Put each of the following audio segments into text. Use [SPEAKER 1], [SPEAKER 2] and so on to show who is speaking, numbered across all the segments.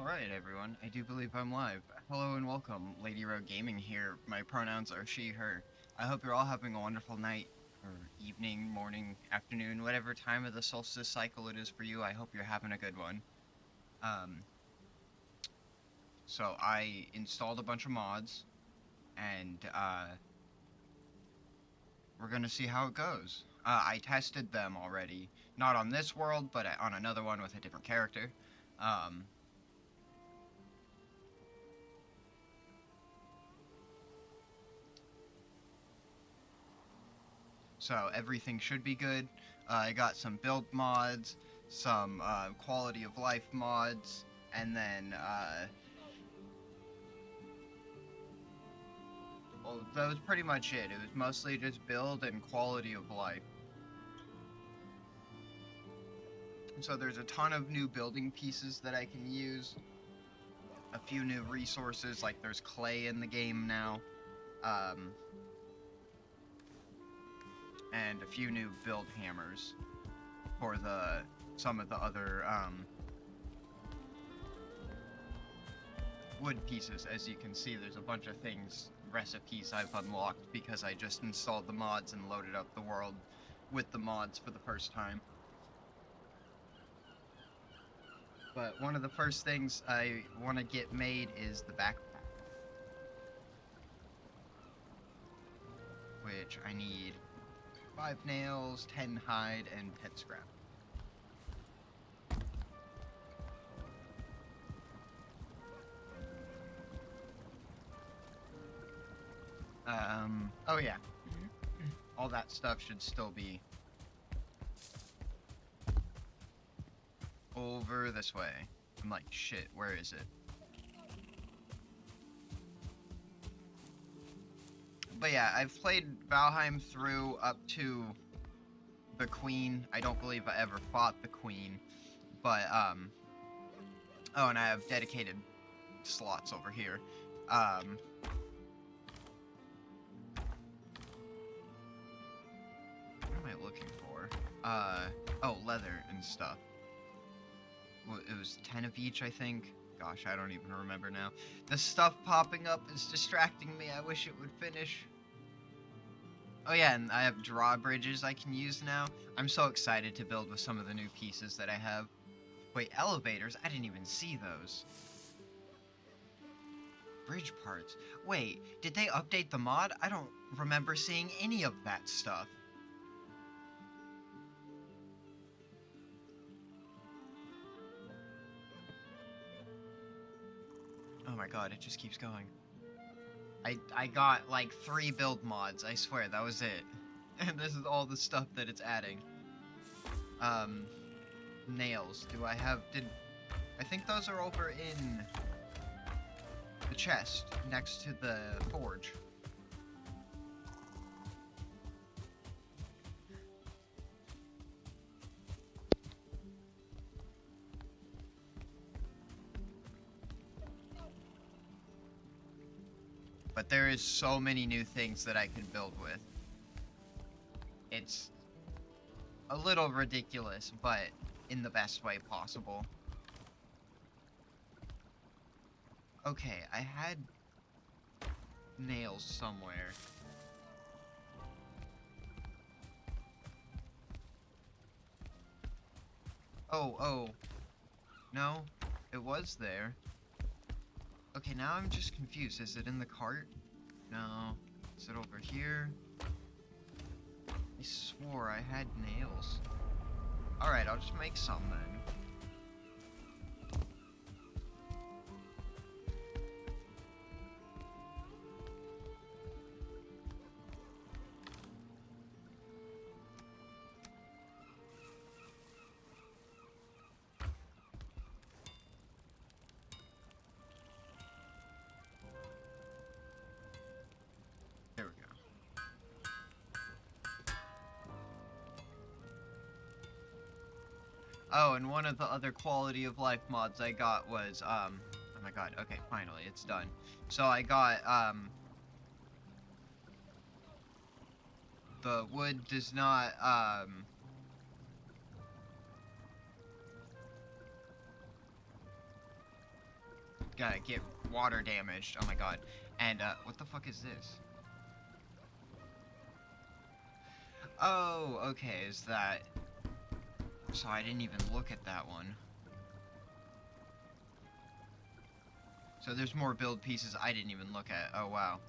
[SPEAKER 1] Alright, everyone. I do believe I'm live. Hello and welcome. Lady Rogue Gaming here. My pronouns are she, her. I hope you're all having a wonderful night, or evening, morning, afternoon, whatever time of the solstice cycle it is for you. I hope you're having a good one. Um, so I installed a bunch of mods, and we're gonna see how it goes. I tested them already. Not on this world, but on another one with a different character. Um, So everything should be good. I got some build mods, some quality of life mods, and then well, that was pretty much it. It was mostly just build and quality of life. So there's a ton of new building pieces that I can use. A few new resources, like there's clay in the game now. And a few new build hammers for some of the other wood pieces. As you can see, there's a bunch of recipes I've unlocked because I just installed the mods and loaded up the world with the mods for the first time. But one of the first things I want to get made is the backpack, which I need 5 nails, 10 hide, and pet scrap. Oh yeah. All that stuff should still be over this way. I'm like, shit, where is it? But yeah, I've played Valheim through up to the Queen. I don't believe I ever fought the Queen. But, oh, and I have dedicated slots over here. What am I looking for? Oh, leather and stuff. It was 10 of each, I think. Gosh, I don't even remember now. The stuff popping up is distracting me. I wish it would finish. Oh yeah, and I have drawbridges I can use now. I'm so excited to build with some of the new pieces that I have. Wait, elevators? I didn't even see those. Bridge parts. Wait, did they update the mod? I don't remember seeing any of that stuff. Oh my god, it just keeps going. I got like 3 build mods, I swear, that was it. And this is all the stuff that it's adding. Nails. I think those are over in the chest, next to the forge. But there is so many new things that I can build with. It's a little ridiculous, but in the best way possible. Okay, I had nails somewhere. Oh. No, it was there. Okay, now I'm just confused. Is it in the cart? No. Is it over here? I swore I had nails. Alright, I'll just make some then. There we go. Oh, and one of the other quality of life mods I got was, oh my god, okay, finally, it's done. So I got, the wood does not, get water damaged. Oh my god. And, what the fuck is this? Oh, okay, is that... So I didn't even look at that one. So there's more build pieces I didn't even look at. Oh, wow.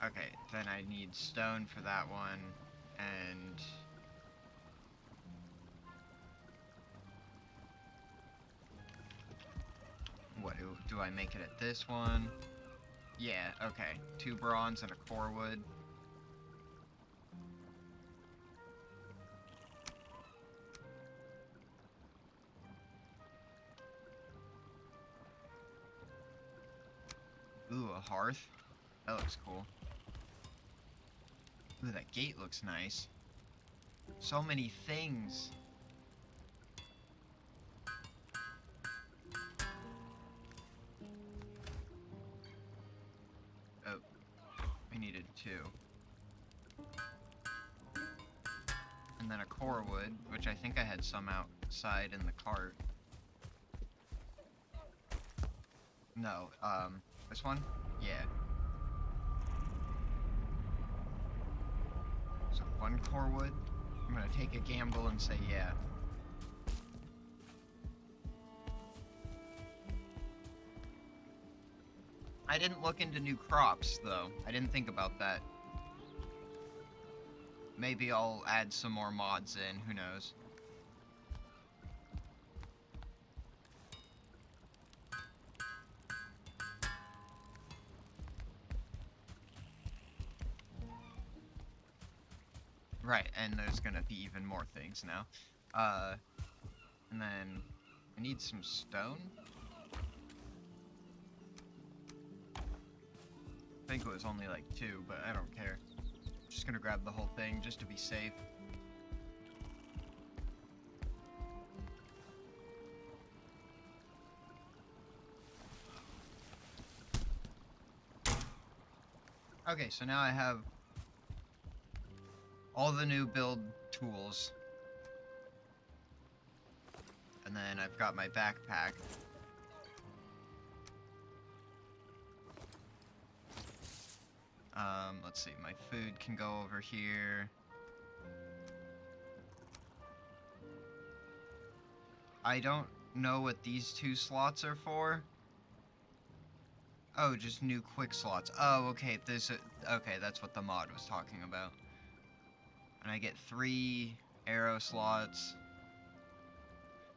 [SPEAKER 1] Okay, then I need stone for that one, and... What, do I make it at this one? Yeah, okay. 2 bronze and a core wood. Ooh, a hearth. That looks cool. Ooh, that gate looks nice. So many things. Oh, I needed 2. And then a core wood, which I think I had some outside in the cart. No, this one? Yeah. So 1 core wood. I'm gonna take a gamble and say yeah. I didn't look into new crops, though. I didn't think about that. Maybe I'll add some more mods in, who knows. Right, and there's gonna be even more things now. And then I need some stone. I think it was only like 2, but I don't care. Just gonna grab the whole thing just to be safe. Okay, so now I have all the new build tools. And then I've got my backpack. Let's see, my food can go over here. I don't know what these 2 slots are for. Oh, just new quick slots. Oh, okay, okay, that's what the mod was talking about. And I get 3 arrow slots.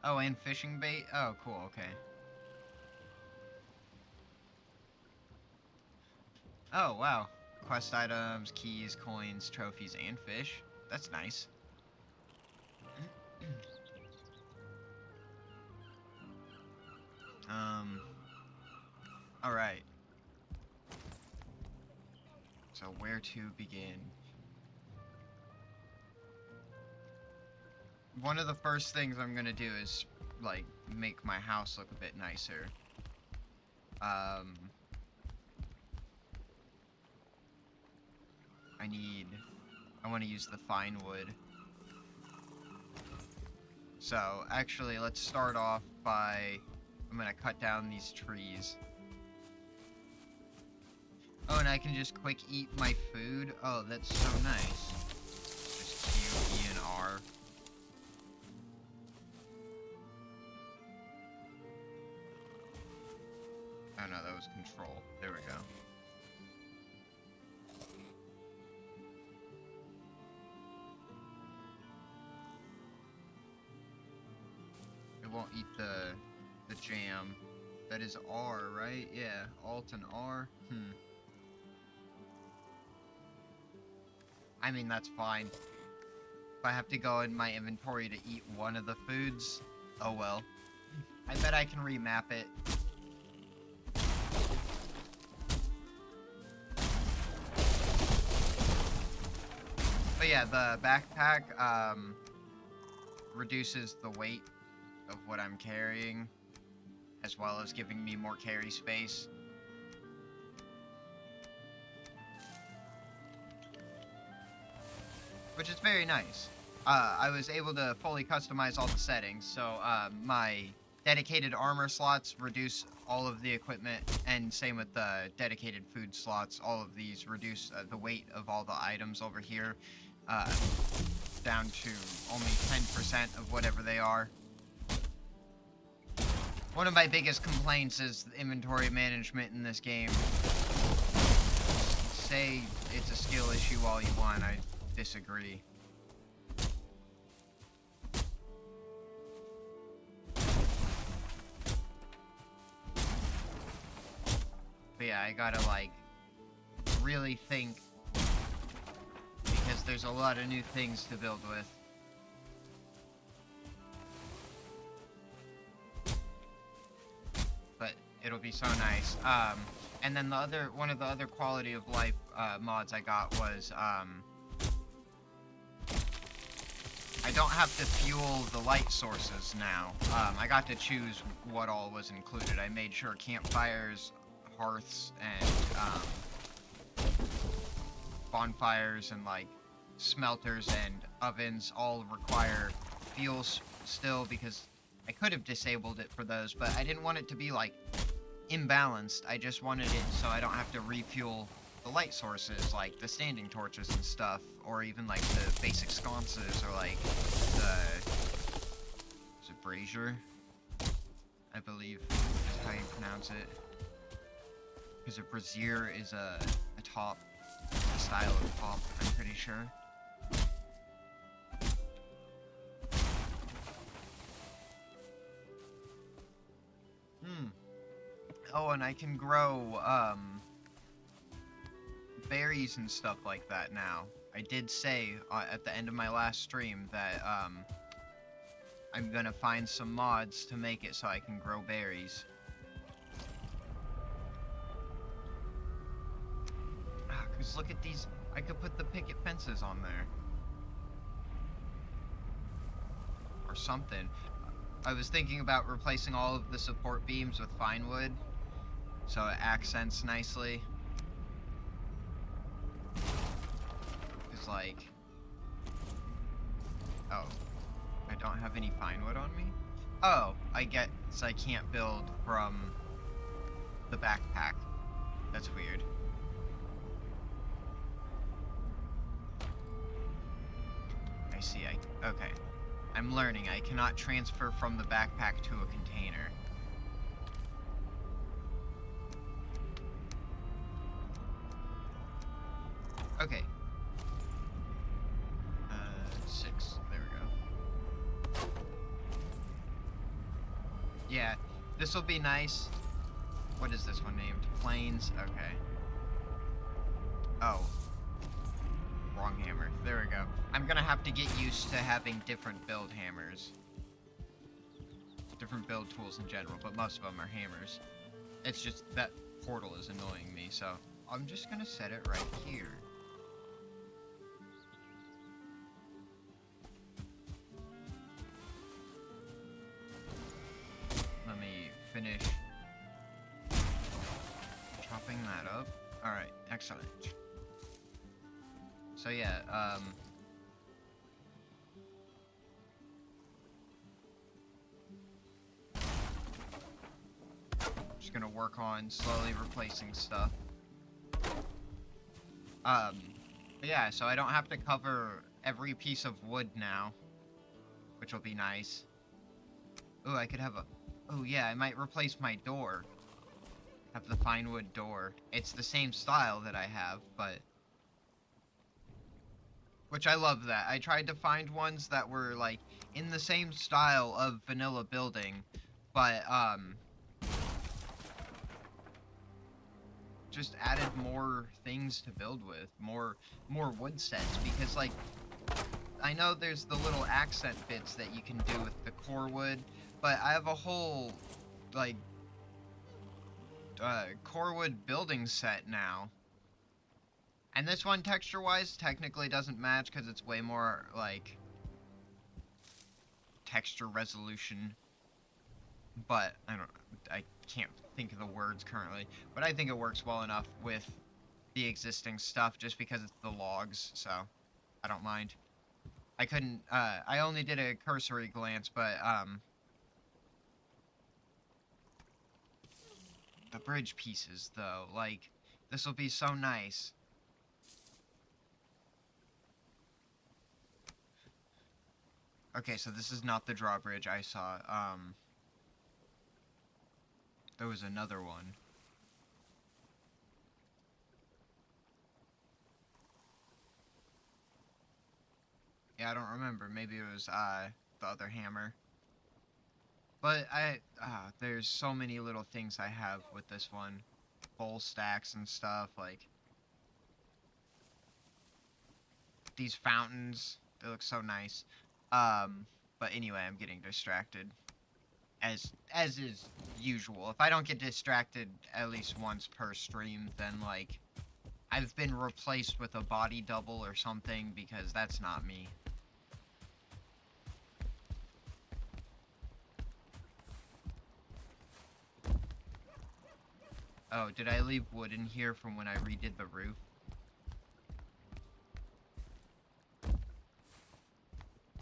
[SPEAKER 1] Oh, and fishing bait? Oh, cool, okay. Oh, wow. Quest items, keys, coins, trophies, and fish. That's nice. Alright. So where to begin? One of the first things I'm gonna do is, like, make my house look a bit nicer. I want to use the fine wood. So, actually, let's start off by, I'm gonna cut down these trees. Oh, and I can just quick eat my food? Oh, that's so nice. Just Q, E, and R. Oh no, that was control. There we go. It won't eat the jam. That is R, right? Yeah, Alt and R. I mean, that's fine. If I have to go in my inventory to eat one of the foods, oh well. I bet I can remap it. But yeah, the backpack, reduces the weight of what I'm carrying, as well as giving me more carry space. Which is very nice. I was able to fully customize all the settings, so, my dedicated armor slots reduce all of the equipment, and same with the dedicated food slots. All of these reduce the weight of all the items over here uh, down to only 10% of whatever they are. One of my biggest complaints is the inventory management in this game. Say it's a skill issue all you want, I disagree. But yeah, I gotta, like, really think, because there's a lot of new things to build with. But it'll be so nice. And then one of the other quality of life mods I got was, I don't have to fuel the light sources now. I got to choose what all was included. I made sure campfires, hearths, and bonfires, and like smelters and ovens all require fuels still, because I could have disabled it for those, but I didn't want it to be like imbalanced. I just wanted it so I don't have to refuel the light sources, like the standing torches and stuff, or even like the basic sconces, or like the, is it brazier? I believe is how you pronounce it. Because a brazier is a top, a style of top, I'm pretty sure. Oh, and I can grow, berries and stuff like that now. I did say at the end of my last stream that, I'm gonna find some mods to make it so I can grow berries. Cause look at these, I could put the picket fences on there. Or something. I was thinking about replacing all of the support beams with fine wood, so it accents nicely. Cause like, oh, I don't have any fine wood on me? Oh, I guess I can't build from the backpack. That's weird. I see, okay. I'm learning. I cannot transfer from the backpack to a container. Okay. 6. There we go. Yeah, this will be nice. What is this one named? Plains? Okay. Oh. Wrong hammer. There we go. I'm gonna have to get used to having different build hammers. Different build tools in general, but most of them are hammers. It's just that portal is annoying me, so I'm just gonna set it right here. Let me finish chopping that up. Alright, excellent. So yeah, just gonna work on slowly replacing stuff. But yeah, so I don't have to cover every piece of wood now, which will be nice. Ooh, I could have a, oh yeah, I might replace my door. Have the fine wood door. It's the same style that I have, but which I love that. I tried to find ones that were, like, in the same style of vanilla building, but, just added more things to build with, more wood sets, because, like, I know there's the little accent bits that you can do with the core wood, but I have a whole, like, core wood building set now. And this one, texture-wise, technically doesn't match because it's way more, like, texture resolution. But, I can't think of the words currently. But I think it works well enough with the existing stuff just because it's the logs, so I don't mind. I couldn't, I only did a cursory glance, but, the bridge pieces, though. Like, this will be so nice. Okay, so this is not the drawbridge I saw. There was another one. Yeah, I don't remember. Maybe it was, the other hammer. But there's so many little things I have with this one. Bowl stacks and stuff, like... These fountains, they look so nice. But anyway, I'm getting distracted. As is usual. If I don't get distracted at least once per stream, then, like... I've been replaced with a body double or something, because that's not me. Oh, did I leave wood in here from when I redid the roof?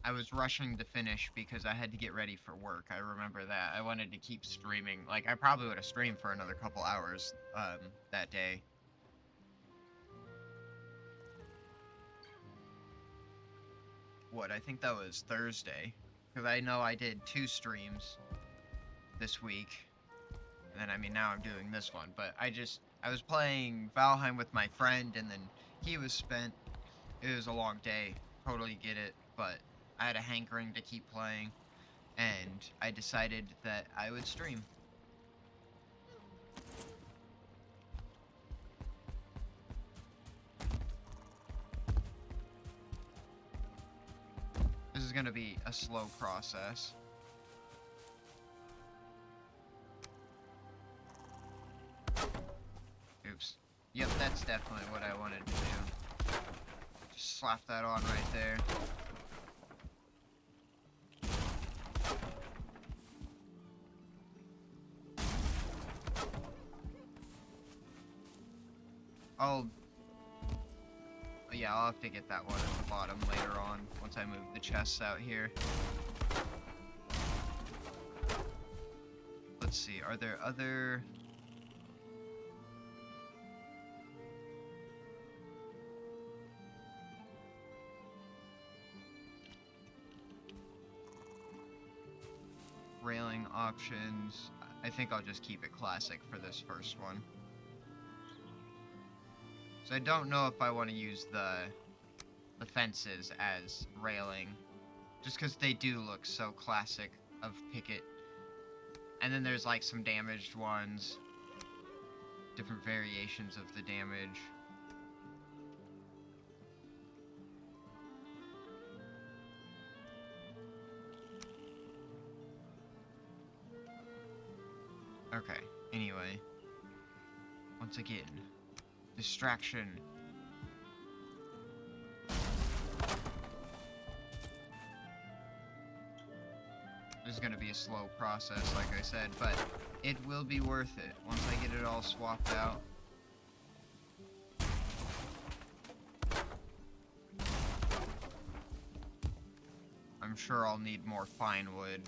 [SPEAKER 1] I was rushing to finish because I had to get ready for work. I remember that. I wanted to keep streaming. Like, I probably would have streamed for another couple hours, that day. What, I think that was Thursday. Because I know I did 2 streams this week. And then, I mean, now I'm doing this one. But I was playing Valheim with my friend, and then he was spent. It was a long day. Totally get it. But I had a hankering to keep playing. And I decided that I would stream. This is going to be a slow process. Oops. Yep, that's definitely what I wanted to do. Just slap that on right there. I'll have to get that one at the bottom later on, once I move the chests out here. Let's see, are there other... railing options? I think I'll just keep it classic for this first one. So I don't know if I want to use the fences as railing, just because they do look so classic of Picket. And then there's like some damaged ones, different variations of the damage. Okay, anyway, once again, distraction. This is going to be a slow process, like I said, but it will be worth it once I get it all swapped out. I'm sure I'll need more fine wood.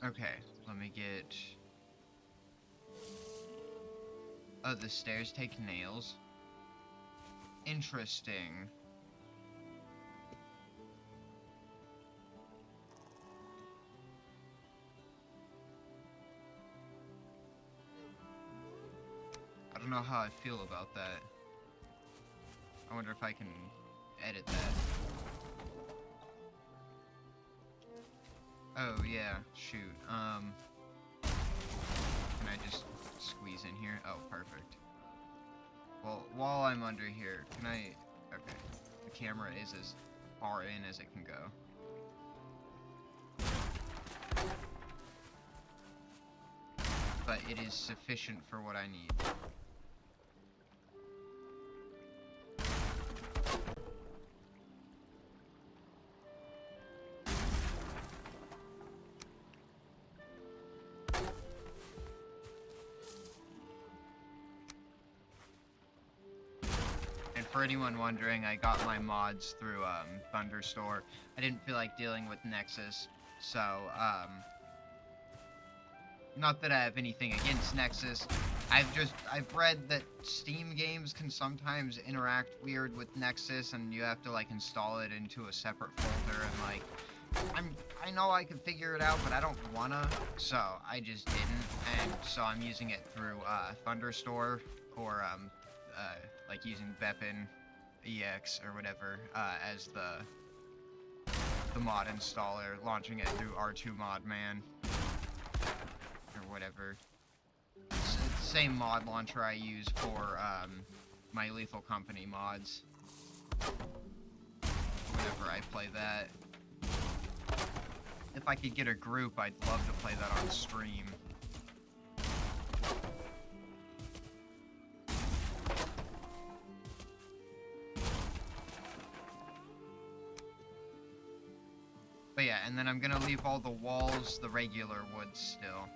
[SPEAKER 1] Okay, let me get... Oh, the stairs take nails. Interesting. I don't know how I feel about that. I wonder if I can edit that. Oh, yeah, shoot, can I just squeeze in here? Oh, perfect. Well, while I'm under here, can I... Okay, the camera is as far in as it can go. But it is sufficient for what I need. for anyone wondering, I got my mods through Thunderstore. I didn't feel like dealing with Nexus, so not that I have anything against Nexus. I've read that Steam games can sometimes interact weird with Nexus, and you have to like install it into a separate folder, and like I know I could figure it out, but I don't wanna, so I just didn't, and so I'm using it through Thunderstore, or like using Beppin EX or whatever as the mod installer, launching it through R2 Modman or whatever. It's the same mod launcher I use for my Lethal Company mods whenever I play that. If I could get a group, I'd love to play that on stream. But yeah, and then I'm gonna leave all the walls the regular wood still.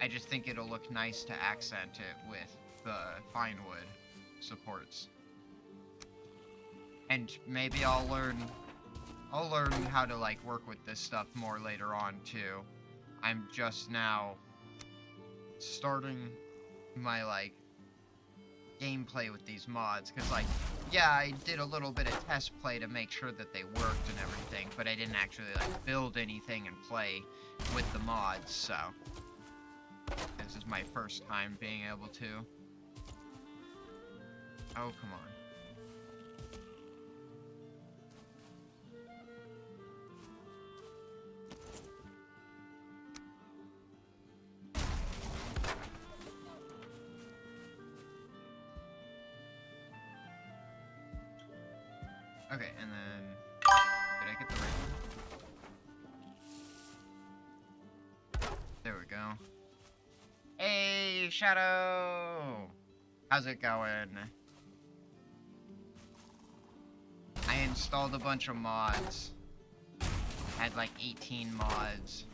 [SPEAKER 1] I just think it'll look nice to accent it with the fine wood supports. And maybe I'll learn how to like work with this stuff more later on too. I'm just now starting my like gameplay with these mods, because like, yeah, I did a little bit of test play to make sure that they worked and everything, but I didn't actually like build anything and play with the mods, so this is my first time being able to. Oh, come on. Okay, and then, did I get the right one? There we go. Hey, Shadow! How's it going? I installed a bunch of mods. I had like 18 mods.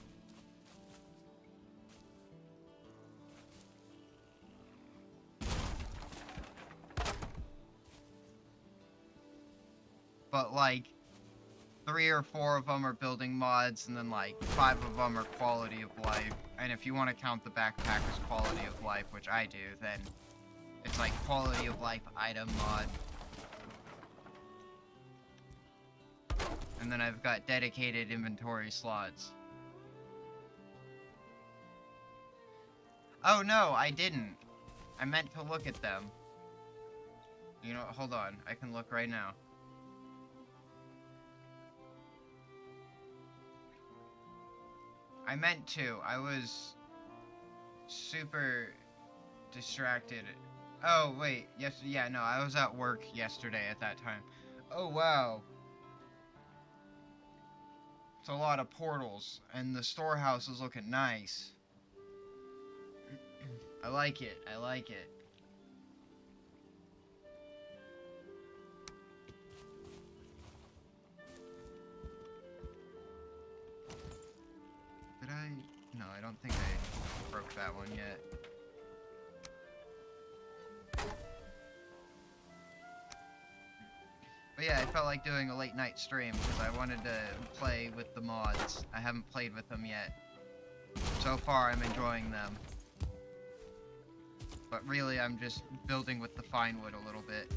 [SPEAKER 1] But like 3 or 4 of them are building mods, and then like 5 of them are quality of life. And if you want to count the backpacker's quality of life, which I do, then it's like quality of life item mod. And then I've got dedicated inventory slots. Oh no, I didn't. I meant to look at them. You know, hold on, I can look right now. I meant to. I was super distracted. Oh, wait. Yes, yeah, no, I was at work yesterday at that time. Oh, wow. It's a lot of portals, and the storehouse is looking nice. I like it. I like it. Did I? No, I don't think I broke that one yet. But yeah, I felt like doing a late night stream because I wanted to play with the mods. I haven't played with them yet. So far, I'm enjoying them. But really, I'm just building with the fine wood a little bit.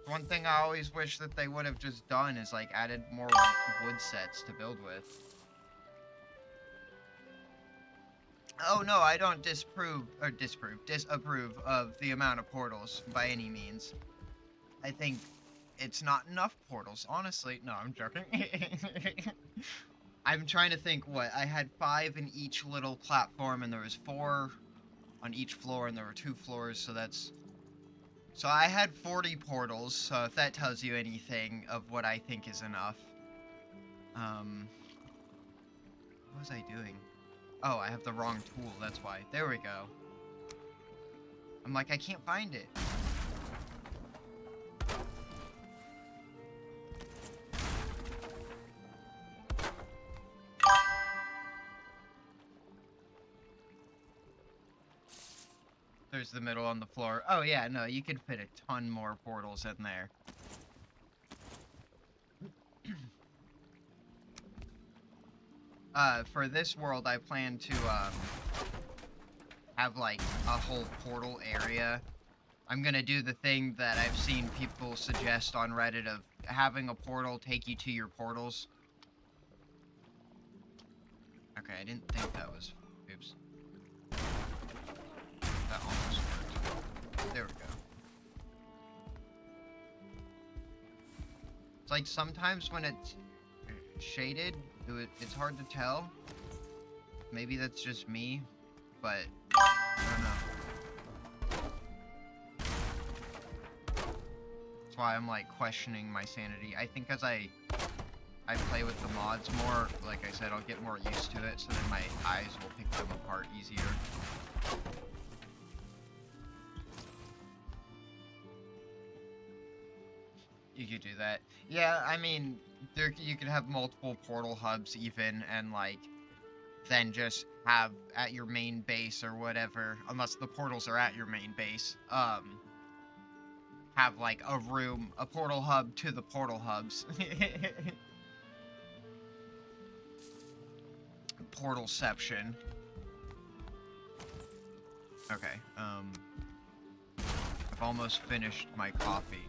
[SPEAKER 1] One thing I always wish that they would have just done is like added more wood sets to build with. Oh no, I don't disapprove of the amount of portals by any means. I think it's not enough portals, honestly. No, I'm joking. I'm trying to think what, I had 5 in each little platform, and there was 4 on each floor, and there were 2 floors, so that's... So I had 40 portals, so if that tells you anything of what I think is enough. What was I doing? Oh, I have the wrong tool, that's why. There we go. I'm like, I can't find it. there's the middle on the floor. Oh yeah, no, you could fit a ton more portals in there. For this world, I plan to, have, like, a whole portal area. I'm gonna do the thing that I've seen people suggest on Reddit of having a portal take you to your portals. Okay, I didn't think that was... Oops. That almost worked. There we go. It's like sometimes when it's shaded, it's hard to tell. Maybe that's just me, but I don't know. That's why I'm like questioning my sanity. I think as I play with the mods more, like I said, I'll get more used to it, so then my eyes will pick them apart easier. You could do that. Yeah, I mean, you could have multiple portal hubs even, and like, then just have at your main base or whatever, unless the portals are at your main base, have like a room, a portal hub to the portal hubs. Portalception. Okay, I've almost finished my coffee.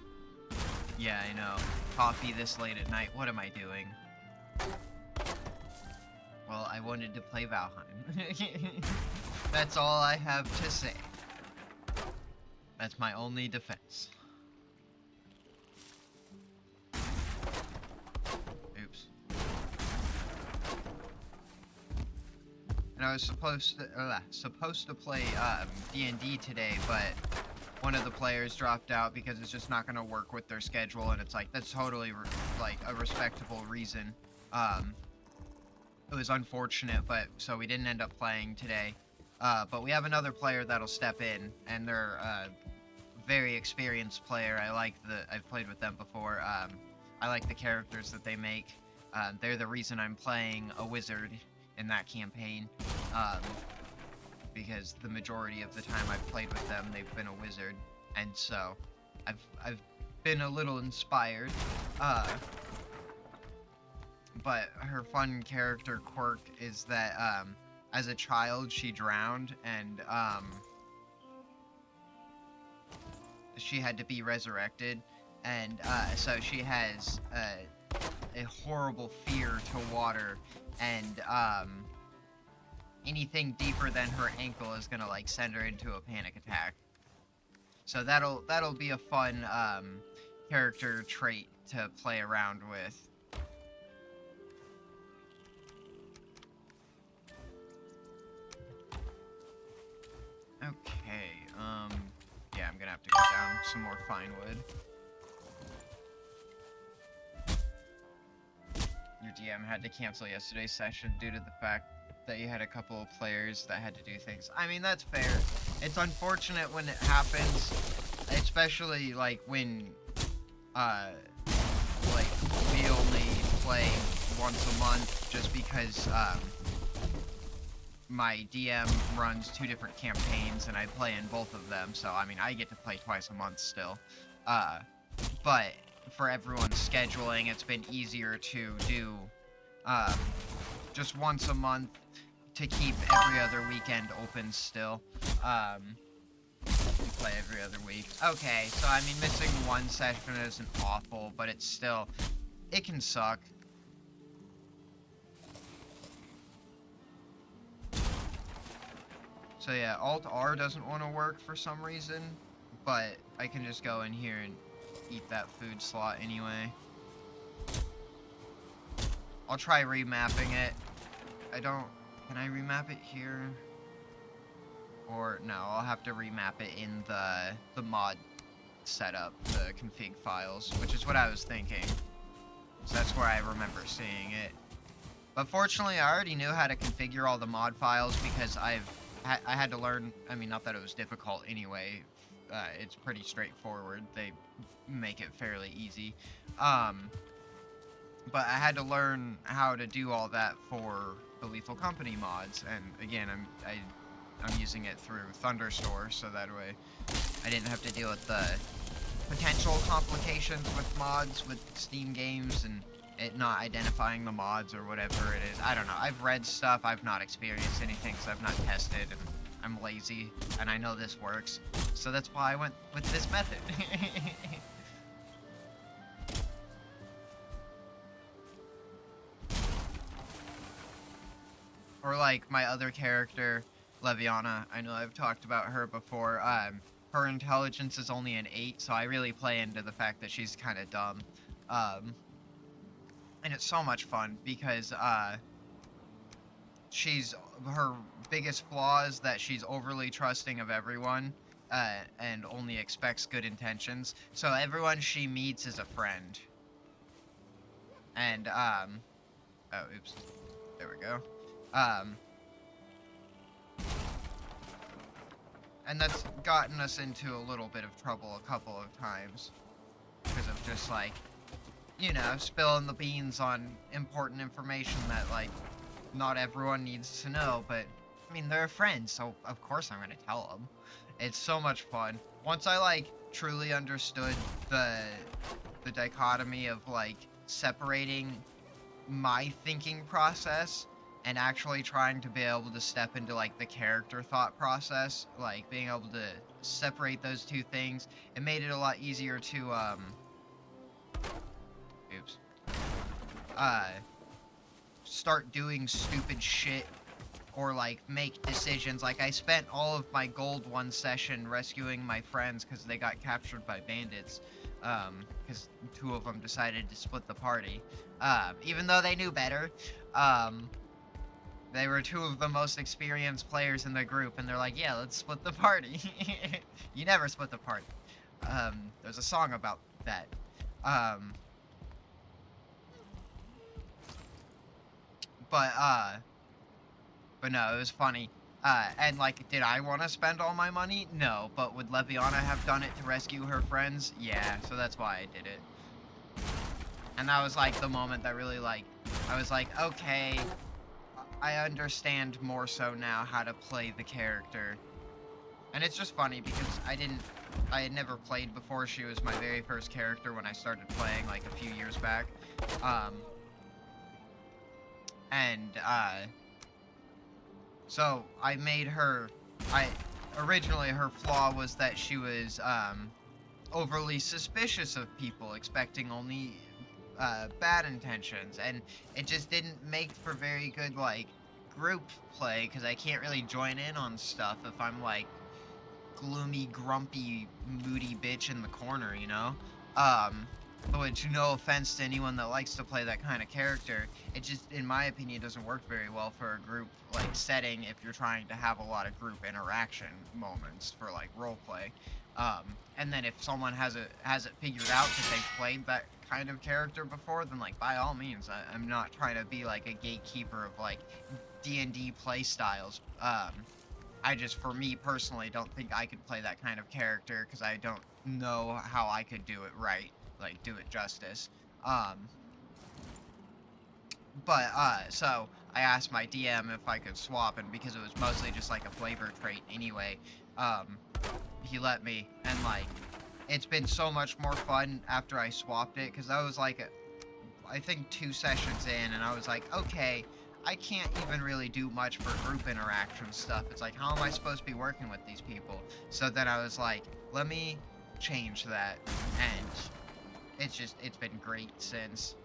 [SPEAKER 1] Yeah, I know. Coffee this late at night. What am I doing? Well, I wanted to play Valheim. That's all I have to say. That's my only defense. Oops. And I was supposed to play D&D today, but one of the players dropped out because it's just not going to work with their schedule, and it's like, that's totally like a respectable reason. It was unfortunate, but so we didn't end up playing today. But we have another player that'll step in, and they're a very experienced player. I've played with them before. I like the characters that they make. They're the reason I'm playing a wizard in that campaign. Because the majority of the time I've played with them, they've been a wizard, and so I've been a little inspired. But her fun character quirk is that as a child she drowned, and she had to be resurrected, and so she has a horrible fear to water, and anything deeper than her ankle is gonna like send her into a panic attack. So that'll be a fun character trait to play around with. Okay, yeah, I'm gonna have to cut down some more fine wood. Your DM had to cancel yesterday's session due to the fact that you had a couple of players that had to do things. I mean, that's fair. It's unfortunate when it happens, especially like when like we only play once a month, just because my DM runs 2 different campaigns and I play in both of them, so I mean I get to play twice a month still. But for everyone's scheduling, it's been easier to do just once a month to keep every other weekend open still. We play every other week. Okay, so I mean, missing one session isn't awful, but it's still, it can suck. So yeah, Alt-R doesn't want to work for some reason, but I can just go in here and eat that food slot anyway. I'll try remapping it. Can I remap it here? Or, no, I'll have to remap it in the mod setup, the config files, which is what I was thinking. So that's where I remember seeing it. But fortunately, I already knew how to configure all the mod files because I had to learn, I mean, not that it was difficult anyway. It's pretty straightforward. They make it fairly easy. But I had to learn how to do all that for the Lethal Company mods, and again, I'm using it through Thunderstore, so that way I didn't have to deal with the potential complications with mods with Steam games and it not identifying the mods or whatever it is. I don't know. I've read stuff. I've not experienced anything because I've not tested and I'm lazy and I know this works. So that's why I went with this method. Or like my other character, Leviana. I know I've talked about her before. Her intelligence is only an 8, so I really play into the fact that she's kind of dumb. And it's so much fun because her biggest flaw is that she's overly trusting of everyone and only expects good intentions. So everyone she meets is a friend. And oh, oops, there we go. And that's gotten us into a little bit of trouble a couple of times because of just like, you know, spilling the beans on important information that like not everyone needs to know, but I mean they're friends, so of course I'm gonna tell them. It's so much fun. Once I like truly understood the dichotomy of like separating my thinking process and actually trying to be able to step into like the character thought process, like being able to separate those two things, it made it a lot easier to start doing stupid shit or like make decisions. Like I spent all of my gold one session rescuing my friends because they got captured by bandits, because 2 of them decided to split the party, even though they knew better. They were 2 of the most experienced players in the group, and they're like, yeah, let's split the party. You never split the party. There's a song about that. But no, it was funny. And like, did I want to spend all my money? No, but would Leviana have done it to rescue her friends? Yeah, so that's why I did it. And that was like the moment that really like, I was like, okay, I understand more so now how to play the character. And it's just funny because I had never played before. She was my very first character when I started playing like a few years back. So I made her, originally her flaw was that she was, overly suspicious of people, expecting only, bad intentions, and it just didn't make for very good, like, group play, because I can't really join in on stuff if I'm, like, gloomy, grumpy, moody bitch in the corner, you know? Which, no offense to anyone that likes to play that kind of character, it just, in my opinion, doesn't work very well for a group, like, setting if you're trying to have a lot of group interaction moments for, like, roleplay. And then if someone has it figured out that they've played that kind of character before, then, like, by all means, I'm not trying to be, like, a gatekeeper of, like, D&D play styles. I just, for me personally, don't think I could play that kind of character, because I don't know how I could do it right. Like, do it justice. So I asked my DM if I could swap, and because it was mostly just like a flavor trait anyway, he let me, and like, it's been so much more fun after I swapped it, because I was like, I think 2 sessions in, and I was like, okay, I can't even really do much for group interaction stuff. It's like, how am I supposed to be working with these people? So then I was like, let me change that, and it's been great since.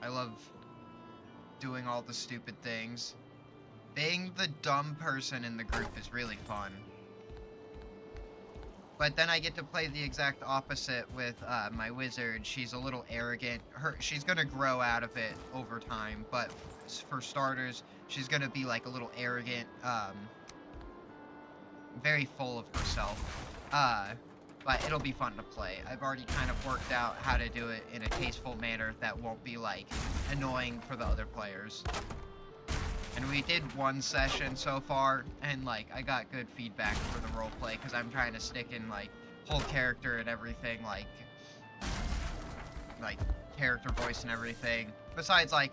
[SPEAKER 1] I love doing all the stupid things. Being the dumb person in the group is really fun. But then I get to play the exact opposite with my wizard. She's a little arrogant. She's gonna grow out of it over time, but for starters, she's gonna be like a little arrogant, very full of herself. But it'll be fun to play. I've already kind of worked out how to do it in a tasteful manner that won't be, like, annoying for the other players. And we did 1 session so far, and, like, I got good feedback for the roleplay, because I'm trying to stick in, like, whole character and everything, like, character voice and everything. Besides, like,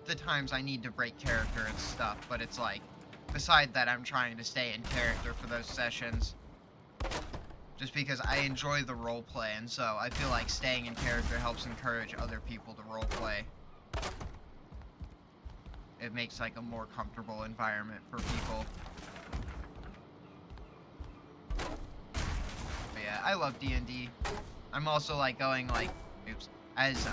[SPEAKER 1] the times I need to break character and stuff, but it's, like, beside that, I'm trying to stay in character for those sessions. Just because I enjoy the roleplay, and so I feel like staying in character helps encourage other people to roleplay. It makes like a more comfortable environment for people. But yeah, I love D&D. I'm also like going like, oops, as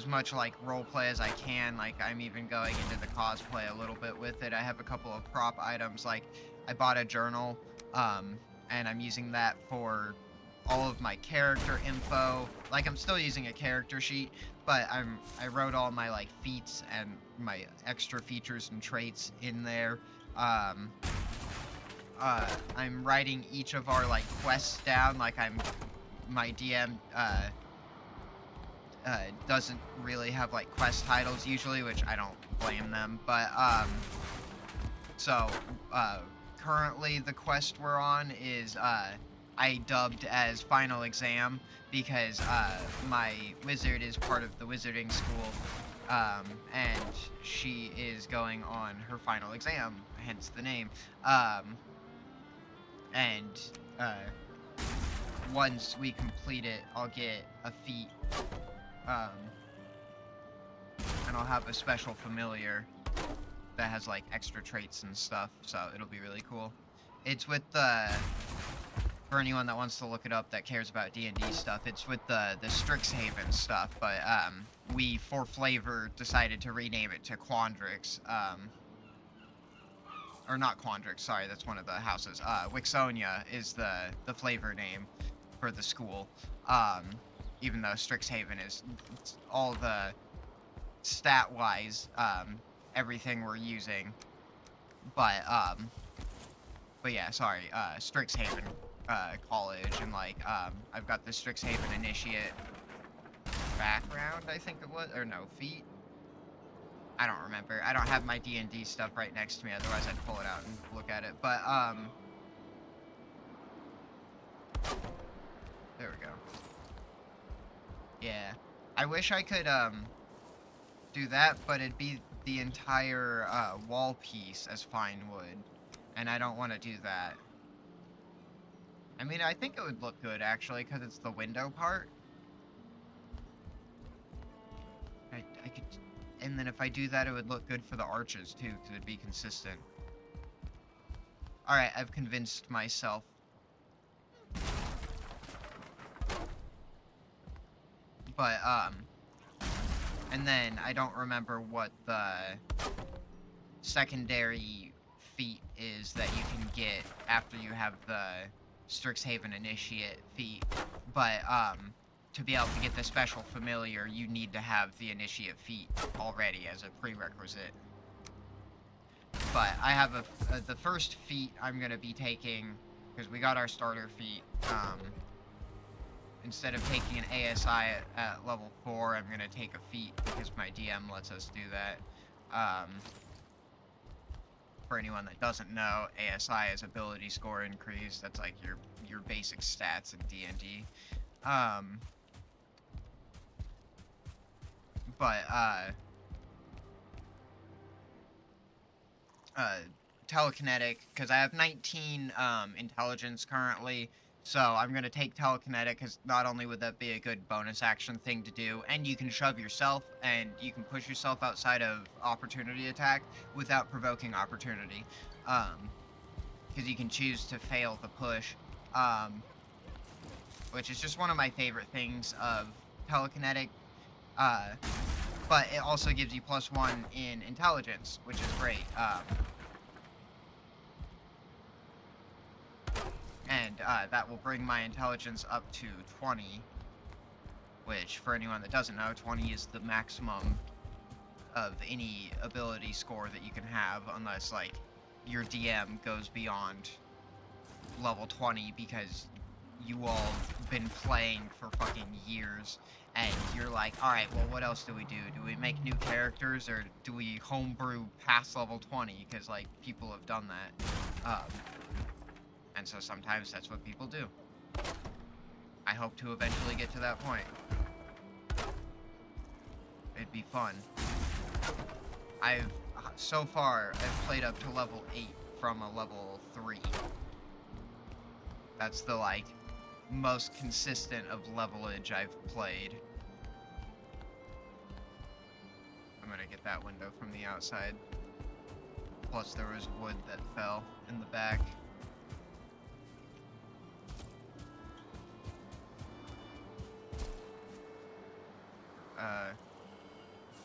[SPEAKER 1] much like roleplay as I can. Like, I'm even going into the cosplay a little bit with it. I have a couple of prop items. Like, I bought a journal, and I'm using that for all of my character info. Like, I'm still using a character sheet, but I wrote all my like feats and my extra features and traits in there. I'm writing each of our like quests down. Like, my DM doesn't really have like quest titles usually, which I don't blame them. But so currently the quest we're on is I dubbed as Final Exam because my wizard is part of the wizarding school, and she is going on her final exam, hence the name. And once we complete it, I'll get a feat. And I'll have a special familiar that has like extra traits and stuff, so it'll be really cool. It's with for anyone that wants to look it up that cares about D&D stuff, it's with the Strixhaven stuff, but we for flavor decided to rename it to Quandrix, or not Quandrix, sorry, that's one of the houses. Wixonia is the flavor name for the school. Even though Strixhaven is all the stat-wise, everything we're using. But yeah, sorry, Strixhaven College, and like, I've got the Strixhaven Initiate background, I think it was, or no, feat? I don't remember. I don't have my D&D stuff right next to me, otherwise I'd pull it out and look at it, but, there we go. Yeah. I wish I could, do that, but it'd be the entire, wall piece as fine wood, and I don't want to do that. I mean, I think it would look good, actually, because it's the window part. I could... And then if I do that, it would look good for the arches, too, because it'd be consistent. Alright, I've convinced myself. But, and then I don't remember what the secondary feat is that you can get after you have the Strixhaven Initiate feat. But, to be able to get the special familiar, you need to have the Initiate feat already as a prerequisite. But I have the first feat I'm going to be taking, because we got our starter feat, instead of taking an ASI at level 4, I'm going to take a feat, because my DM lets us do that. For anyone that doesn't know, ASI is ability score increase. That's like your basic stats in D&D. But, telekinetic, because I have 19, intelligence currently, so I'm going to take telekinetic, because not only would that be a good bonus action thing to do, and you can shove yourself, and you can push yourself outside of opportunity attack without provoking opportunity, because you can choose to fail the push, which is just one of my favorite things of telekinetic. But it also gives you +1 in intelligence, which is great. And that will bring my intelligence up to 20, which, for anyone that doesn't know, 20 is the maximum of any ability score that you can have, unless, like, your DM goes beyond level 20 because you all have been playing for fucking years, and you're like, alright, well, what else do we do? Do we make new characters, or do we homebrew past level 20? Because, like, people have done that. And so sometimes that's what people do. I hope to eventually get to that point. It'd be fun. So far, I've played up to level 8 from a level 3. That's the, like, most consistent of levelage I've played. I'm gonna get that window from the outside. Plus, there was wood that fell in the back.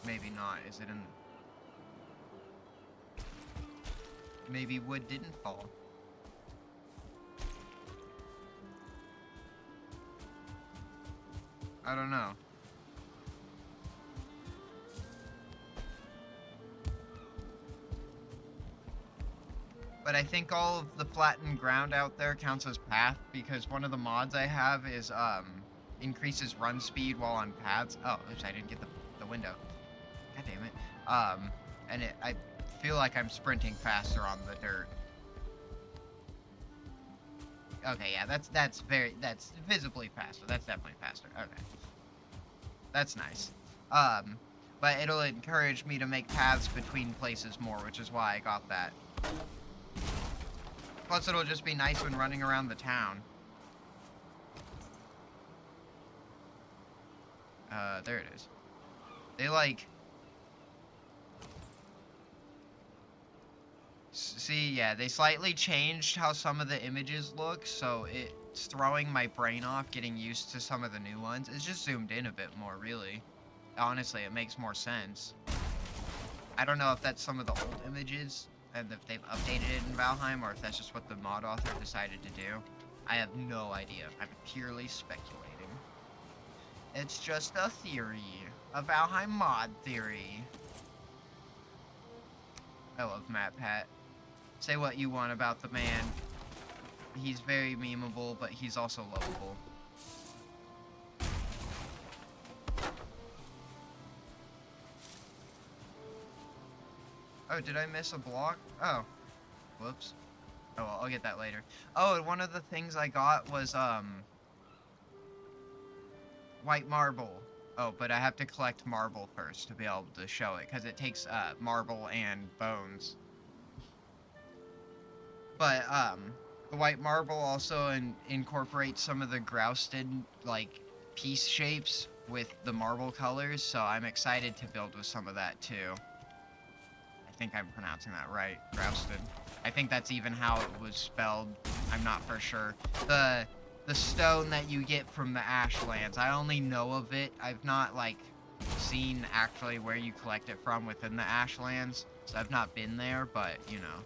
[SPEAKER 1] Maybe not. Is it in... Maybe wood didn't fall. I don't know. But I think all of the flattened ground out there counts as path, because one of the mods I have is, increases run speed while on paths. Oh, oops, I didn't get the window. God damn it. And I feel like I'm sprinting faster on the dirt. Okay, yeah, that's visibly faster. That's definitely faster. Okay. That's nice. But it'll encourage me to make paths between places more, which is why I got that. Plus, it'll just be nice when running around the town. There it is. They, like... See, yeah, they slightly changed how some of the images look, so it's throwing my brain off getting used to some of the new ones. It's just zoomed in a bit more, really. Honestly, it makes more sense. I don't know if that's some of the old images, and if they've updated it in Valheim, or if that's just what the mod author decided to do. I have no idea. I'm purely speculating. It's just a theory. A Valheim mod theory. I love Matt Pat. Say what you want about the man. He's very memeable, but he's also lovable. Oh, did I miss a block? Oh. Whoops. Oh, well, I'll get that later. Oh, and one of the things I got was, white marble. Oh, but I have to collect marble first to be able to show it, because it takes, marble and bones. But, the white marble also incorporates some of the grousted, like, piece shapes with the marble colors, so I'm excited to build with some of that, too. I think I'm pronouncing that right. Grousted. I think that's even how it was spelled. I'm not for sure. The stone that you get from the Ashlands, I only know of it. I've not, like, seen actually where you collect it from within the Ashlands, so I've not been there, but, you know.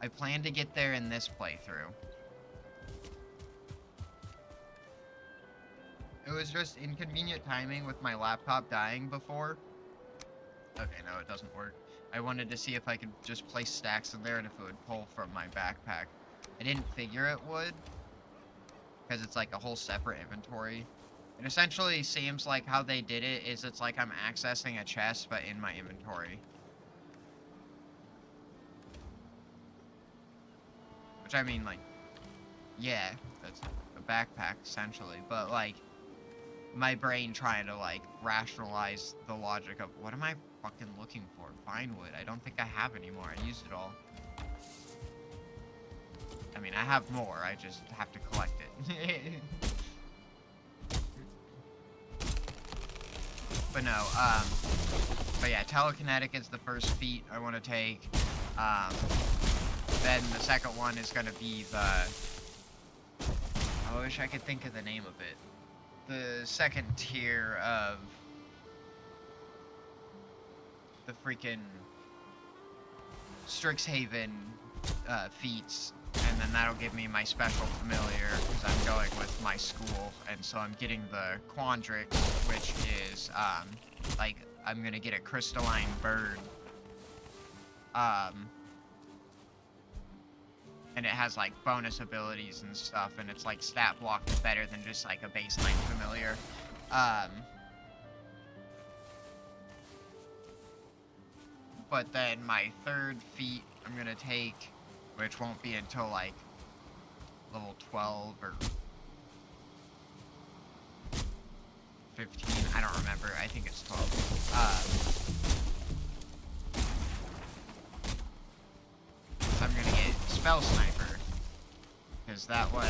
[SPEAKER 1] I plan to get there in this playthrough. It was just inconvenient timing with my laptop dying before. Okay, no, it doesn't work. I wanted to see if I could just place stacks in there and if it would pull from my backpack. I didn't figure it would, because it's like a whole separate inventory. It essentially seems like how they did it is it's like I'm accessing a chest, but in my inventory. Which, I mean, like, yeah, that's a backpack, essentially. But, like, my brain trying to, like, rationalize the logic of, what am I fucking looking for? Vine wood. I don't think I have anymore. I used it all. I mean, I have more. I just have to collect it. But no, but yeah, telekinetic is the first feat I want to take. Then the second one is going to be the... I wish I could think of the name of it. The second tier of the freaking Strixhaven feats. And then that'll give me my special familiar, because I'm going with my school. And so I'm getting the Quandrix, which is, like, I'm going to get a crystalline bird. And it has, like, bonus abilities and stuff, and it's, like, stat blocked better than just, like, a baseline familiar. But then my third feat I'm gonna take, which won't be until, like, level 12 or 15. I don't remember. I think it's 12. I'm gonna get Spell Sniper, because that one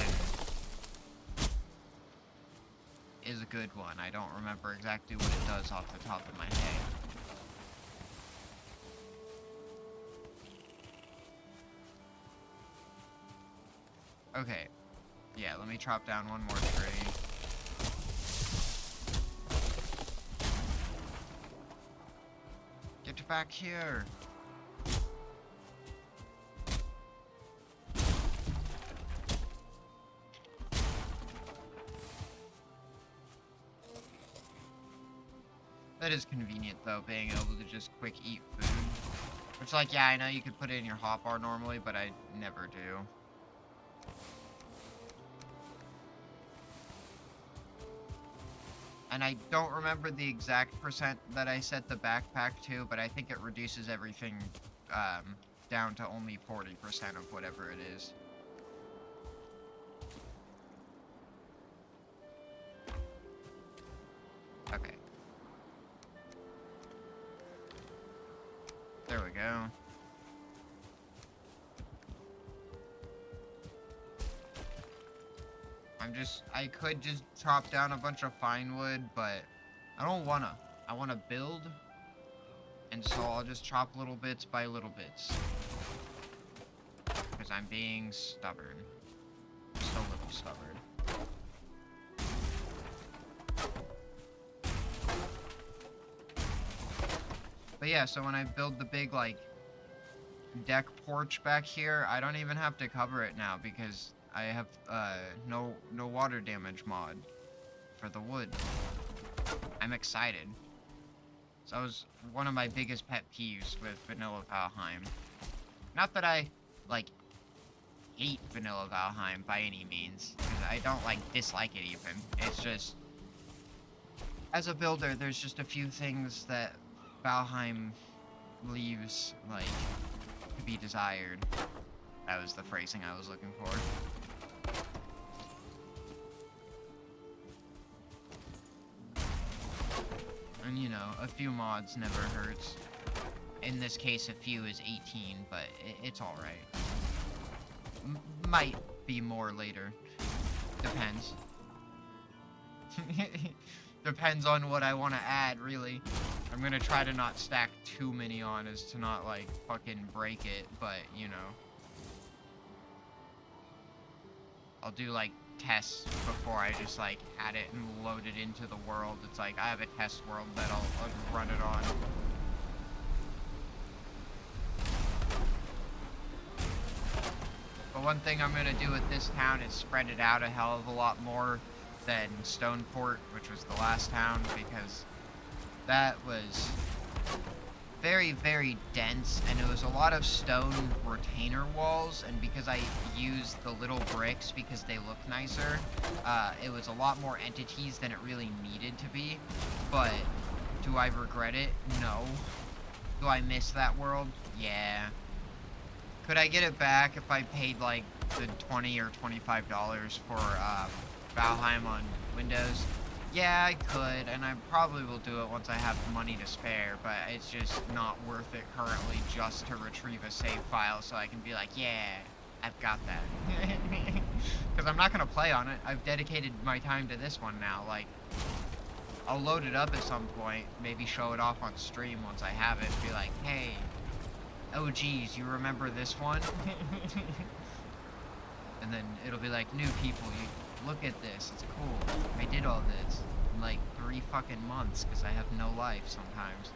[SPEAKER 1] is a good one. I don't remember exactly what it does off the top of my head. Okay. Yeah, let me chop down one more tree. Get back here! That is convenient, though, being able to just quick eat food. Which, like, yeah, I know you could put it in your hotbar normally, but I never do. And I don't remember the exact percent that I set the backpack to, but I think it reduces everything down to only 40% of whatever it is. Okay. There we go. I could just chop down a bunch of fine wood, but I don't wanna. I wanna build, and so I'll just chop little bits by little bits. Because I'm being stubborn. Just a little stubborn. But yeah, so when I build the big, like, deck porch back here, I don't even have to cover it now, because I have no water damage mod for the wood. I'm excited. So that was one of my biggest pet peeves with vanilla Valheim. Not that I like hate vanilla Valheim by any means, because I don't like dislike it even. It's just, as a builder, there's just a few things that Valheim leaves like to be desired. That was the phrasing I was looking for. And you know, a few mods never hurts. In this case, a few is 18, but it's alright. Might be more later. Depends. Depends on what I want to add, really. I'm gonna try to not stack too many on as to not, like, fucking break it, but, you know. I'll do, like, tests before I just, like, add it and load it into the world. It's like, I have a test world that I'll run it on. But one thing I'm gonna do with this town is spread it out a hell of a lot more than Stoneport, which was the last town, because that was very, very dense, and it was a lot of stone retainer walls, and because I used the little bricks because they look nicer, it was a lot more entities than it really needed to be. But do I regret it? No. Do I miss that world? Yeah. Could I get it back if I paid like the $20 or $25 for Valheim on Windows? Yeah, I could, and I probably will do it once I have money to spare, but it's just not worth it currently just to retrieve a save file so I can be like, yeah, I've got that. Because I'm not going to play on it. I've dedicated my time to this one now. Like, I'll load it up at some point, maybe show it off on stream once I have it, be like, hey, oh geez, you remember this one? And then it'll be like, new people, you look at this, it's cool. I did all this in like 3 fucking months because I have no life sometimes.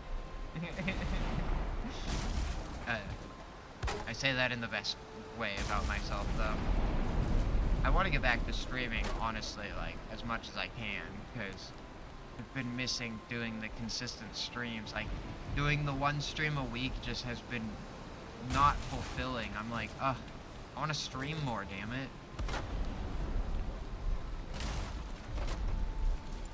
[SPEAKER 1] I say that in the best way about myself, though. I want to get back to streaming, honestly, like, as much as I can, because I've been missing doing the consistent streams. Like, doing the one stream a week just has been not fulfilling. I'm like, ugh, I want to stream more, damn it.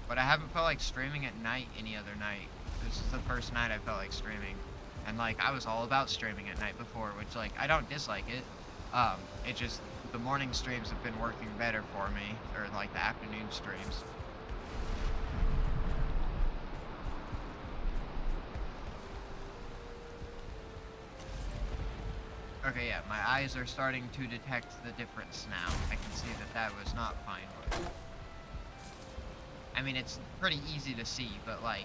[SPEAKER 1] But I haven't felt like streaming at night any other night. This is the first night I felt like streaming. And, like, I was all about streaming at night before, which, like, I don't dislike it. It just, the morning streams have been working better for me, or, like, the afternoon streams. Okay, yeah, my eyes are starting to detect the difference now. I can see that that was not pine wood. I mean, it's pretty easy to see, but like,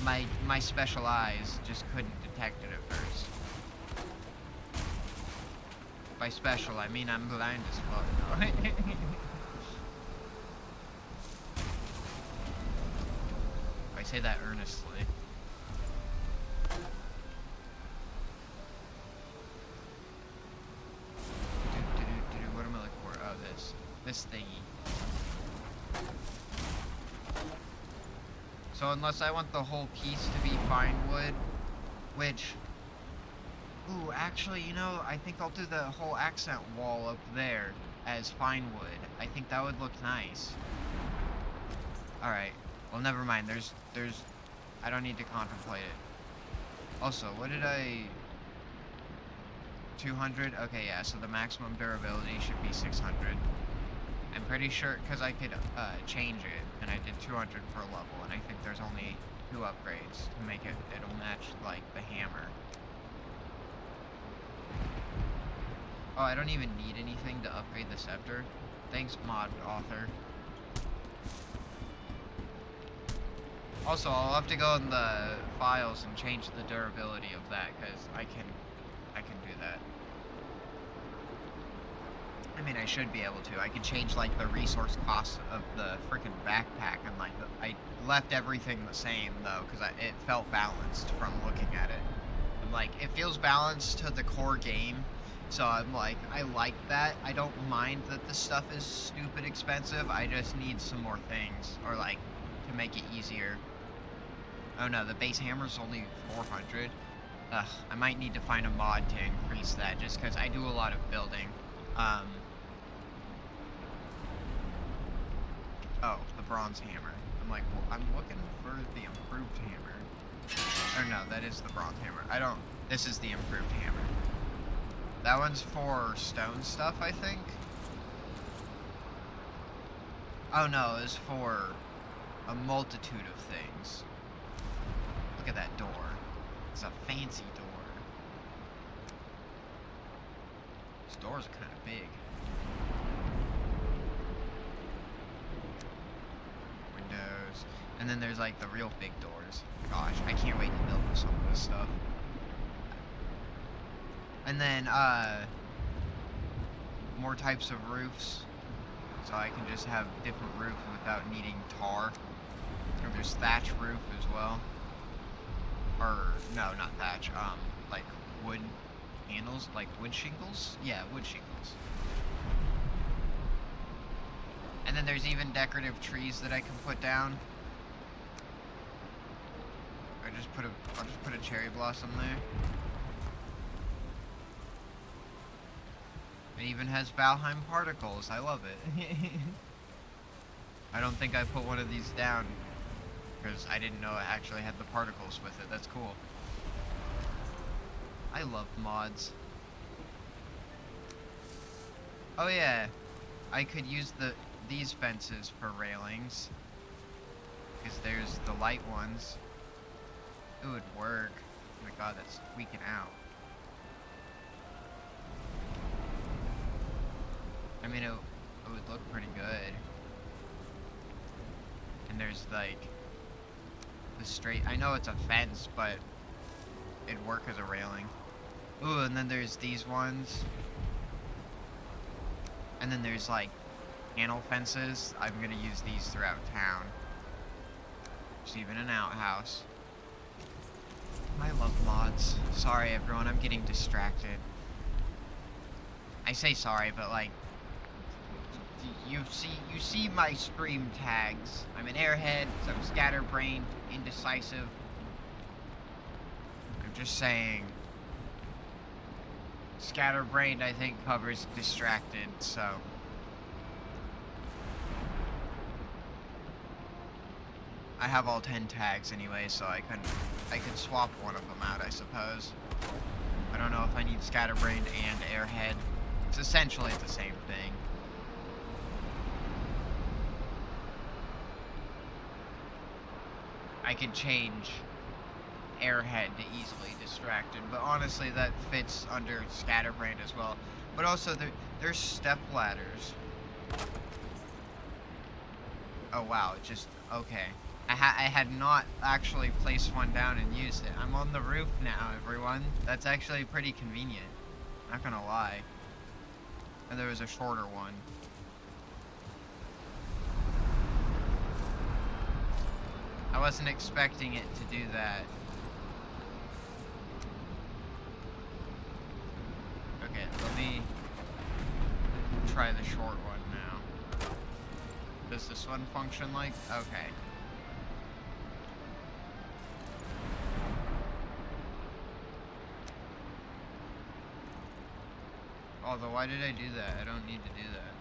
[SPEAKER 1] my special eyes just couldn't detect it at first. By special, I mean I'm blind as fuck. I say that earnestly. What am I looking for? Oh, this thingy. So unless I want the whole piece to be fine wood, which, ooh, actually, you know, I think I'll do the whole accent wall up there as fine wood. I think that would look nice. Alright, well, never mind. I don't need to contemplate it. Also, what did I... 200? Okay, yeah, so the maximum durability should be 600. I'm pretty sure, because I could change it, and I did 200 per level, and I think there's only 2 upgrades to make it, it'll match, like, the hammer. Oh, I don't even need anything to upgrade the scepter. Thanks, mod author. Also, I'll have to go in the files and change the durability of that, because I can do that. I mean, I should be able to. I could change, like, the resource cost of the freaking backpack, and, like, I left everything the same, though, because it felt balanced from looking at it. I'm like, it feels balanced to the core game, so I'm like, I like that. I don't mind that the stuff is stupid expensive. I just need some more things, or, like, to make it easier. Oh, no, the base hammer's only 400. Ugh, I might need to find a mod to increase that, just because I do a lot of building. Oh, the bronze hammer. I'm like, well, I'm looking for the improved hammer. Or no, that is the bronze hammer. This is the improved hammer. That one's for stone stuff, I think. Oh no, it's for a multitude of things. Look at that door. It's a fancy door. These doors are kind of big. Windows. And then there's like the real big doors. Gosh, I can't wait to build some of this stuff. And then, more types of roofs. So I can just have different roofs without needing tar. Or there's thatch roof as well. Or, no, not thatch, like wood handles, like wood shingles? Yeah, wood shingles. And then there's even decorative trees that I can put down. I'll just put a cherry blossom there. It even has Valheim particles. I love it. I don't think I put one of these down because I didn't know it actually had the particles with it. That's cool. I love mods. Oh yeah, I could use these fences for railings because there's the light ones. It would work. Oh my god, that's tweaking out. I mean, it would look pretty good. And there's like the straight. I know it's a fence, but it'd work as a railing. Ooh, and then there's these ones. And then there's like panel fences. I'm gonna use these throughout town. There's even an outhouse. I love mods. Sorry everyone, I'm getting distracted. I say sorry, but like, you see my stream tags. I'm an airhead, I'm scatterbrained, indecisive. I'm just saying. Scatterbrained, I think, covers distracted, so. I have all 10 tags anyway, so I could swap one of them out, I suppose. I don't know if I need scatterbrained and airhead. It's essentially the same thing. I could change airhead easily distracted, but honestly that fits under scatterbrained as well. But also there's step ladders. Oh wow, just okay. I had not actually placed one down and used it. I'm on the roof now, everyone. That's actually pretty convenient. Not gonna lie. And there was a shorter one. I wasn't expecting it to do that. Okay, let me try the short one now. Does this one function like? Okay. Although, why did I do that? I don't need to do that.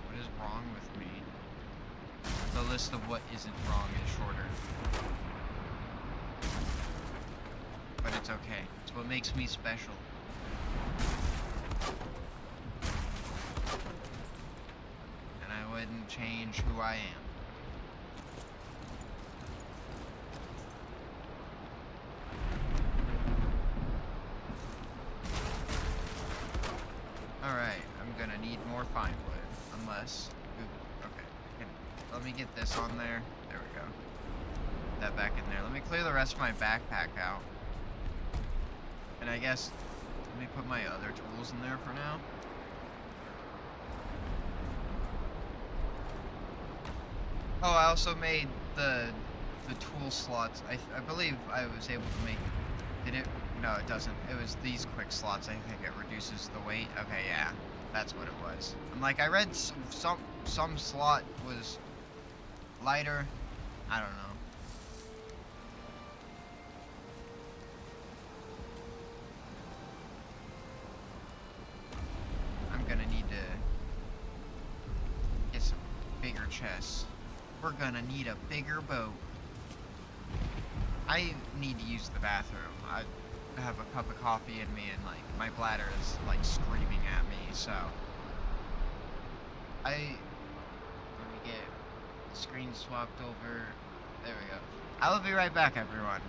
[SPEAKER 1] What is wrong with me? The list of what isn't wrong is shorter. But it's okay. It's what makes me special. And I wouldn't change who I am. Alright, I'm gonna need more fine wood. Unless... Ooh, okay. Let me get this on there. There we go. Put that back in there. Let me clear the rest of my backpack out. And I guess... Let me put my other tools in there for now. Oh, I also made the tool slots. I believe I was able to make... Did it? No, it doesn't. It was these quick slots. I think it reduces the weight. Okay, yeah. That's what it was. I'm like, I read some slot was lighter. I don't know. I'm gonna need to get some bigger chests. We're gonna need a bigger boat. I need to use the bathroom. I have a cup of coffee in me and like my bladder is like screaming at me, so let me get the screen swapped over. There we go. I will be right back, everyone.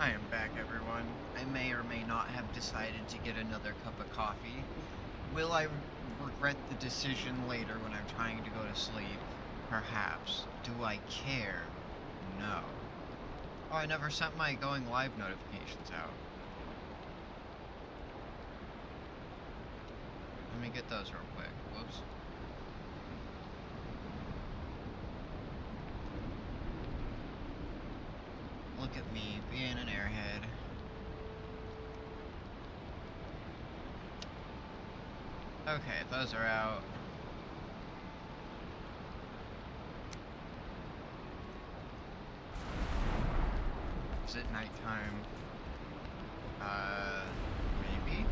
[SPEAKER 1] I am back, everyone. I may or may not have decided to get another cup of coffee. Will I regret the decision later when I'm trying to go to sleep? Perhaps. Do I care? No. Oh, I never sent my going live notifications out. Let me get those real quick. Whoops. Look at me, being an airhead. Okay, those are out. Is it nighttime? Maybe?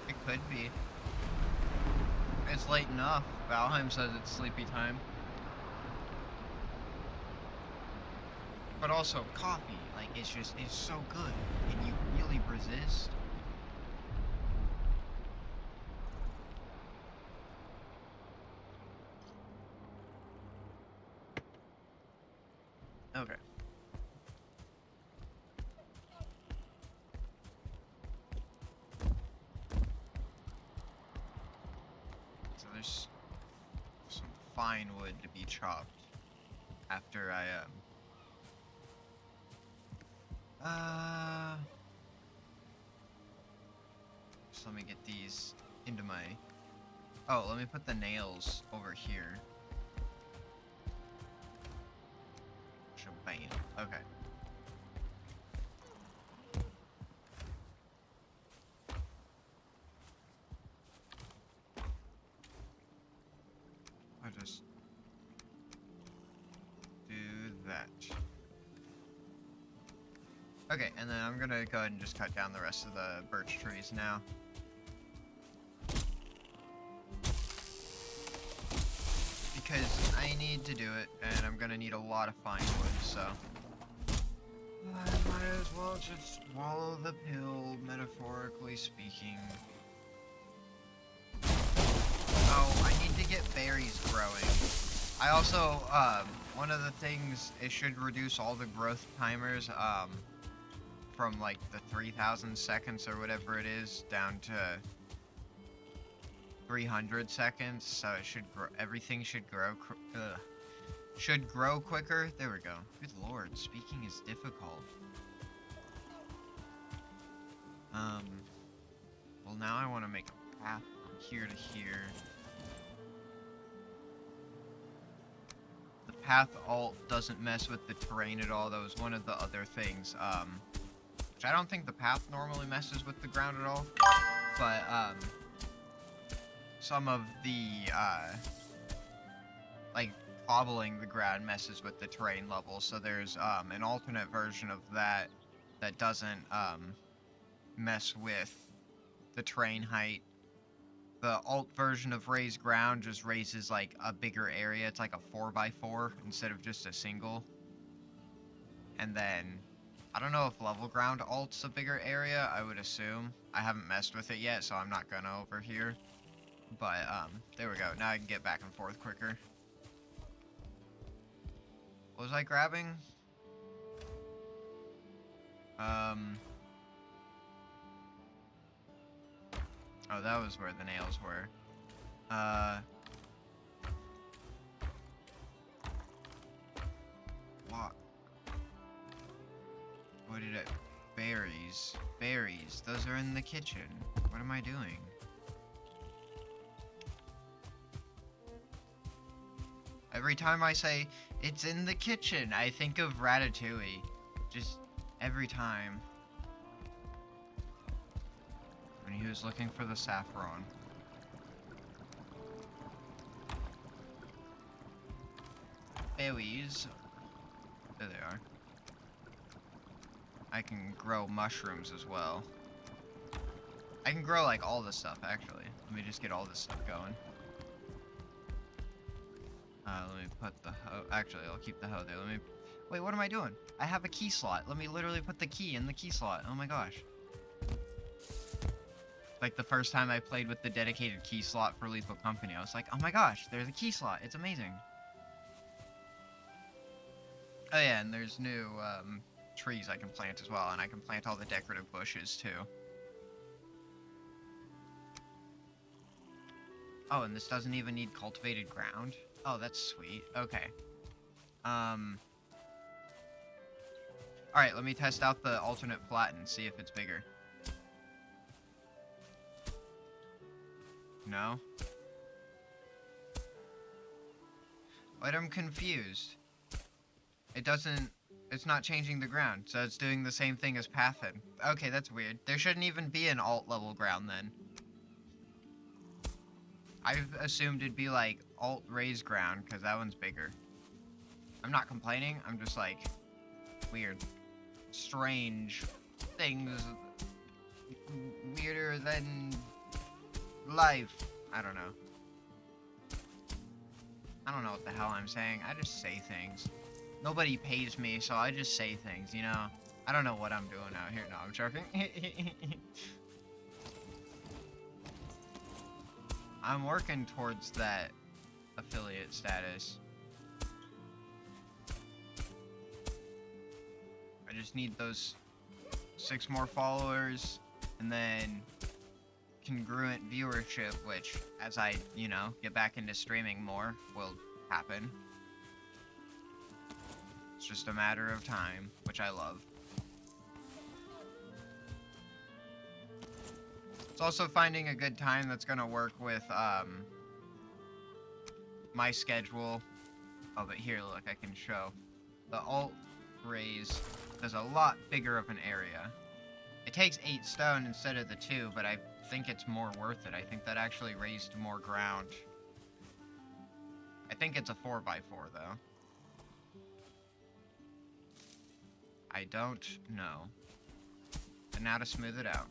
[SPEAKER 1] It could be. It's late enough. Valheim says it's sleepy time. But also, coffee, like, it's so good. Can you really resist? Okay. So there's some fine wood to be chopped after I, so let me get these into my... Oh, let me put the nails over here. Bam. Okay. I'll just do that. Okay, and then I'm gonna go ahead and just cut down the rest of the birch trees now. Because I need to do it, and I'm gonna need a lot of fine wood, so... I might as well just swallow the pill, metaphorically speaking. Oh, I need to get berries growing. I also, one of the things, it should reduce all the growth timers, from like the 3,000 seconds or whatever it is, down to 300 seconds, so it should grow, everything should grow, quicker. There we go. Good lord, speaking is difficult. Well now I want to make a path from here to here. The path alt doesn't mess with the terrain at all. That was one of the other things, which I don't think the path normally messes with the ground at all, but, some of the, like, cobbling the ground messes with the terrain level, so there's, an alternate version of that that doesn't, mess with the terrain height. The alt version of raised ground just raises, like, a bigger area. It's like a 4x4 instead of just a single. And then, I don't know if level ground alt's a bigger area, I would assume. I haven't messed with it yet, so I'm not gonna over here. But, there we go. Now I can get back and forth quicker. What was I grabbing? Oh, that was where the nails were. What did it... Berries. Berries. Those are in the kitchen. What am I doing? Every time I say, it's in the kitchen, I think of Ratatouille. Just every time. When he was looking for the saffron. Berries. There they are. I can grow mushrooms as well. I can grow, like, all this stuff, actually. Let me just get all this stuff going. Let me put the hoe... Actually, I'll keep the hoe there. Let me... Wait, what am I doing? I have a key slot. Let me literally put the key in the key slot. Oh my gosh. Like, the first time I played with the dedicated key slot for Lethal Company, I was like, oh my gosh, there's a key slot. It's amazing. Oh yeah, and there's new trees I can plant as well, and I can plant all the decorative bushes too. Oh, and this doesn't even need cultivated ground? Oh, that's sweet. Okay. Alright, let me test out the alternate flat and see if it's bigger. No? But I'm confused. It's not changing the ground, so it's doing the same thing as Pathin. Okay, that's weird. There shouldn't even be an alt level ground then. I've assumed it'd be like alt raised ground, because that one's bigger. I'm not complaining, I'm just like, weird. Strange things. Weirder than life. I don't know. I don't know what the hell I'm saying. I just say things. Nobody pays me, so I just say things, you know? I don't know what I'm doing out here. No, I'm joking. I'm working towards that affiliate status. I just need those 6 more followers, and then congruent viewership, which, as I, you know, get back into streaming more, will happen. It's just a matter of time, which I love. It's also finding a good time that's gonna work with, my schedule. Oh, but here, look, I can show. The alt raise is a lot bigger of an area. It takes 8 stone instead of the 2, but I think it's more worth it. I think that actually raised more ground. I think it's a 4x4, though. I don't know. And now to smooth it out.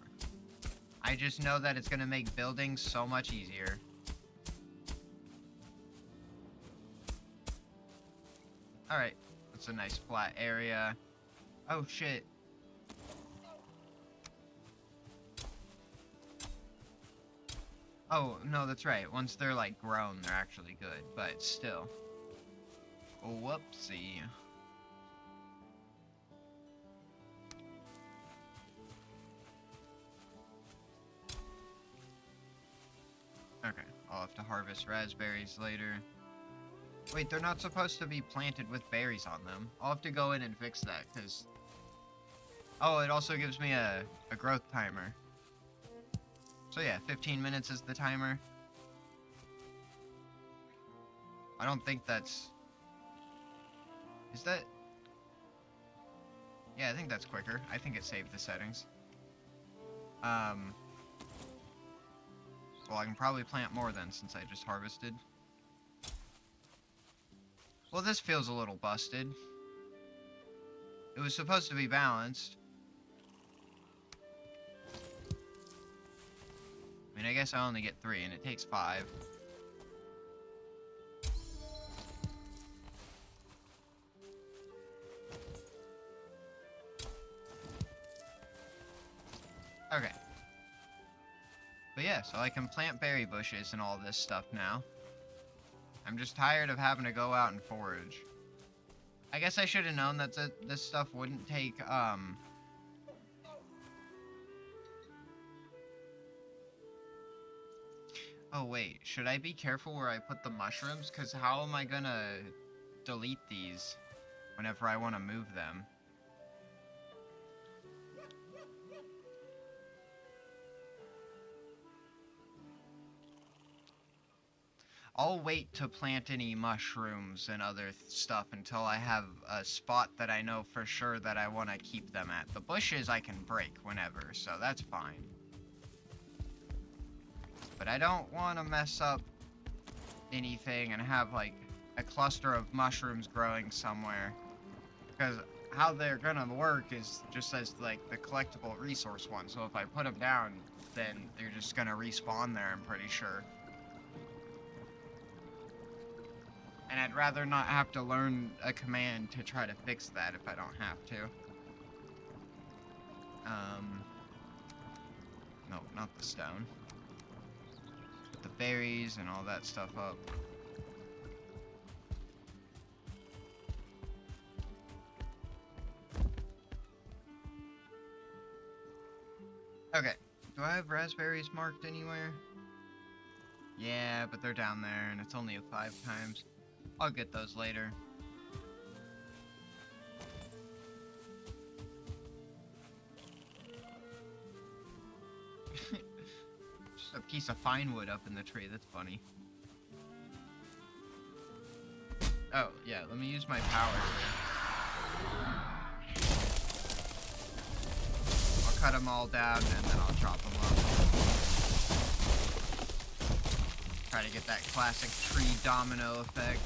[SPEAKER 1] I just know that it's gonna make building so much easier. Alright, that's a nice flat area. Oh shit. Oh, no, that's right. Once they're, like, grown, they're actually good, but still. Whoopsie. Okay, I'll have to harvest raspberries later. Wait, they're not supposed to be planted with berries on them. I'll have to go in and fix that, because... Oh, it also gives me a growth timer. So yeah, 15 minutes is the timer. I don't think that's... Is that... Yeah, I think that's quicker. I think it saved the settings. Well, I can probably plant more then, since I just harvested. Well, this feels a little busted. It was supposed to be balanced. I mean, I guess I only get 3, and it takes 5. Okay. But yeah, so I can plant berry bushes and all this stuff now. I'm just tired of having to go out and forage. I guess I should have known that this stuff wouldn't take, Oh wait, should I be careful where I put the mushrooms? Because how am I gonna delete these whenever I want to move them? I'll wait to plant any mushrooms and other stuff until I have a spot that I know for sure that I want to keep them at. The bushes I can break whenever, so that's fine. But I don't want to mess up anything and have, like, a cluster of mushrooms growing somewhere. Because how they're gonna work is just as, like, the collectible resource one. So if I put them down, then they're just gonna respawn there, I'm pretty sure. And I'd rather not have to learn a command to try to fix that if I don't have to. No, not the stone. Put the berries and all that stuff up. Okay. Do I have raspberries marked anywhere? Yeah, but they're down there, and it's only a 5 times. I'll get those later. Just a piece of fine wood up in the tree, that's funny. Oh, yeah, let me use my power here. I'll cut them all down, and then I'll chop them up. Try to get that classic tree domino effect.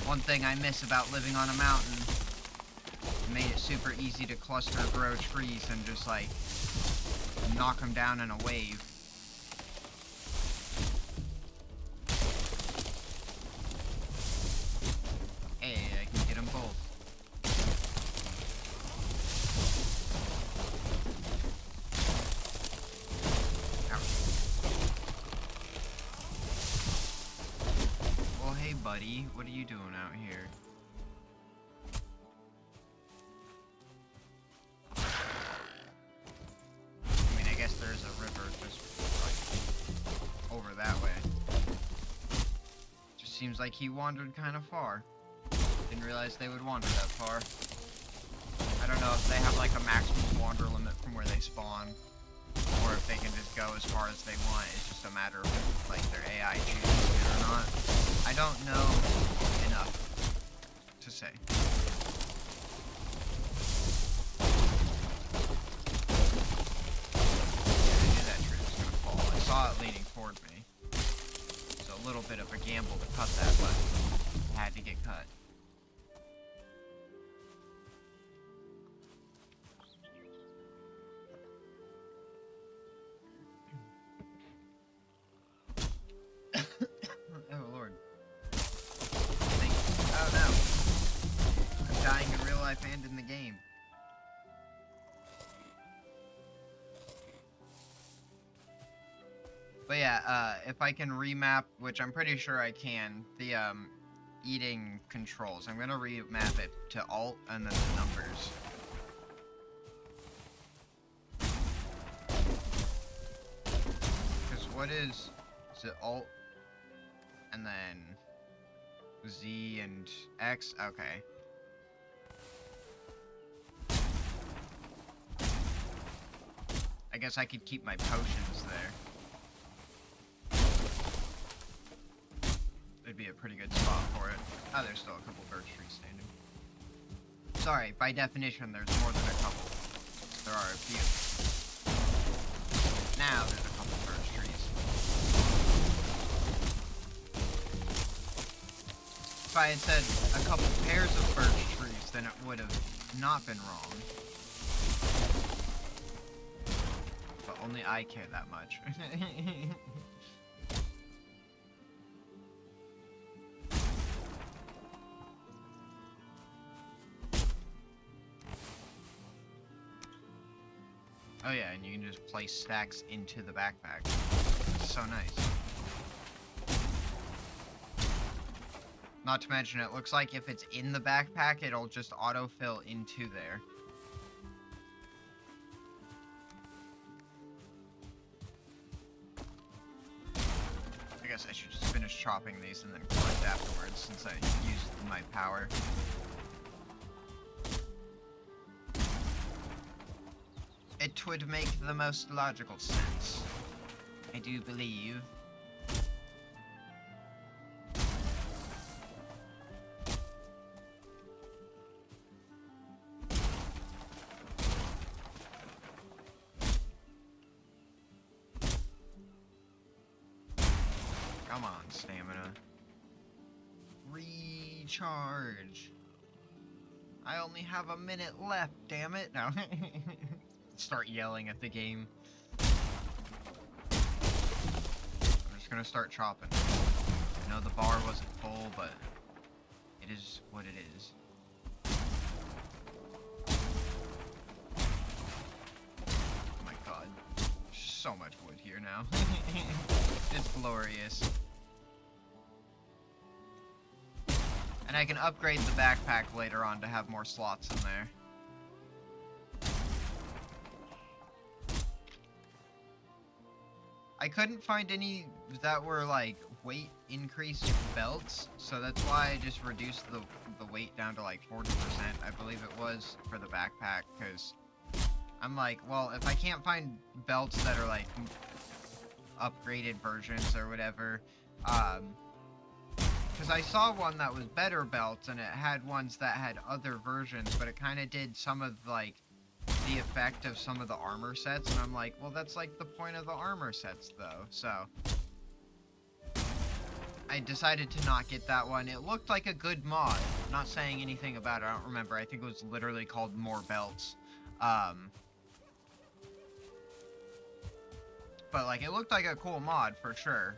[SPEAKER 1] One thing I miss about living on a mountain, it made it super easy to cluster grow trees and just like knock them down in a wave. Hey, I can get them both. Well, hey buddy, what are you doing out here? I mean, I guess there's a river just like over that way. Just seems like he wandered kind of far. Didn't realize they would wander that far. I don't know if they have like a maximum wander limit from where they spawn, or if they can just go as far as they want. It's just a matter of if, like, their AI chooses it or not. I don't know enough to say. Yeah, I knew that tree was gonna fall. I saw it leaning toward me. It's a little bit of a gamble to cut that, but it had to get cut. Oh lord. Oh no. I'm dying in real life and in the game. But yeah, if I can remap, which I'm pretty sure I can, the eating controls. I'm gonna remap it to Alt and then the numbers. Because what is it, Alt and then Z and X? Okay. I guess I could keep my potions there. It'd be a pretty good spot for it. Oh, there's still a couple birch trees standing. Sorry, by definition, there's more than a couple. There are a few. Now there's a couple birch trees. If I had said a couple pairs of birch trees, then it would have not been wrong. But only I care that much. Oh yeah, and you can just place stacks into the backpack. It's so nice. Not to mention, it looks like if it's in the backpack, it'll just autofill into there. I guess I should just finish chopping these and then collect afterwards, since I used my power. It would make the most logical sense, I do believe. Come on, stamina. Recharge. I only have a minute left, damn it. No. Start yelling at the game. I'm just gonna start chopping. I know the bar wasn't full, but it is what it is. Oh my god. so much wood here now. It's glorious. And I can upgrade the backpack later on to have more slots in there. I couldn't find any that were like weight increase belts, so that's why I just reduced the weight down to like 40%, I believe it was, for the backpack, because I'm like, well, if I can't find belts that are like upgraded versions or whatever, because I saw one that was better belts and it had ones that had other versions, but it kind of did some of like the effect of some of the armor sets, and I'm like, well, that's like the point of the armor sets though, so I decided to not get that one. It looked like a good mod. Not saying anything about it, I don't remember. I think it was literally called More Belts. But like, it looked like a cool mod for sure.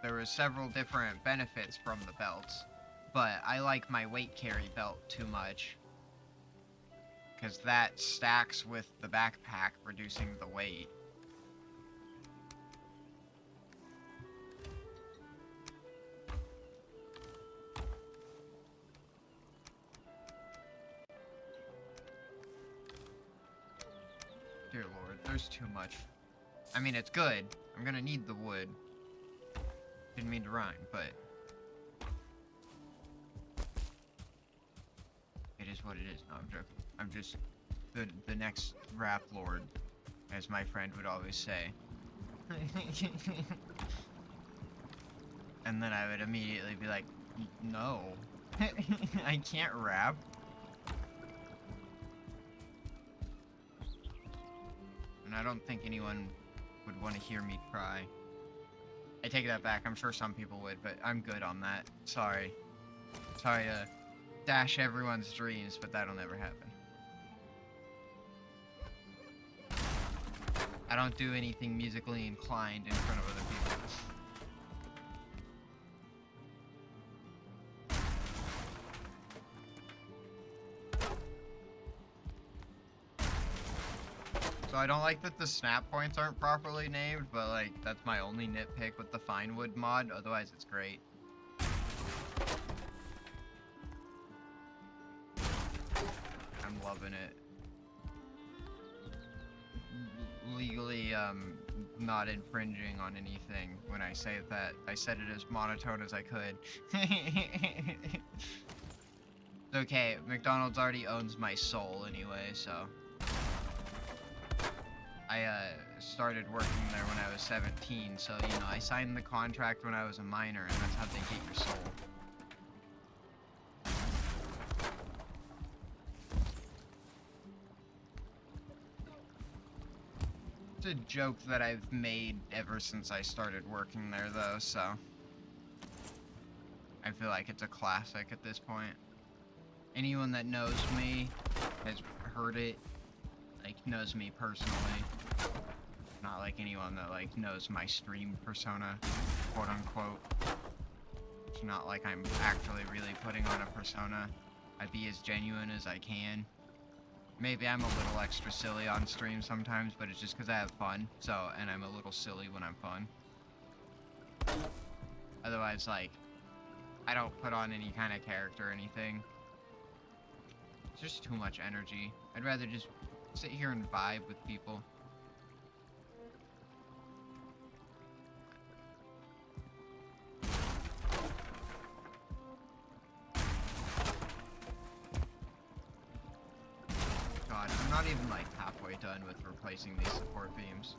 [SPEAKER 1] There was several different benefits from the belts, but I like my weight carry belt too much, because that stacks with the backpack, reducing the weight. Dear Lord, there's too much. I mean, it's good. I'm gonna need the wood. Didn't mean to rhyme, but it is what it is. No, I'm joking. I'm just the next rap lord, as my friend would always say. And then I would immediately be like, no, I can't rap. And I don't think anyone would want to hear me cry. I take that back. I'm sure some people would, but I'm good on that. Sorry. Sorry to dash everyone's dreams, but that'll never happen. I don't do anything musically inclined in front of other people. So I don't like that the snap points aren't properly named, but like, that's my only nitpick with the Fine Wood mod, otherwise it's great. I'm loving it. Legally, not infringing on anything when I say that. I said it as monotone as I could. It's okay, McDonald's already owns my soul anyway, so. I started working there when I was 17, so, you know, I signed the contract when I was a minor, and that's how they get your soul. It's a joke that I've made ever since I started working there, though, so I feel like it's a classic at this point. Anyone that knows me has heard it, like, knows me personally. Not like anyone that, like, knows my stream persona, quote unquote. It's not like I'm actually really putting on a persona. I'd be as genuine as I can. Maybe I'm a little extra silly on stream sometimes, but it's just because I have fun, so, and I'm a little silly when I'm fun. Otherwise, like, I don't put on any kind of character or anything. It's just too much energy. I'd rather just sit here and vibe with people. God, I'm not even like halfway done with replacing these support beams.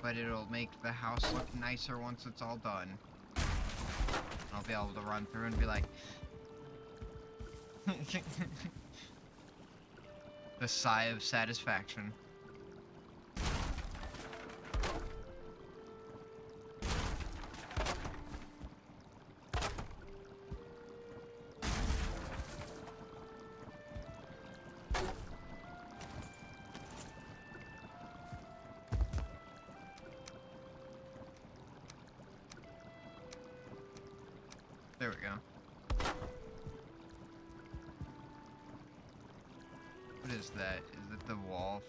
[SPEAKER 1] But it'll make the house look nicer once it's all done. I'll be able to run through and be like... the sigh of satisfaction. There we go. What is that? Is it the wall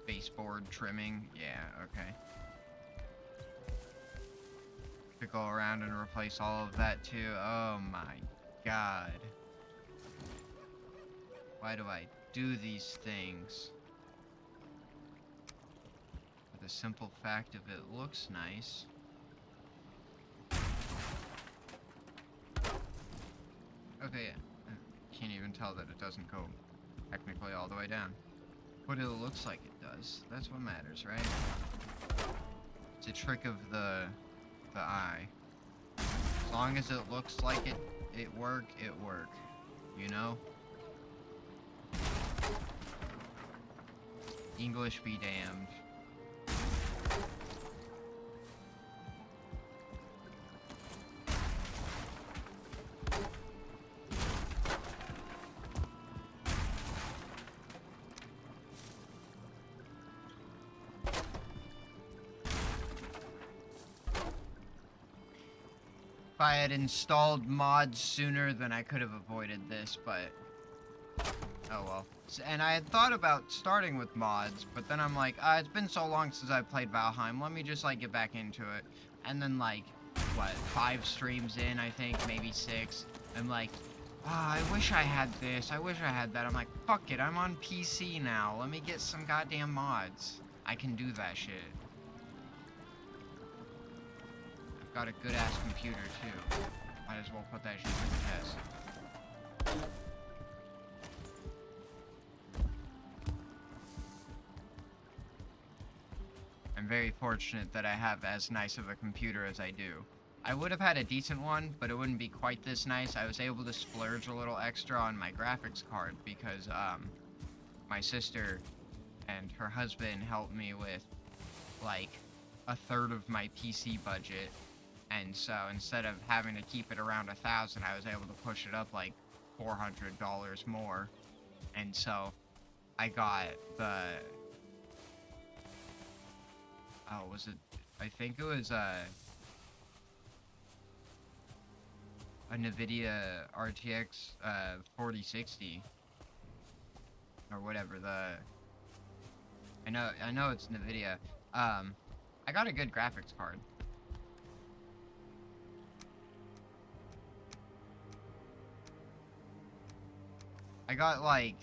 [SPEAKER 1] baseboard trimming? Yeah, okay. To go around and replace all of that too. Oh my god. Why do I do these things? For the simple fact of it looks nice. Okay, can't even tell that it doesn't go technically all the way down. But it looks like it does. That's what matters, right? It's a trick of the eye. As long as it looks like it work, you know? English be damned. If I had installed mods sooner, then I could have avoided this, but oh well. And I had thought about starting with mods, but then I'm like, it's been so long since I played Valheim, let me just like get back into it. And then like, what, 5 streams in, I think, maybe 6, I'm like, I wish I had this, I wish I had that. I'm like, fuck it, I'm on PC now, let me get some goddamn mods. I can do that shit. Got a good ass computer too. Might as well put that shit to the test. I'm very fortunate that I have as nice of a computer as I do. I would have had a decent one, but it wouldn't be quite this nice. I was able to splurge a little extra on my graphics card because my sister and her husband helped me with like 1/3 of my PC budget. And so instead of having to keep it around 1,000, I was able to push it up like $400 more. And so I got the, was it, I think it was a NVIDIA RTX 4060 or whatever. I know it's NVIDIA. I got a good graphics card. I got like,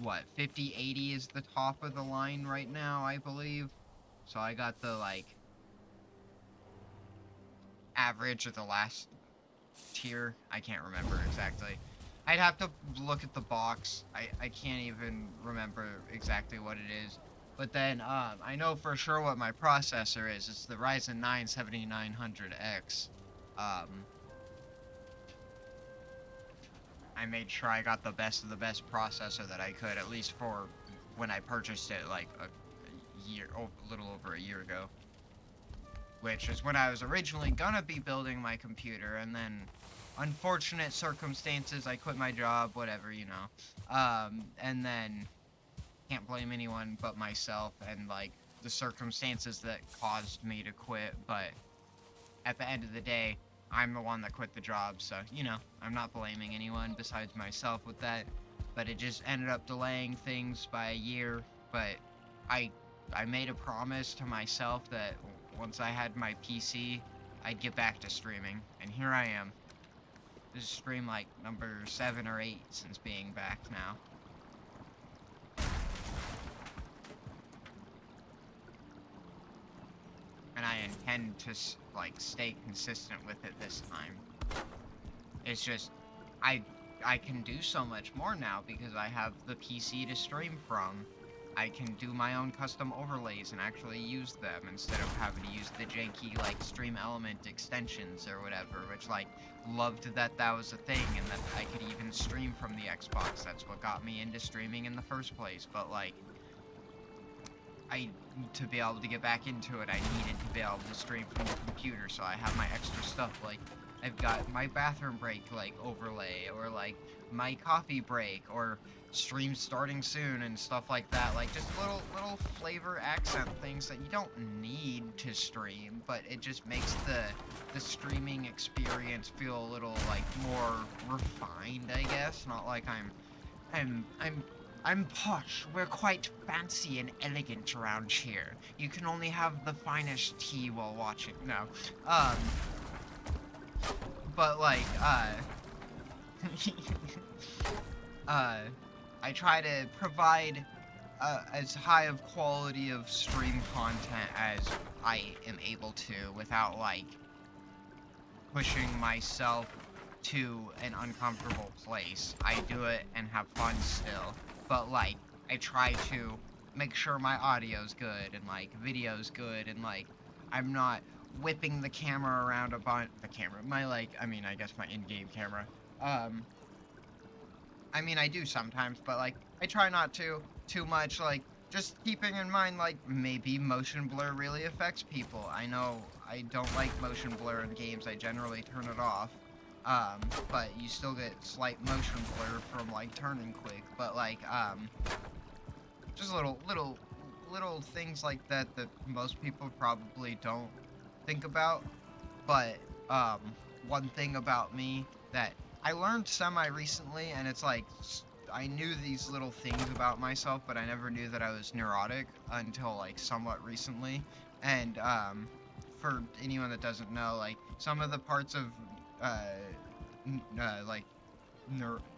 [SPEAKER 1] what, 5080 is the top of the line right now, I believe. So I got the like average of the last tier. I can't remember exactly. I'd have to look at the box. I can't even remember exactly what it is. But then I know for sure what my processor is. It's the Ryzen 9 7900X. I made sure I got the best of the best processor that I could, at least for when I purchased it like a little over a year ago. Which is when I was originally gonna be building my computer, and then unfortunate circumstances, I quit my job, whatever, you know. And then can't blame anyone but myself and like the circumstances that caused me to quit, but at the end of the day, I'm the one that quit the job, so, you know, I'm not blaming anyone besides myself with that, but it just ended up delaying things by a year. But I made a promise to myself that once I had my PC, I'd get back to streaming, and here I am. This is stream like number 7 or 8 since being back now. And I intend to, like, stay consistent with it this time. It's just, I can do so much more now because I have the PC to stream from. I can do my own custom overlays and actually use them instead of having to use the janky, like, Stream Element extensions or whatever, which, like, loved that was a thing and that I could even stream from the Xbox. That's what got me into streaming in the first place, but, like, to be able to get back into it, I needed to be able to stream from the computer, so I have my extra stuff, like I've got my bathroom break, like, overlay, or, like, my coffee break, or stream starting soon, and stuff like that. Like, just little flavor accent things that you don't need to stream, but it just makes the streaming experience feel a little, like, more refined, I guess. Not like I'm, I'm, I'm posh. We're quite fancy and elegant around here. You can only have the finest tea while watching. No. Um, but like, uh, I try to provide as high of quality of stream content as I am able to without like pushing myself to an uncomfortable place. I do it and have fun still, but like I try to make sure my audio's good and like video's good and like I'm not whipping the camera around a bunch. The camera, my like, I mean, I guess my in-game camera. I mean, I do sometimes, but like I try not to too much. Like just keeping in mind, like maybe motion blur really affects people. I know I don't like motion blur in games. I generally turn it off. But you still get slight motion blur from like turning quick. But like just little things like that that most people probably don't think about. But one thing about me that I learned semi-recently, and it's like I knew these little things about myself, but I never knew that I was neurotic until like somewhat recently. And for anyone that doesn't know, like some of the parts of uh, like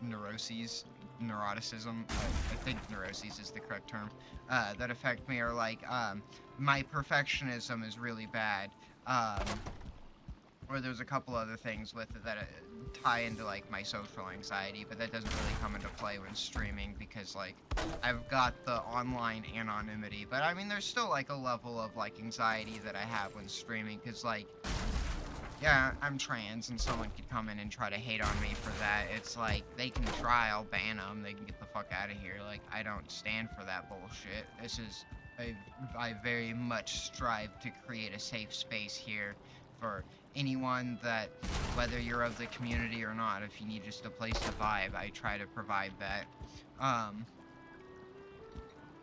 [SPEAKER 1] neuroses, neuroticism, I think neuroses is the correct term, that affect me are like my perfectionism is really bad. Or there's a couple other things with it that tie into like my social anxiety, but that doesn't really come into play when streaming because like I've got the online anonymity. But I mean, there's still like a level of like anxiety that I have when streaming because like, yeah, I'm trans and someone could come in and try to hate on me for that. It's like they can try, I'll ban them, they can get the fuck out of here. Like I don't stand for that bullshit. This is I very much strive to create a safe space here for anyone that, whether you're of the community or not, if you need just a place to vibe, I try to provide that.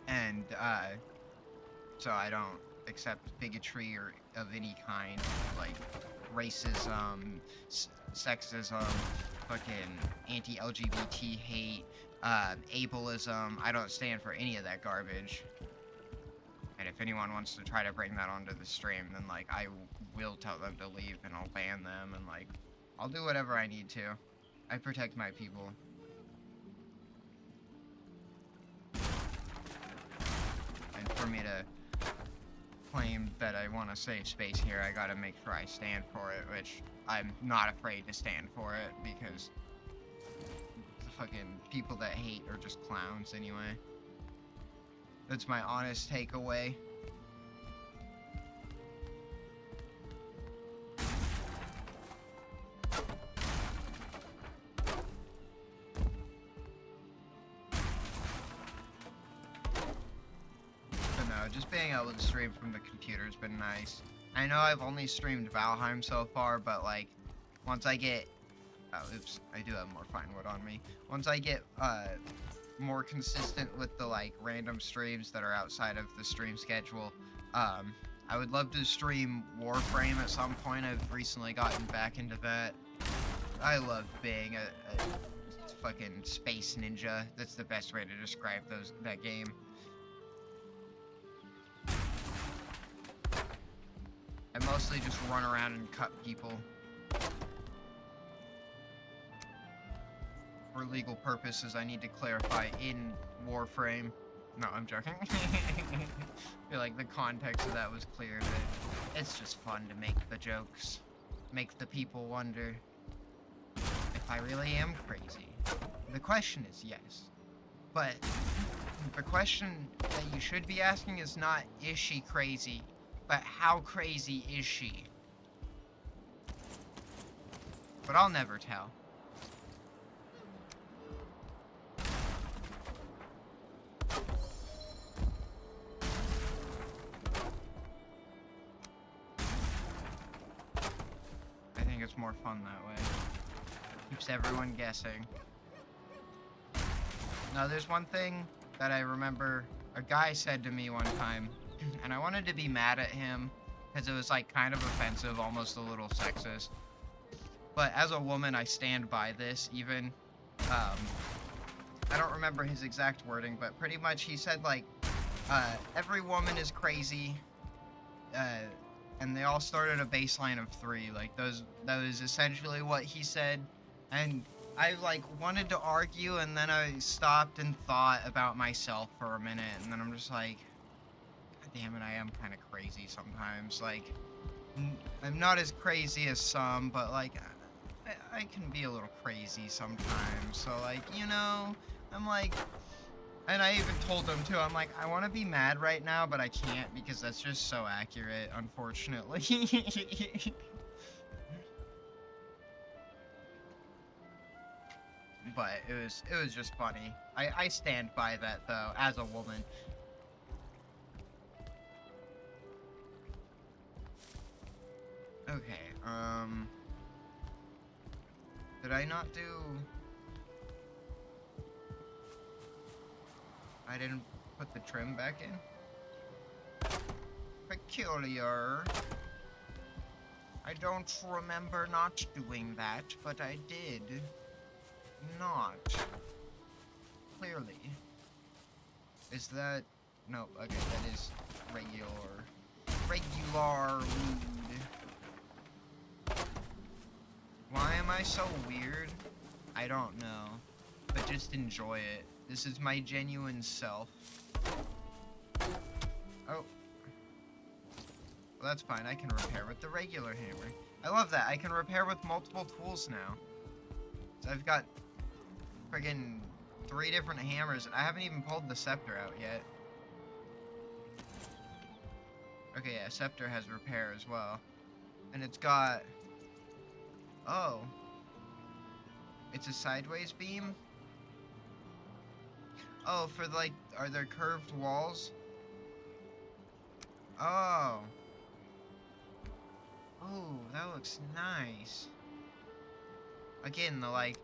[SPEAKER 1] And so I don't accept bigotry or of any kind, like racism, sexism, fucking anti-LGBT hate, ableism. I don't stand for any of that garbage. And if anyone wants to try to bring that onto the stream, then like I will tell them to leave and I'll ban them and like I'll do whatever I need to. I protect my people. And for me to claim that I want a safe space here, I gotta make sure I stand for it, which I'm not afraid to stand for it because the fucking people that hate are just clowns anyway. That's my honest takeaway. But no, just being able to stream from the computer has been nice. I know I've only streamed Valheim so far, but like, once I get... Oh, oops, I do have more fine wood on me. Once I get, more consistent with the like random streams that are outside of the stream schedule. I would love to stream Warframe at some point. I've recently gotten back into that. I love being a fucking space ninja. That's the best way to describe that game. I mostly just run around and cut people. For legal purposes, I need to clarify in Warframe. No, I'm joking. I feel like the context of that was clear, but it's just fun to make the jokes. Make the people wonder if I really am crazy. The question is yes. But the question that you should be asking is not, is she crazy? But how crazy is she? But I'll never tell. It's more fun down that way. Keeps everyone guessing. Now, there's one thing that I remember a guy said to me one time, and I wanted to be mad at him because it was like kind of offensive, almost a little sexist. But as a woman, I stand by this even. I don't remember his exact wording, but pretty much he said like, every woman is crazy, and they all start at a baseline of 3. Like that was essentially what he said, and I like wanted to argue, and then I stopped and thought about myself for a minute, and then I'm just like, God damn it, I am kind of crazy sometimes. Like, I'm not as crazy as some, but like, I can be a little crazy sometimes. So like, you know, I'm like, and I even told him too, I'm like, I want to be mad right now, but I can't because that's just so accurate, unfortunately. But it was just funny. I stand by that though, as a woman. Okay, did I not do... I didn't put the trim back in? Peculiar. I don't remember not doing that, but I did. Not. Clearly. Is that... No, okay, that is regular. Regular mood. Why am I so weird? I don't know. But just enjoy it. This is my genuine self. Oh. Well, that's fine. I can repair with the regular hammer. I love that. I can repair with multiple tools now. So I've got friggin' 3 different hammers, and I haven't even pulled the scepter out yet. Okay, yeah, scepter has repair as well. And it's got... Oh. It's a sideways beam? Oh, for like, are there curved walls? Oh. Oh, that looks nice. Again, the like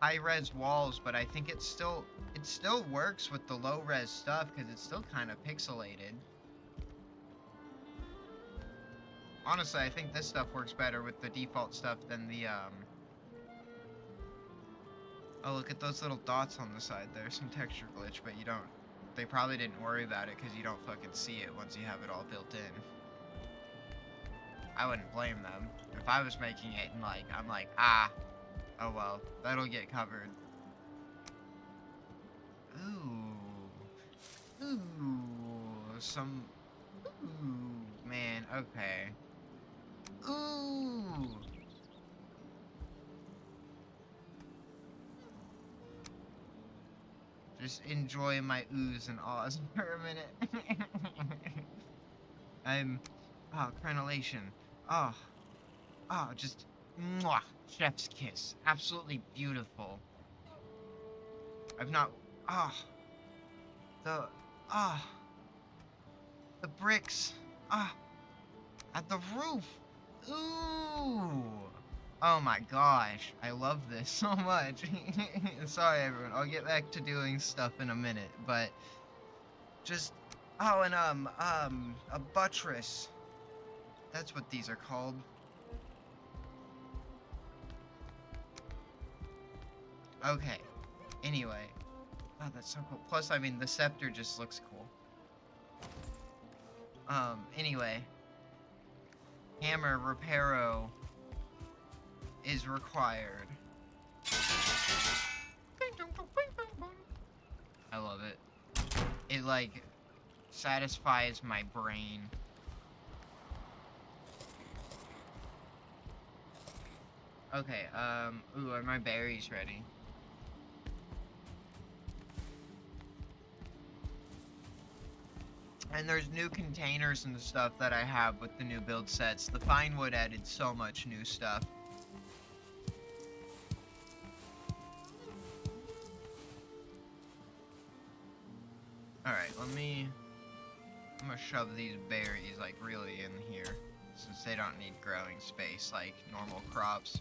[SPEAKER 1] high-res walls, but I think it still works with the low-res stuff because it's still kind of pixelated. Honestly, I think this stuff works better with the default stuff than the Oh, look at those little dots on the side there. Some texture glitch, but you don't... They probably didn't worry about it because you don't fucking see it once you have it all built in. I wouldn't blame them. If I was making it and like, I'm like, ah, oh well, that'll get covered. Ooh. Ooh. Some... Ooh, man, okay. Ooh. Just enjoy my oohs and ahs for a minute. I'm... Oh, crenellation. Oh. Oh, just... Mwah. Chef's kiss. Absolutely beautiful. I've not... Ah. The... Ah. The bricks. Ah. At the roof. Ooh. Oh my gosh. I love this so much. Sorry, everyone. I'll get back to doing stuff in a minute, but... Just... Oh, and, a buttress. That's what these are called. Okay. Anyway. Oh, that's so cool. Plus, I mean, the scepter just looks cool. Anyway. Hammer reparo is required. I love it. It, like, satisfies my brain. Okay, ooh, are my berries ready? And there's new containers and stuff that I have with the new build sets. The fine wood added so much new stuff. Alright, I'm gonna shove these berries, like, really in here. Since they don't need growing space like normal crops.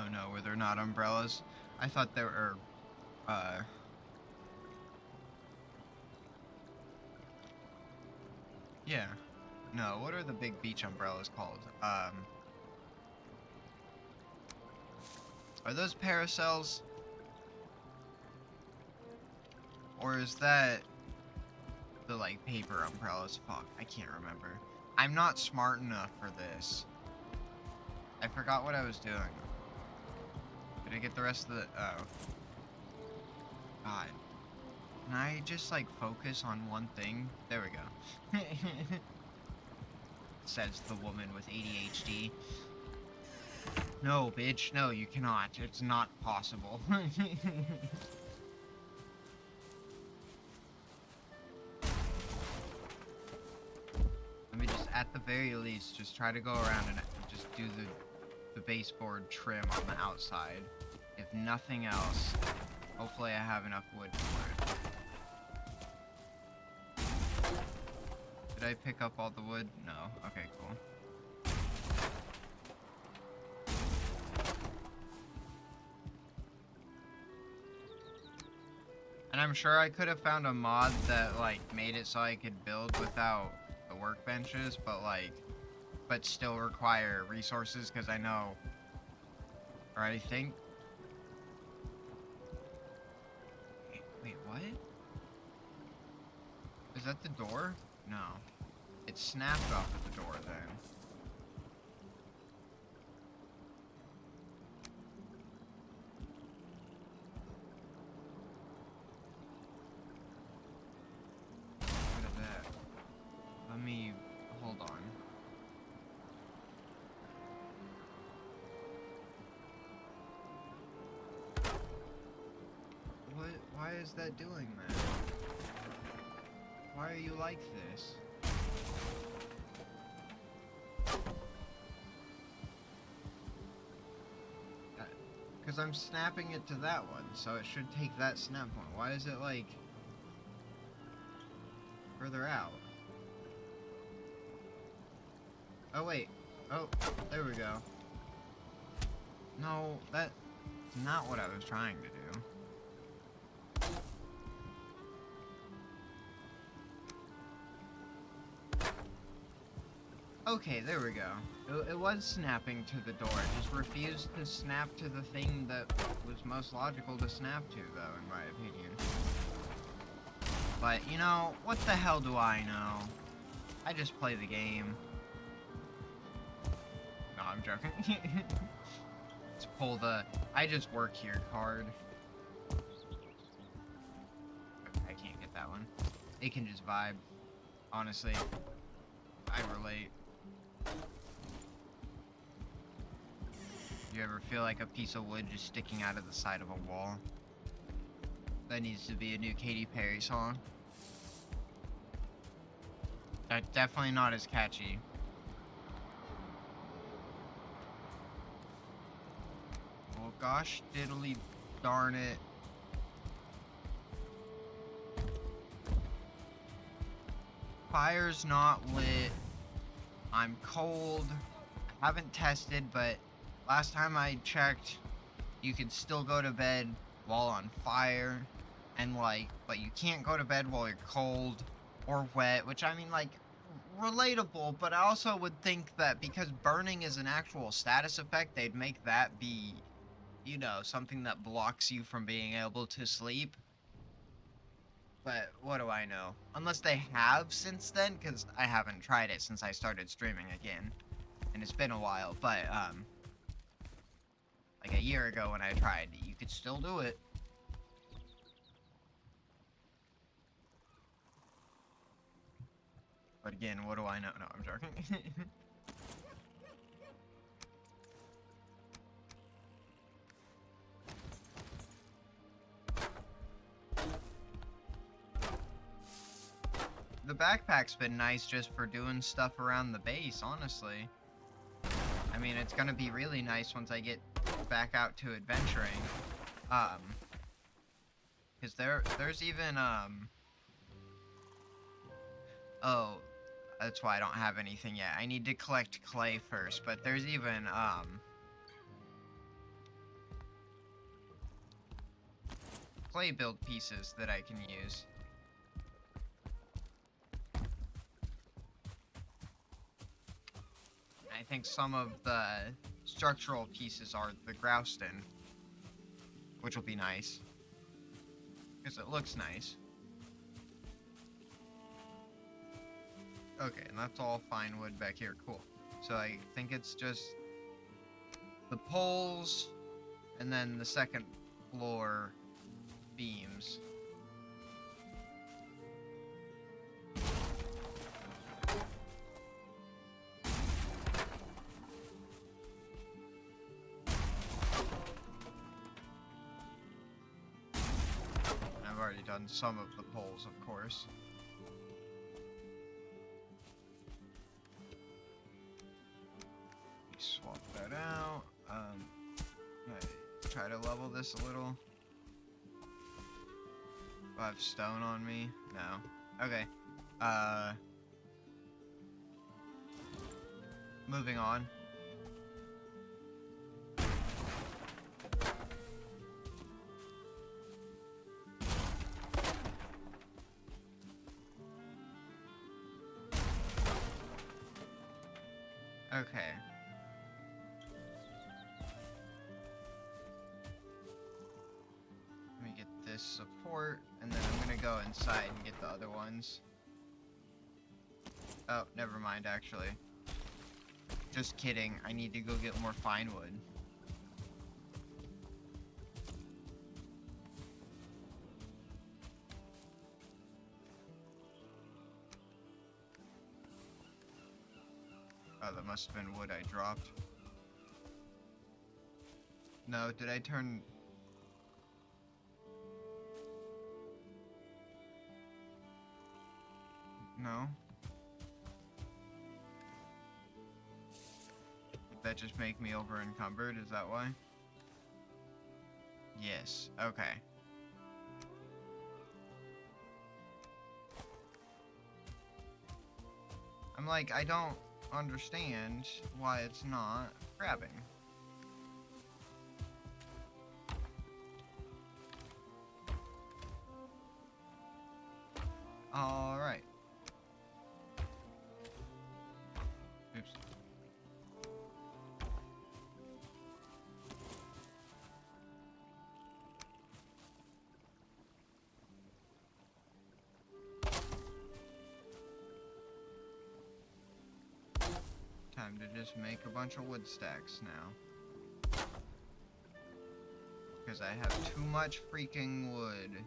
[SPEAKER 1] Oh no, were there not umbrellas? I thought there were, yeah. No, what are the big beach umbrellas called? Are those parasols? Or is that the, like, paper umbrellas? Fuck, I can't remember. I'm not smart enough for this. I forgot what I was doing. Did I get the rest of the... Oh. God. Can I just, like, focus on one thing? There we go. Says the woman with ADHD. No, bitch. No, you cannot. It's not possible. Let me just, at the very least, just try to go around and just do the baseboard trim on the outside. If nothing else, hopefully I have enough wood for it. Did I pick up all the wood? No. Okay, cool. And I'm sure I could have found a mod that, like, made it so I could build without the workbenches, but still require resources, because I know, or I think... Wait, what? Is that the door? No. It snapped off at the door, then. Look at that. Let me... hold on. What? Why is that doing that? Why are you like this? Because I'm snapping it to that one, so it should take that snap one. Why is it, like, further out? Oh, wait. Oh, there we go. No, that's not what I was trying to do. Okay, there we go. It was snapping to the door. It just refused to snap to the thing that was most logical to snap to, though, in my opinion. But, you know, what the hell do I know? I just play the game. No, I'm joking. Let's pull the I just work here card. Okay, I can't get that one. It can just vibe. Honestly, I relate. You ever feel like a piece of wood just sticking out of the side of a wall? That needs to be a new Katy Perry song. That's definitely not as catchy. Well, gosh diddly darn it. Fire's not lit. I'm cold. I haven't tested, but last time I checked, you could still go to bed while on fire. And, like, but you can't go to bed while you're cold or wet, which, I mean, like, relatable, but I also would think that because burning is an actual status effect, they'd make that be, you know, something that blocks you from being able to sleep. But what do I know? Unless they have since then, because I haven't tried it since I started streaming again. And it's been a while, but, like a year ago when I tried, you could still do it. But again, what do I know? No, I'm joking. The backpack's been nice just for doing stuff around the base, honestly. I mean, it's gonna be really nice once I get back out to adventuring. Cause there's even, oh, that's why I don't have anything yet. I need to collect clay first, but there's even, clay build pieces that I can use. I think some of the structural pieces are the grouston, which will be nice, because it looks nice. Okay, and that's all fine wood back here. Cool. So I think it's just the poles, and then the second floor beams. I've already done some of the poles, of course. Swap that out. Try to level this a little. Do I have stone on me? No. Okay. Moving on. Okay. Let me get this support, and then I'm gonna go inside and get the other ones. Oh, never mind, actually. Just kidding, I need to go get more fine wood. Oh, that must have been wood I dropped. No, did I turn... No? Did that just make me over encumbered? Is that why? Yes. Okay. I'm like, I don't understand why it's not grabbing. Alright. Oops. Time to just make a bunch of wood stacks now. Because I have too much freaking wood.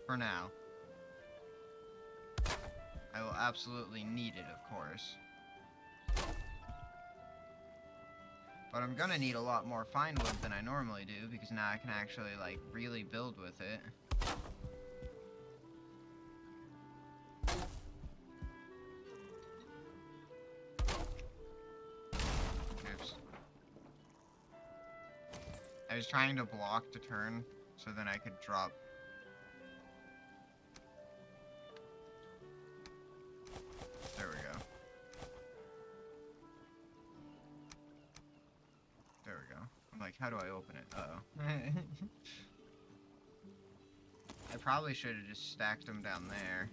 [SPEAKER 1] For now. I will absolutely need it, of course. But I'm gonna need a lot more fine wood than I normally do, because now I can actually, like, really build with it. Oops. I was trying to block to turn, so then I could drop. There we go. There we go. I'm like, how do I open it? Uh-oh. I probably should have just stacked them down there.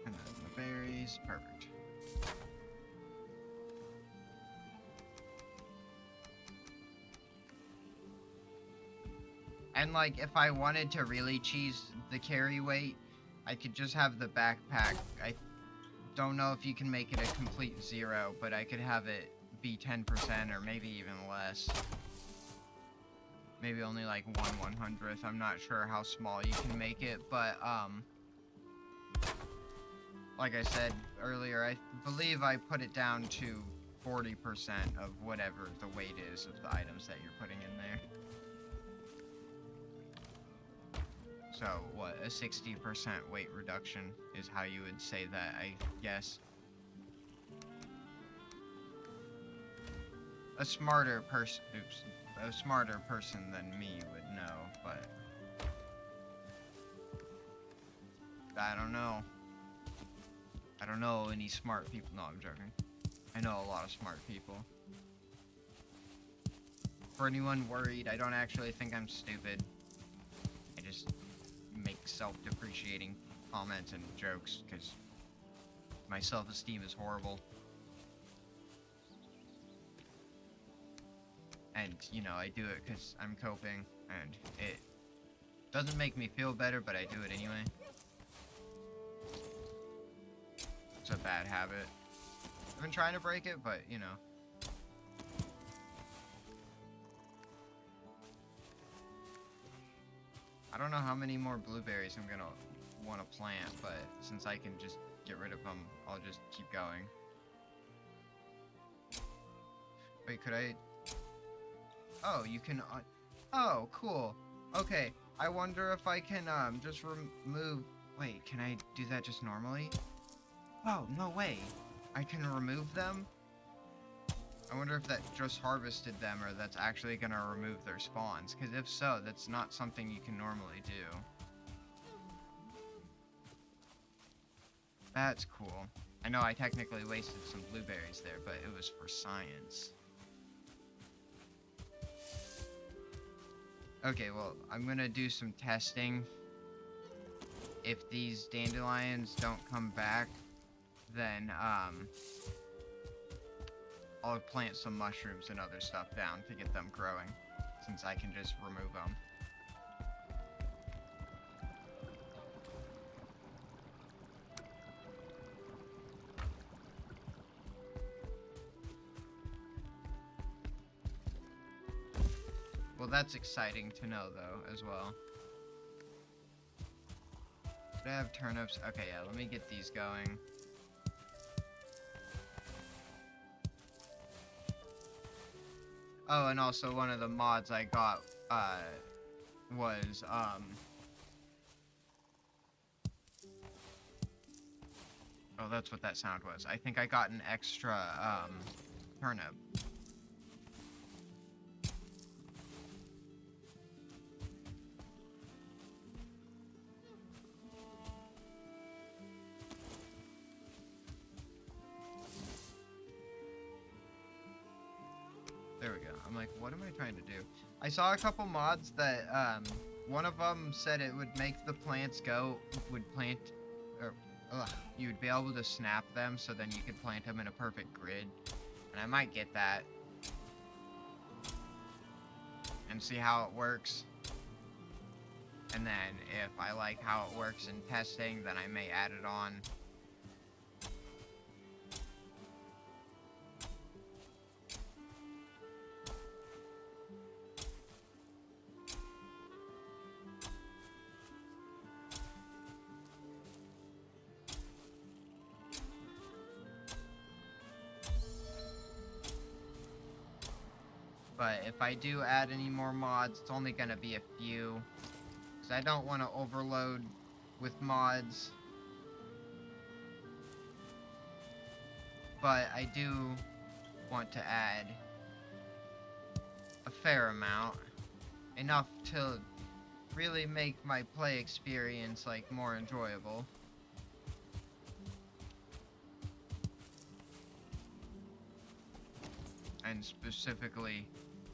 [SPEAKER 1] And then the berries, perfect. And like, if I wanted to really cheese the carry weight, I could just have the backpack. I don't know if you can make it a complete 0, but I could have it be 10% or maybe even less. Maybe only like 1/100th. I'm not sure how small you can make it, but like I said earlier, I believe I put it down to 40% of whatever the weight is of the items that you're putting in there. So, what, a 60% weight reduction is how you would say that, I guess. a smarter person, a smarter person than me would know, but I don't know. I don't know any smart people. No, I'm joking. I know a lot of smart people. For anyone worried, I don't actually think I'm stupid. I just make self-depreciating comments and jokes because my self-esteem is horrible. And, you know, I do it because I'm coping, and it doesn't make me feel better, but I do it anyway. It's a bad habit. I've been trying to break it, but, you know. I don't know how many more blueberries I'm gonna want to plant, but since I can just get rid of them, I'll just keep going. Wait, could I... Oh, you can... Oh, cool. Okay, I wonder if I can, just remove... Wait, can I do that just normally? Oh, no way. I can remove them? I wonder if that just harvested them, or that's actually gonna remove their spawns. Because if so, that's not something you can normally do. That's cool. I know I technically wasted some blueberries there, but it was for science. Okay, well, I'm gonna do some testing. If these dandelions don't come back, then, I'll plant some mushrooms and other stuff down to get them growing, since I can just remove them. Well, that's exciting to know, though, as well. Did I have turnips? Okay, yeah, let me get these going. Oh, and also one of the mods I got, was, Oh, that's what that sound was. I think I got an extra, turnip. There we go. I'm like, what am I trying to do? I saw a couple mods that, one of them said it would make the plants you would be able to snap them, so then you could plant them in a perfect grid. And I might get that. And see how it works. And then, if I like how it works in testing, then I may add it on. But if I do add any more mods, it's only gonna be a few. Because I don't want to overload with mods. But I do want to add a fair amount. Enough to really make my play experience, like, more enjoyable. And specifically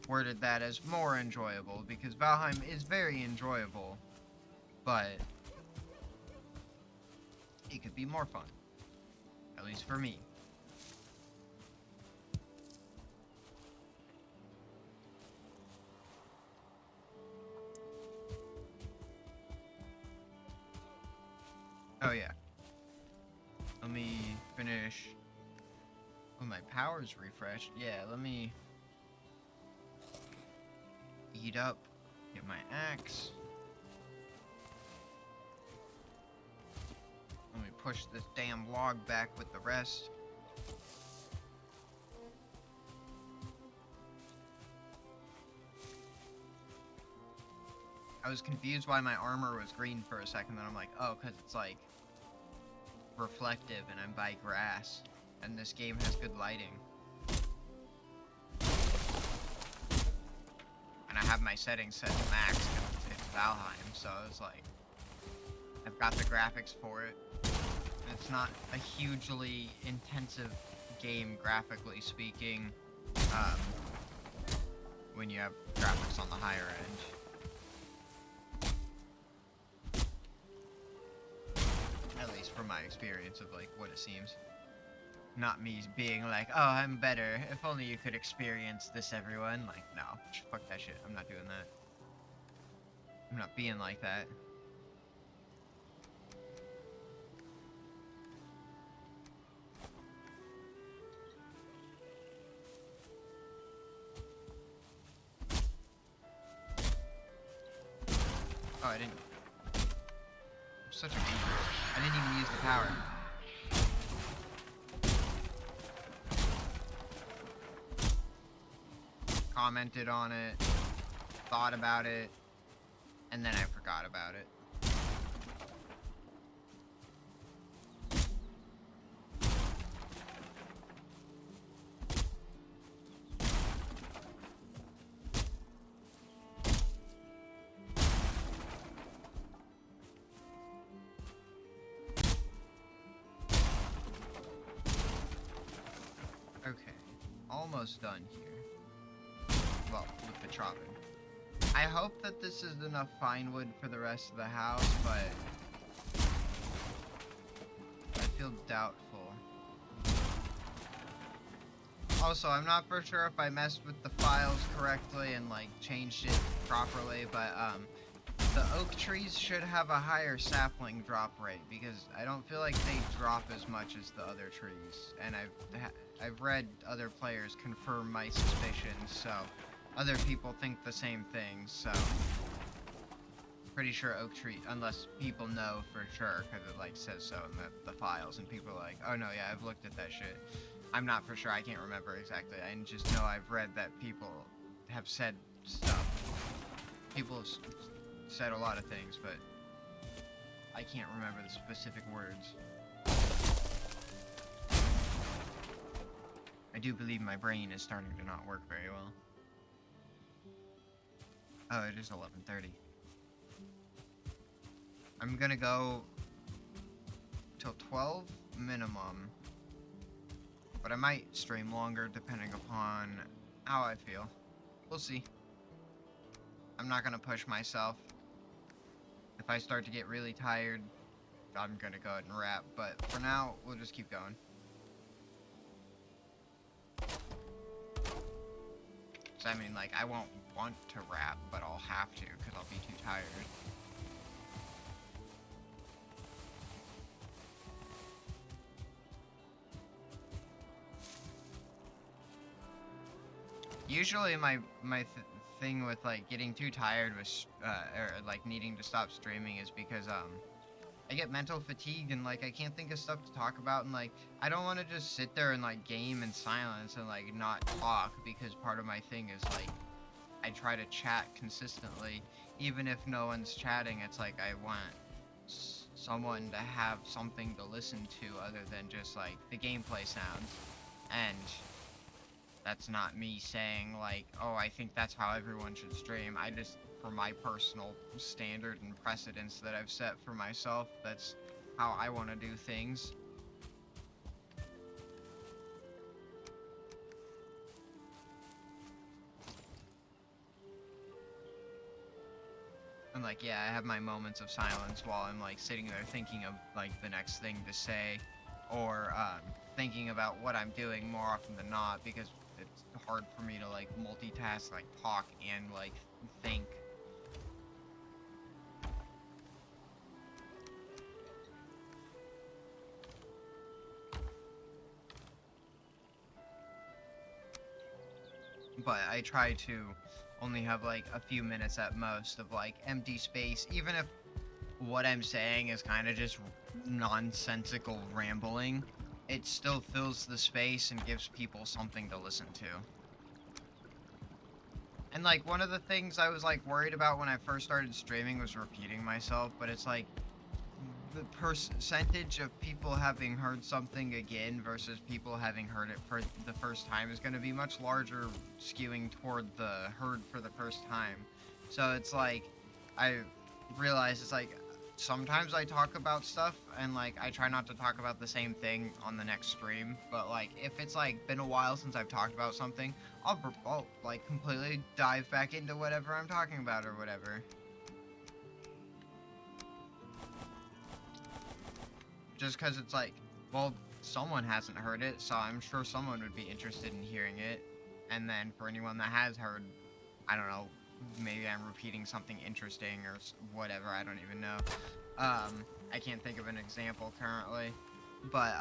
[SPEAKER 1] worded that as more enjoyable, because Valheim is very enjoyable, but it could be more fun. At least for me. Oh yeah. Let me finish. Oh, my power's refreshed. Yeah, let me eat up, get my axe. Let me push this damn log back with the rest. I was confused why my armor was green for a second, then I'm like, oh, because it's like reflective and I'm by grass. And this game has good lighting. have my settings set to max because it's Valheim, so it's like, I've got the graphics for it. It's not a hugely intensive game, graphically speaking, when you have graphics on the higher end. At least from my experience of, like, what it seems. Not me being like, oh, I'm better. If only you could experience this, everyone. Like, no. Fuck that shit. I'm not doing that. I'm not being like that. Oh, I didn't... I'm such a geezer. I didn't even use the power. Commented on it, thought about it, and then I forgot about it. Okay, almost done here. Well, with the chopping. I hope that this is enough fine wood for the rest of the house, but I feel doubtful. Also, I'm not for sure if I messed with the files correctly and like changed it properly, but the oak trees should have a higher sapling drop rate because I don't feel like they drop as much as the other trees, and I've read other players confirm my suspicions, so other people think the same thing, so pretty sure oak tree, unless people know for sure, because it like says so in the files, and people are like, oh no, yeah, I've looked at that shit. I'm not for sure, I can't remember exactly, I just know I've read that people have said stuff. People have said a lot of things, but I can't remember the specific words. I do believe my brain is starting to not work very well. Oh, it is 11:30. I'm gonna go till 12 minimum, but I might stream longer depending upon how I feel. We'll see. I'm not gonna push myself. If I start to get really tired, I'm gonna go ahead and wrap, but for now, we'll just keep going. So, I mean, like, I won't want to wrap, but I'll have to, because I'll be too tired. Usually my thing with, like, getting too tired was, or, like, needing to stop streaming is because, I get mental fatigue and, like, I can't think of stuff to talk about, and, like, I don't want to just sit there and, like, game in silence and, like, not talk, because part of my thing is, like, I try to chat consistently, even if no one's chatting. It's like I want someone to have something to listen to other than just like the gameplay sounds, and that's not me saying like, oh, I think that's how everyone should stream. I just, for my personal standard and precedence that I've set for myself, that's how I want to do things. And like, yeah, I have my moments of silence while I'm like sitting there thinking of like the next thing to say, or thinking about what I'm doing more often than not, because it's hard for me to like multitask, like talk and like think. But I try to only have like a few minutes at most of like empty space, even if what I'm saying is kind of just nonsensical rambling. It still fills the space and gives people something to listen to. And like one of the things I was like worried about when I first started streaming was repeating myself, but it's like the percentage of people having heard something again versus people having heard it for the first time is going to be much larger, skewing toward the heard for the first time. So it's like, I realize it's like, sometimes I talk about stuff and like I try not to talk about the same thing on the next stream, but like if it's like been a while since I've talked about something, I'll like completely dive back into whatever I'm talking about or whatever. Just because it's like, well, someone hasn't heard it, so I'm sure someone would be interested in hearing it. And then for anyone that has heard, I don't know, maybe I'm repeating something interesting or whatever, I don't even know. I can't think of an example currently, but,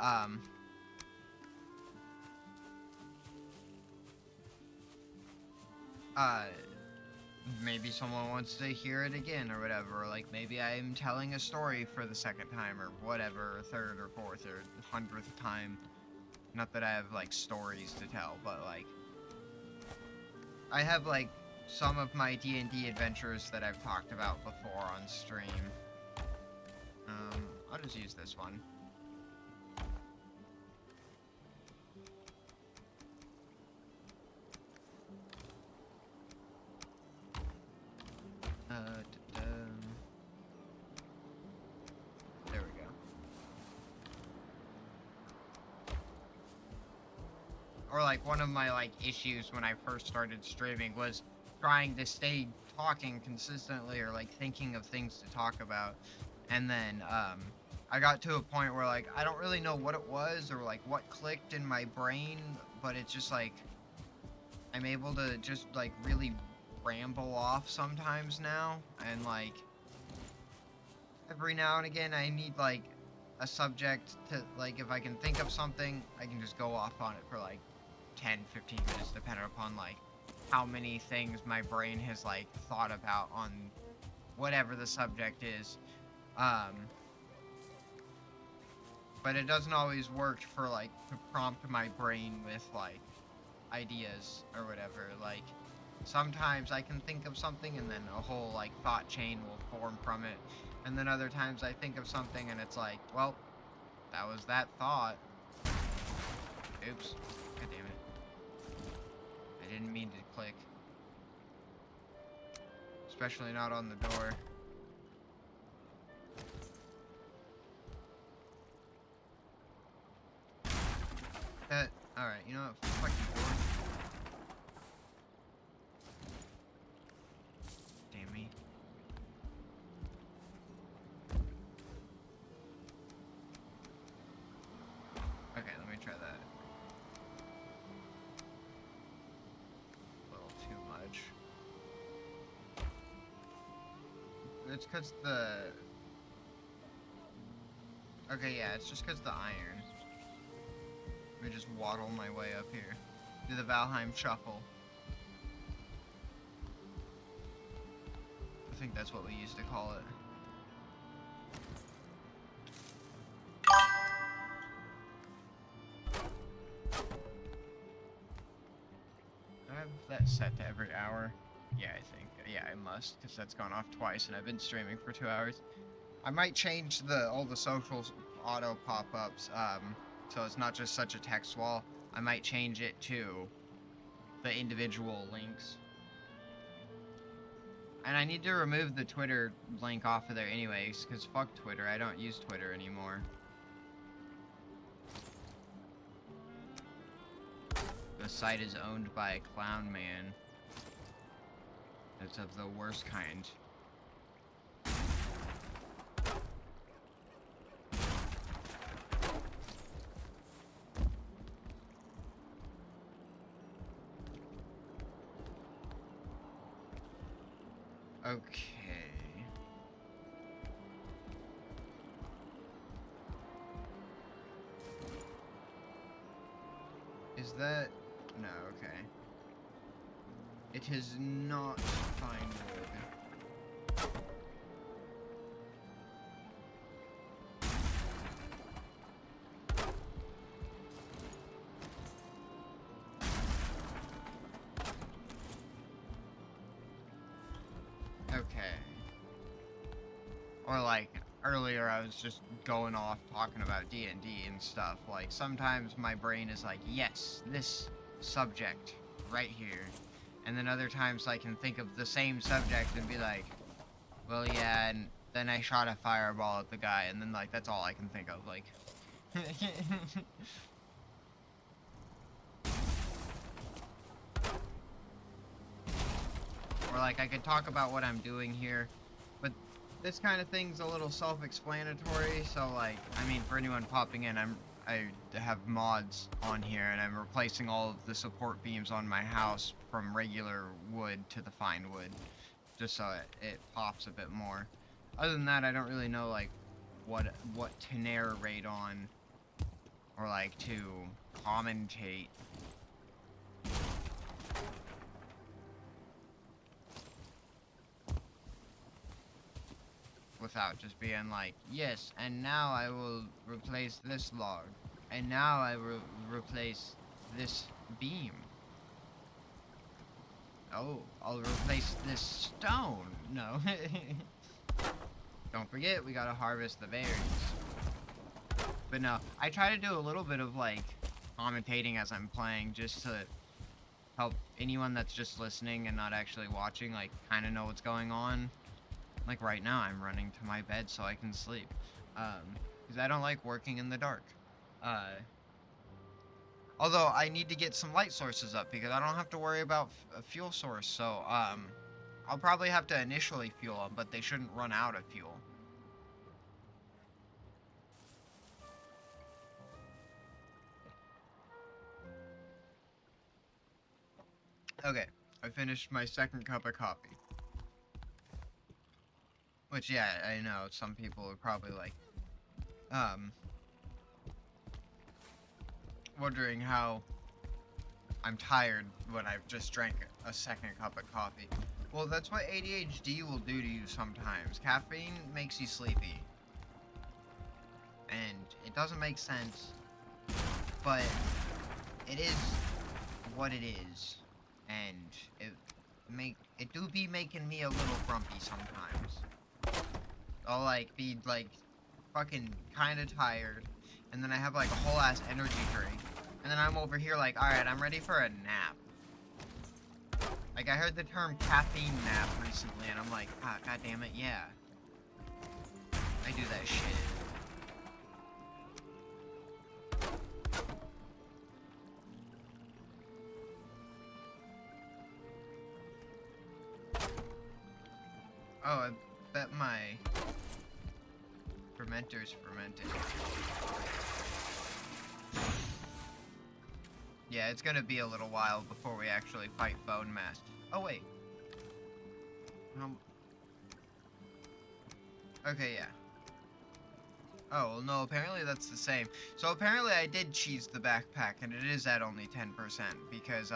[SPEAKER 1] maybe someone wants to hear it again or whatever, or like maybe I'm telling a story for the second time or whatever, or third or fourth or 100th time. Not that I have like stories to tell, but like I have like some of my D&D adventures that I've talked about before on stream. I'll just use this one. There we go. Or like one of my like issues when I first started streaming was trying to stay talking consistently or like thinking of things to talk about. And then I got to a point where like I don't really know what it was or like what clicked in my brain, but it's just like I'm able to just like really ramble off sometimes now, and like every now and again I need like a subject to like, if I can think of something, I can just go off on it for like 10-15 minutes depending upon like how many things my brain has like thought about on whatever the subject is. But it doesn't always work for like to prompt my brain with like ideas or whatever. Like sometimes I can think of something and then a whole like thought chain will form from it, and then other times I think of something and it's like, well, that was that thought. Oops. God damn it. I didn't mean to click. Especially not on the door. Alright, you know what? Fuck you, board. Damn me. Okay, let me try that. A little too much. It's cause the... Okay, yeah, it's just cause the iron. Let me just waddle my way up here. Do the Valheim shuffle. I think that's what we used to call it. Do I have that set to every hour? Yeah, I think. Yeah, I must, because that's gone off twice, and I've been streaming for 2 hours. I might change all the socials auto pop-ups, so it's not just such a text wall. I might change it to the individual links. And I need to remove the Twitter link off of there anyways, because fuck Twitter, I don't use Twitter anymore. The site is owned by a clown man. It's of the worst kind. Okay. Is that... No, okay. It is not fine wood. Okay. Or like, earlier I was just going off talking about D&D and stuff. Like, sometimes my brain is like, yes, this subject right here. And then other times I can think of the same subject and be like, well, yeah, and then I shot a fireball at the guy, and then, like, that's all I can think of, like. Or, like, I could talk about what I'm doing here, but this kind of thing's a little self-explanatory, so, like, I mean, for anyone popping in, I have mods on here, and I'm replacing all of the support beams on my house from regular wood to the fine wood, just so it pops a bit more. Other than that, I don't really know, like, what to narrate on, or, like, to commentate. Without just being like, yes, and now I will replace this log, and now I will replace this beam. Oh, I'll replace this stone. No. Don't forget, we gotta harvest the berries. But no, I try to do a little bit of, like, commentating as I'm playing, just to help anyone that's just listening and not actually watching, like, kind of know what's going on. Like, right now, I'm running to my bed so I can sleep. Because I don't like working in the dark. Although, I need to get some light sources up, because I don't have to worry about a fuel source, so, I'll probably have to initially fuel them, but they shouldn't run out of fuel. Okay, I finished my second cup of coffee. Which, yeah, I know, some people are probably like, wondering how I'm tired when I've just drank a second cup of coffee. Well, that's what ADHD will do to you sometimes. Caffeine makes you sleepy. And it doesn't make sense, but it is what it is. And it do be making me a little grumpy sometimes. I'll, like, be, like, fucking kinda tired, and then I have, like, a whole ass energy drink, and then I'm over here like, alright, I'm ready for a nap. Like, I heard the term caffeine nap recently, and I'm like, ah, god damn it, yeah. I do that shit. Oh, I bet my fermenter's fermented. Yeah, it's gonna be a little while before we actually fight Bone Mass. Oh, wait. Okay, yeah. Oh, well, no, apparently that's the same. So apparently I did cheese the backpack, and it is at only 10%, because,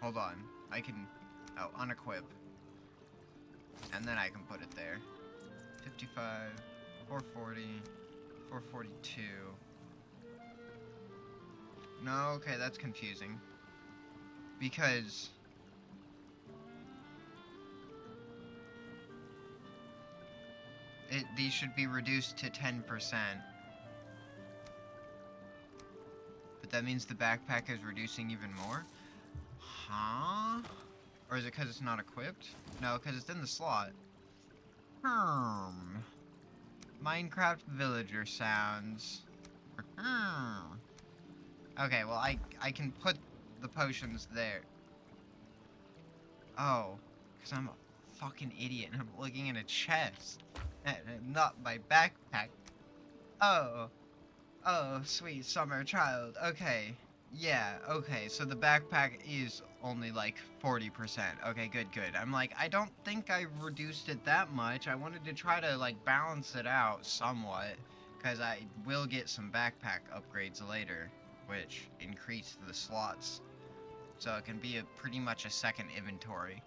[SPEAKER 1] hold on. I can, unequip. And then I can put it there. 55, 440, 442. No, okay, that's confusing. Because these should be reduced to 10%. But that means the backpack is reducing even more? Huh? Or is it because it's not equipped? No, because it's in the slot. Minecraft villager sounds. Okay, well, I can put the potions there. Oh, because I'm a fucking idiot and I'm looking in a chest. And not my backpack. Oh, sweet summer child. Okay. Yeah, okay, so the backpack is only like 40%. Okay, good. I'm like, I don't think I reduced it that much. I wanted to try to, like, balance it out somewhat, because I will get some backpack upgrades later, which increase the slots. So it can be pretty much a second inventory.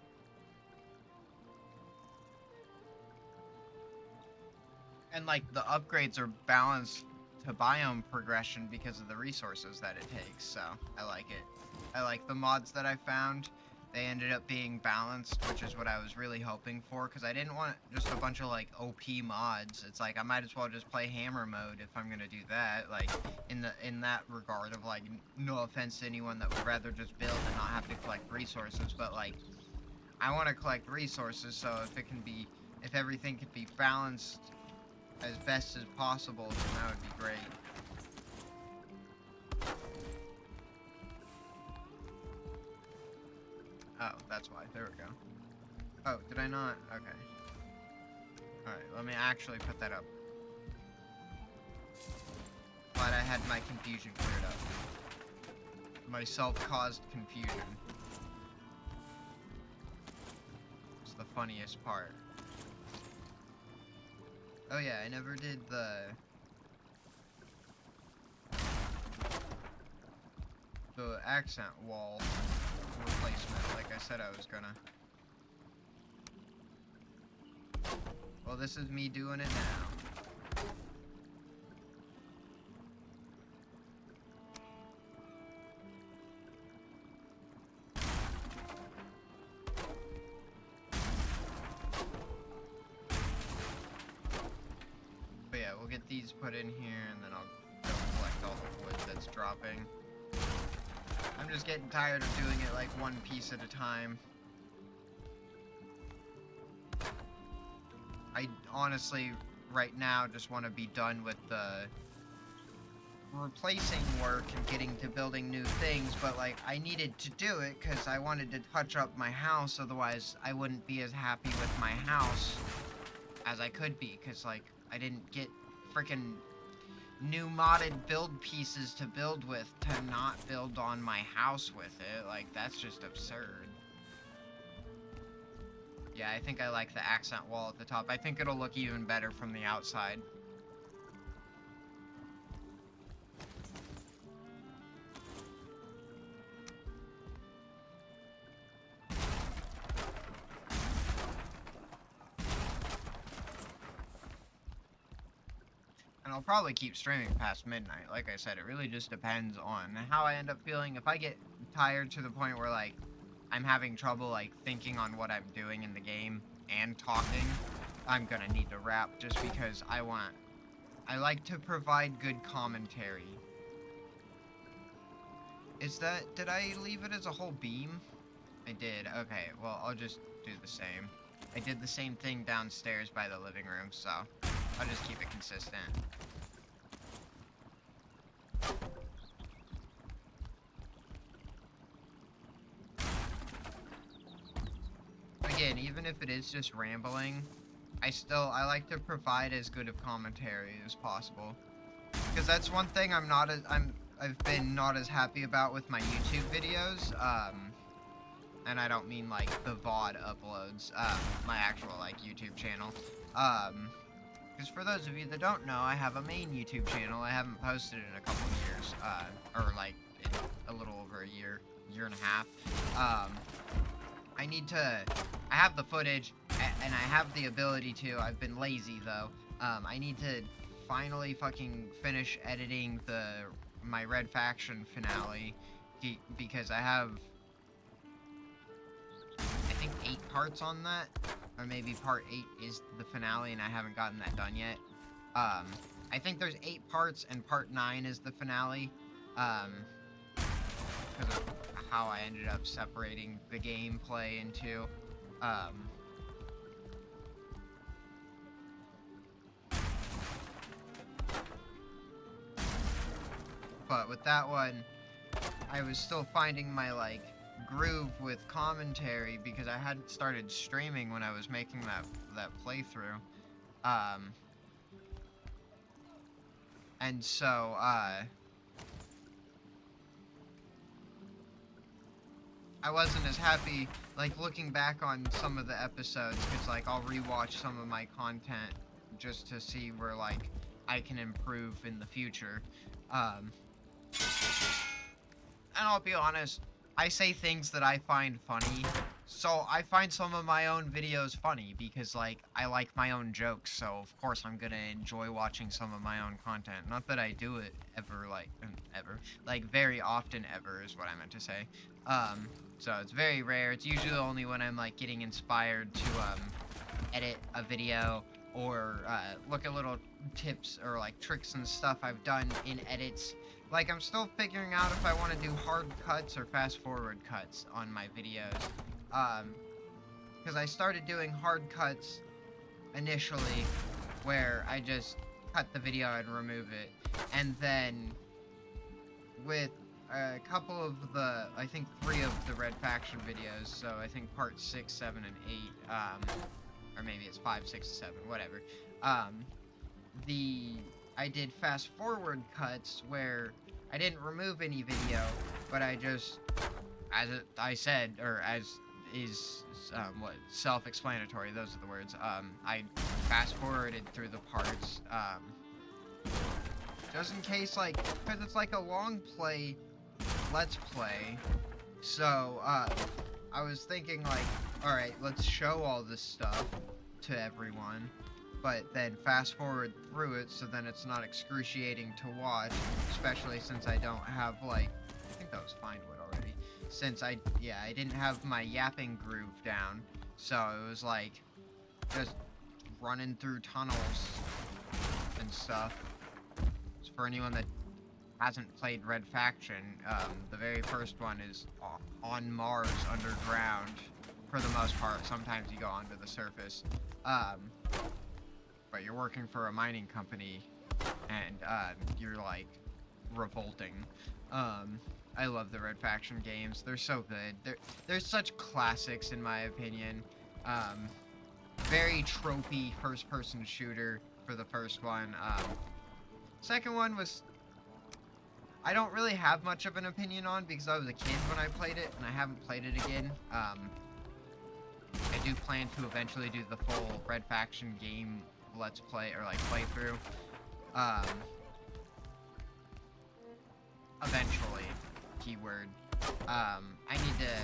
[SPEAKER 1] And, like, the upgrades are balanced to biome progression because of the resources that it takes, so I like it. I like the mods that I found. they ended up being balanced, which is what I was really hoping for, because I didn't want just a bunch of, like, OP mods. It's like, I might as well just play hammer mode if I'm gonna do that, like, in that regard of, like, no offense to anyone that would rather just build and not have to collect resources, but, like, I want to collect resources, so if everything could be balanced as best as possible, then that would be great. Oh, that's why. There we go. Oh, did I not? Okay. Alright, let me actually put that up. Glad I had my confusion cleared up. My self-caused confusion. It's the funniest part. Oh yeah, I never did the accent wall replacement like I said I was gonna. Well, this is me doing it now. But yeah, we'll get these put in here and then I'll go collect all the wood that's dropping. I'm just getting tired of doing it like one piece at a time. I honestly, right now, just want to be done with the replacing work and getting to building new things, but like, I needed to do it because I wanted to touch up my house, otherwise I wouldn't be as happy with my house as I could be, because like, I didn't get freaking new modded build pieces to build with to not build on my house with it. Like, that's just absurd. Yeah, I think I like the accent wall at the top. I think it'll look even better from the outside. And I'll probably keep streaming past midnight. Like I said, it really just depends on how I end up feeling. If I get tired to the point where, like, I'm having trouble, like, thinking on what I'm doing in the game and talking, I'm gonna need to wrap just because I like to provide good commentary. Did I leave it as a whole beam? I did. Okay, well, I'll just do the same. I did the same thing downstairs by the living room, so I'll just keep it consistent. Again, even if it is just rambling, I like to provide as good of commentary as possible. Because that's one thing I've been not as happy about with my YouTube videos, and I don't mean like the VOD uploads, my actual like YouTube channel. Because for those of you that don't know, I have a main YouTube channel. I haven't posted in a couple of years, or like a little over a year and a half. I have the footage, and I have the ability to. I've been lazy though. I need to finally fucking finish editing my Red Faction finale, because I have, I think, 8 parts on that, or maybe part 8 is the finale and I haven't gotten that done yet. I think there's 8 parts and part 9 is the finale, because of how I ended up separating the gameplay into, but with that one, I was still finding my, like, groove with commentary because I hadn't started streaming when I was making that playthrough. And so, I wasn't as happy, like, looking back on some of the episodes, because, like, I'll rewatch some of my content just to see where, like, I can improve in the future. And I'll be honest, I say things that I find funny. So I find some of my own videos funny because like I like my own jokes, so of course I'm gonna enjoy watching some of my own content. Not that I do it ever like very often ever is what I meant to say. Um, so it's very rare. It's usually only when I'm like getting inspired to edit a video or look at little tips or like tricks and stuff I've done in edits. Like, I'm still figuring out if I want to do hard cuts or fast forward cuts on my videos. Because I started doing hard cuts initially, where I just cut the video and remove it. And then, with a couple of the, I think 3 of the Red Faction videos, so I think part 6, 7, and 8, or maybe it's 5, 6, 7, whatever. I did fast forward cuts where I didn't remove any video, but I just, I said, or as is self-explanatory, those are the words, I fast forwarded through the parts, just in case, like, because it's like a long play, let's play, so, I was thinking, like, alright, let's show all this stuff to everyone, but then fast forward through it so then it's not excruciating to watch, especially since I don't have, like, I think that was Findwood already, since I didn't have my yapping groove down, so it was like, just running through tunnels and stuff. So for anyone that hasn't played Red Faction, the very first one is on Mars underground, for the most part. Sometimes you go onto the surface, but you're working for a mining company, and you're like revolting. I love the Red Faction games. They're so good. They're such classics in my opinion. Very tropey first-person shooter for the first one. Second one was, I don't really have much of an opinion on because I was a kid when I played it, and I haven't played it again. I do plan to eventually do the full Red Faction game let's play, or like playthrough. Eventually, keyword. I need to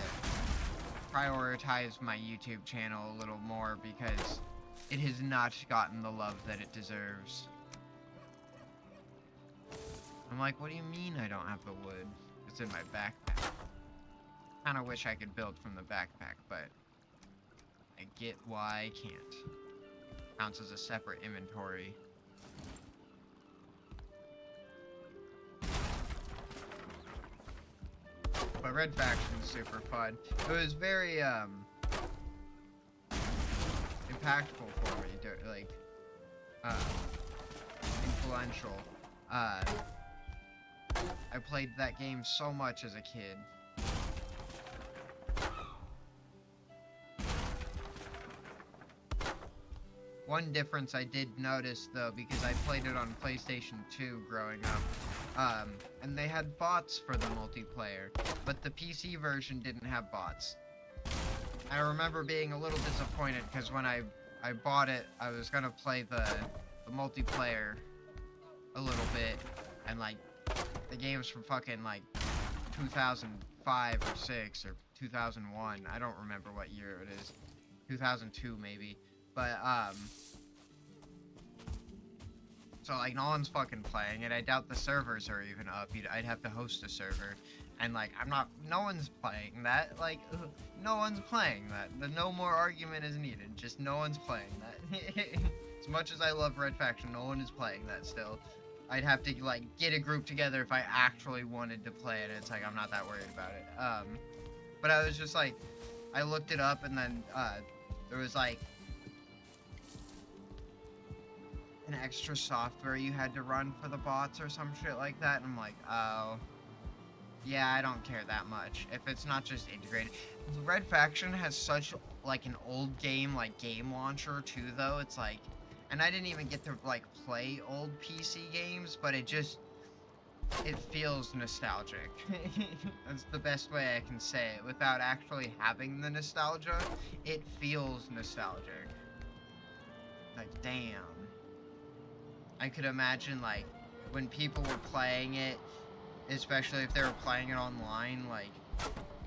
[SPEAKER 1] prioritize my YouTube channel a little more because it has not gotten the love that it deserves. I'm like, what do you mean I don't have the wood? It's in my backpack. Kinda wish I could build from the backpack, but I get why I can't. Counts as a separate inventory. But Red Faction's super fun. It was very, impactful for me, like, influential. I played that game so much as a kid. One difference I did notice, though, because I played it on PlayStation 2 growing up, and they had bots for the multiplayer, but the PC version didn't have bots. I remember being a little disappointed, because when I bought it, I was gonna play the multiplayer a little bit, and, like, the game's from fucking, like, 2005 or 6, or 2001, I don't remember what year it is, 2002 maybe. But, so, like, no one's fucking playing it. I doubt the servers are even up. I'd have to host a server. And, like, no one's playing that. Like, no one's playing that. No more argument is needed. Just no one's playing that. As much as I love Red Faction, no one is playing that still. I'd have to, like, get a group together if I actually wanted to play it. It's like, I'm not that worried about it. But I was just, like, I looked it up, and then, there was, like, an extra software you had to run for the bots or some shit like that, and I'm like, oh, yeah, I don't care that much if it's not just integrated. Red Faction has such, like, an old game, like, game launcher, too, though. It's like, and I didn't even get to, like, play old PC games, but it feels nostalgic. That's the best way I can say it. Without actually having the nostalgia, it feels nostalgic. Like, damn. I could imagine, like, when people were playing it, especially if they were playing it online, like,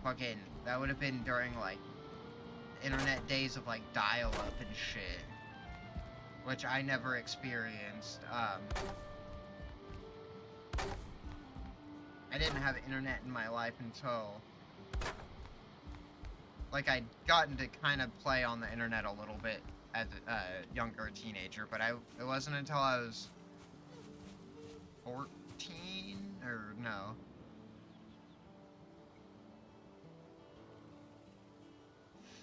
[SPEAKER 1] fucking, that would have been during, like, internet days of, like, dial-up and shit. Which I never experienced. I didn't have internet in my life until, like, I'd gotten to kind of play on the internet a little bit as a younger teenager, but it wasn't until I was 14, or no.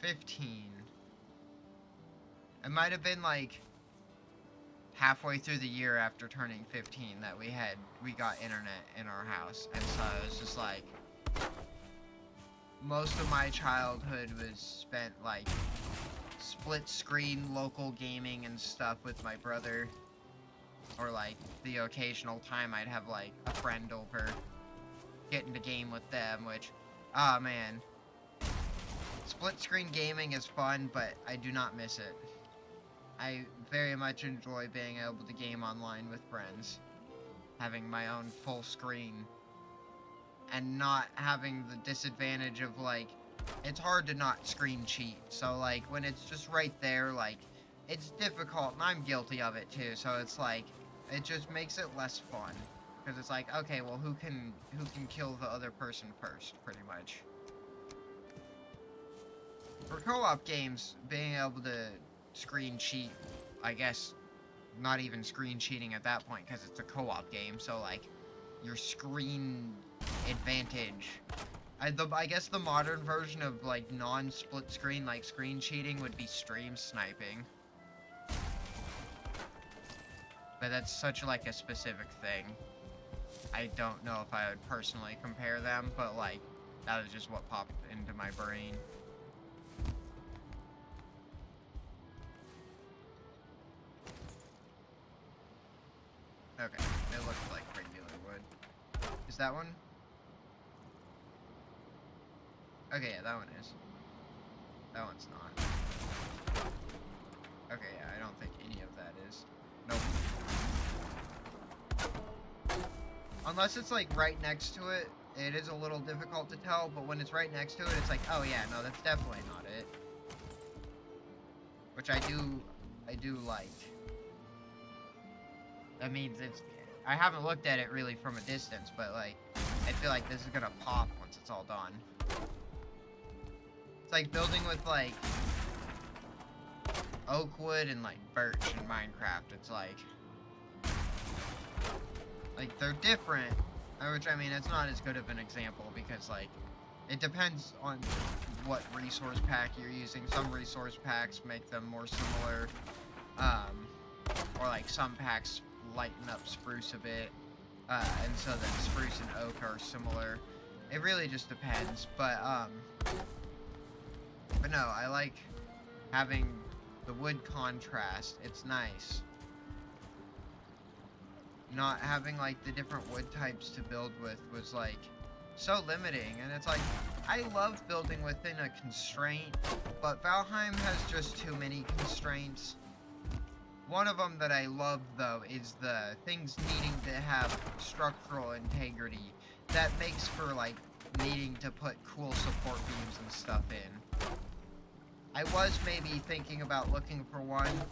[SPEAKER 1] 15. It might have been, like, halfway through the year after turning 15 that we got internet in our house, and so it was just like, most of my childhood was spent, like, split screen local gaming and stuff with my brother, or like the occasional time I'd have like a friend over, get into game with them, which, ah man, split screen gaming is fun, but I do not miss it. I very much enjoy being able to game online with friends, having my own full screen, and not having the disadvantage of, like, it's hard to not screen cheat, so, like, when it's just right there, like, it's difficult, and I'm guilty of it, too, so it's, like, it just makes it less fun, because it's like, okay, well, who can kill the other person first, pretty much. For co-op games, being able to screen cheat, I guess, not even screen cheating at that point, because it's a co-op game, so, like, your screen advantage. I guess the modern version of, like, non-split screen, like, screen cheating would be stream sniping. But that's such, like, a specific thing. I don't know if I would personally compare them, but, like, that was just what popped into my brain. Okay, it looks like regular wood. Is that one? Okay, yeah, that one is. That one's not. Okay, yeah, I don't think any of that is. Nope. Unless it's, like, right next to it, it is a little difficult to tell, but when it's right next to it, it's like, oh yeah, no, that's definitely not it. Which I do like. That means I haven't looked at it really from a distance, but, like, I feel like this is gonna pop once it's all done. It's like building with, like, oak wood and, like, birch in Minecraft. It's like, they're different, which, I mean, it's not as good of an example because, like, it depends on what resource pack you're using. Some resource packs make them more similar, or, like, some packs lighten up spruce a bit, and so then spruce and oak are similar. It really just depends, but no, I like having the wood contrast. It's nice. Not having, like, the different wood types to build with was, like, so limiting, and it's like, I love building within a constraint, but Valheim has just too many constraints. One of them that I love, though, is the things needing to have structural integrity. That makes for, like, needing to put cool support beams and stuff in. I was maybe thinking about looking for one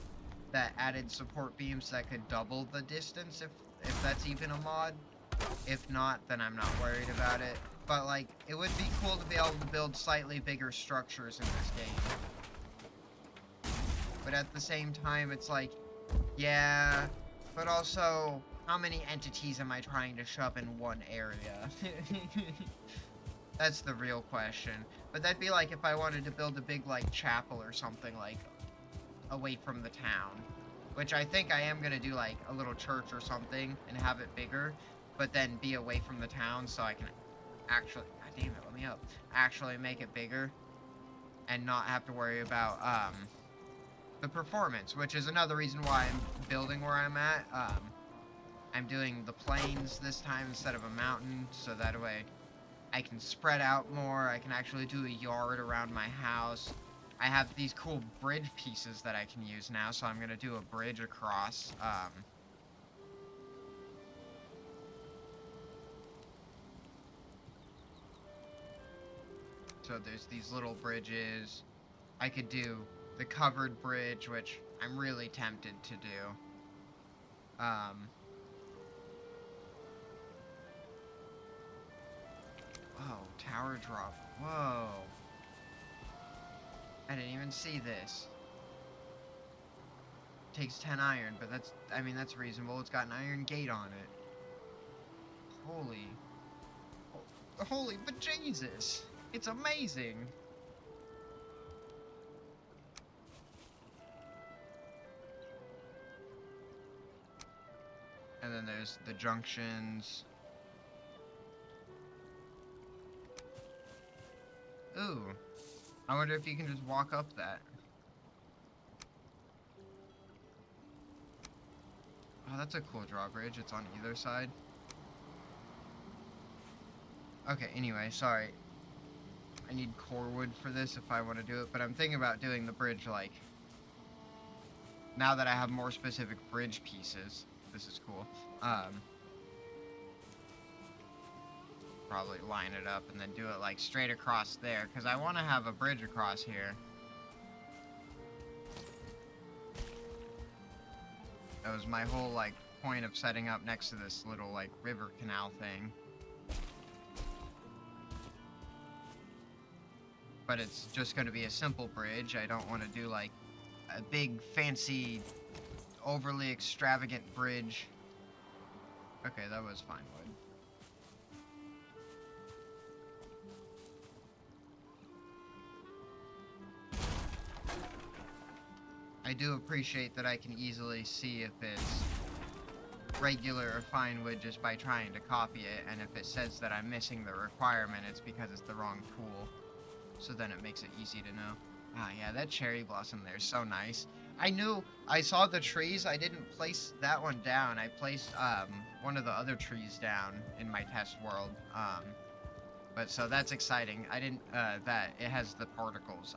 [SPEAKER 1] that added support beams that could double the distance, if that's even a mod. If not, then I'm not worried about it. But, like, it would be cool to be able to build slightly bigger structures in this game. But at the same time, it's like, yeah, but also, how many entities am I trying to shove in one area? That's the real question. But that'd be like if I wanted to build a big, like, chapel or something, like, away from the town. Which I think I am gonna do, like, a little church or something and have it bigger, but then be away from the town so I can actually, god damn it, let me up, actually make it bigger and not have to worry about, the performance, which is another reason why I'm building where I'm at. I'm doing the plains this time instead of a mountain, so that way I can spread out more. I can actually do a yard around my house. I have these cool bridge pieces that I can use now, so I'm gonna do a bridge across. So there's these little bridges. I could do the covered bridge, which I'm really tempted to do. Whoa, tower drop. Whoa. I didn't even see this. Takes 10 iron, but that's reasonable. It's got an iron gate on it. Holy bejesus! It's amazing! And then there's the junctions. Ooh. I wonder if you can just walk up that. Oh, that's a cool drawbridge. It's on either side. Okay, anyway, sorry. I need core wood for this if I want to do it, but I'm thinking about doing the bridge, like, now that I have more specific bridge pieces. This is cool. Probably line it up and then do it, like, straight across there, because I want to have a bridge across here. That was my whole, like, point of setting up next to this little, like, river canal thing. But it's just going to be a simple bridge. I don't want to do, like, a big, fancy, overly extravagant bridge. Okay, that was fine wood. I do appreciate that I can easily see if it's regular or fine wood just by trying to copy it, and if it says that I'm missing the requirement, it's because it's the wrong tool. So then it makes it easy to know. Ah, yeah, that cherry blossom there is so nice. I saw the trees. I didn't place that one down. I placed one of the other trees down in my test world. But so that's exciting. I didn't that it has the particles.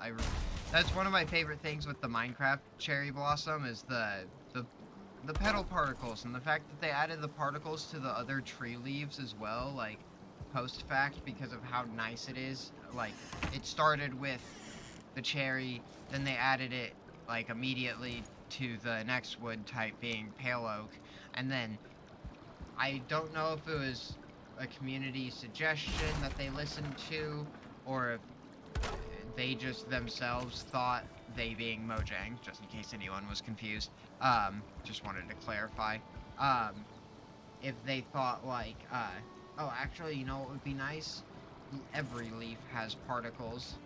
[SPEAKER 1] That's one of my favorite things with the Minecraft cherry blossom is the petal particles, and the fact that they added the particles to the other tree leaves as well, like post fact, because of how nice it is. Like, it started with the cherry, then they added it like immediately to the next wood type being pale oak, and then I don't know if it was a community suggestion that they listened to, or if they just themselves thought, they being Mojang, just in case anyone was confused, just wanted to clarify, if they thought like, oh, actually, you know what would be nice? Every leaf has particles.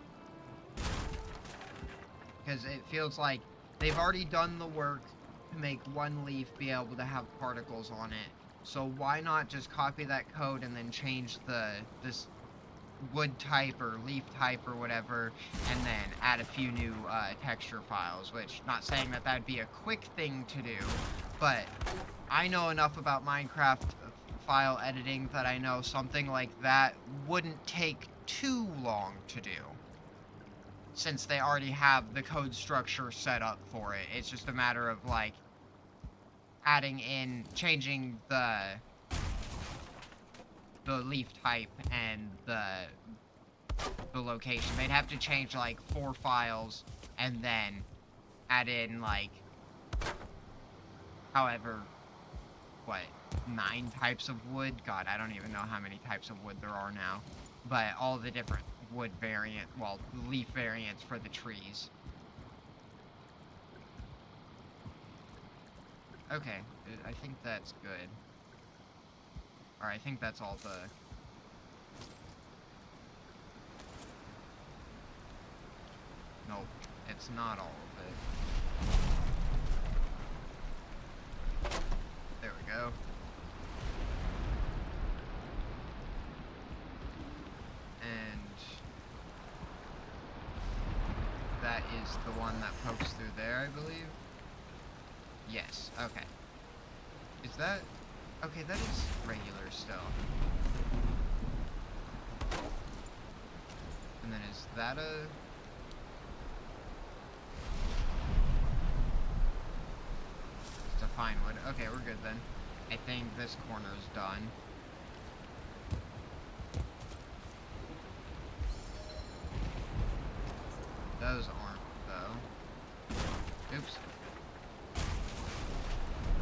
[SPEAKER 1] Because it feels like they've already done the work to make one leaf be able to have particles on it. So why not just copy that code and then change this wood type or leaf type or whatever, and then add a few new texture files, which, not saying that that'd be a quick thing to do, but I know enough about Minecraft file editing that I know something like that wouldn't take too long to do, since they already have the code structure set up for it. It's just a matter of, like, changing the leaf type and the location. They'd have to change, like, 4 files and then add in, like, however, what, 9 types of wood? God, I don't even know how many types of wood there are now. But all the different wood leaf variants for the trees. Okay, I think that's good. Or I think that's all the... Nope, it's not all of it. There we go. And that is the one that pokes through there, I believe. Yes, okay. Is that... Okay, that is regular still. And then is that a... It's a fine wood. Okay, we're good then. I think this corner is done.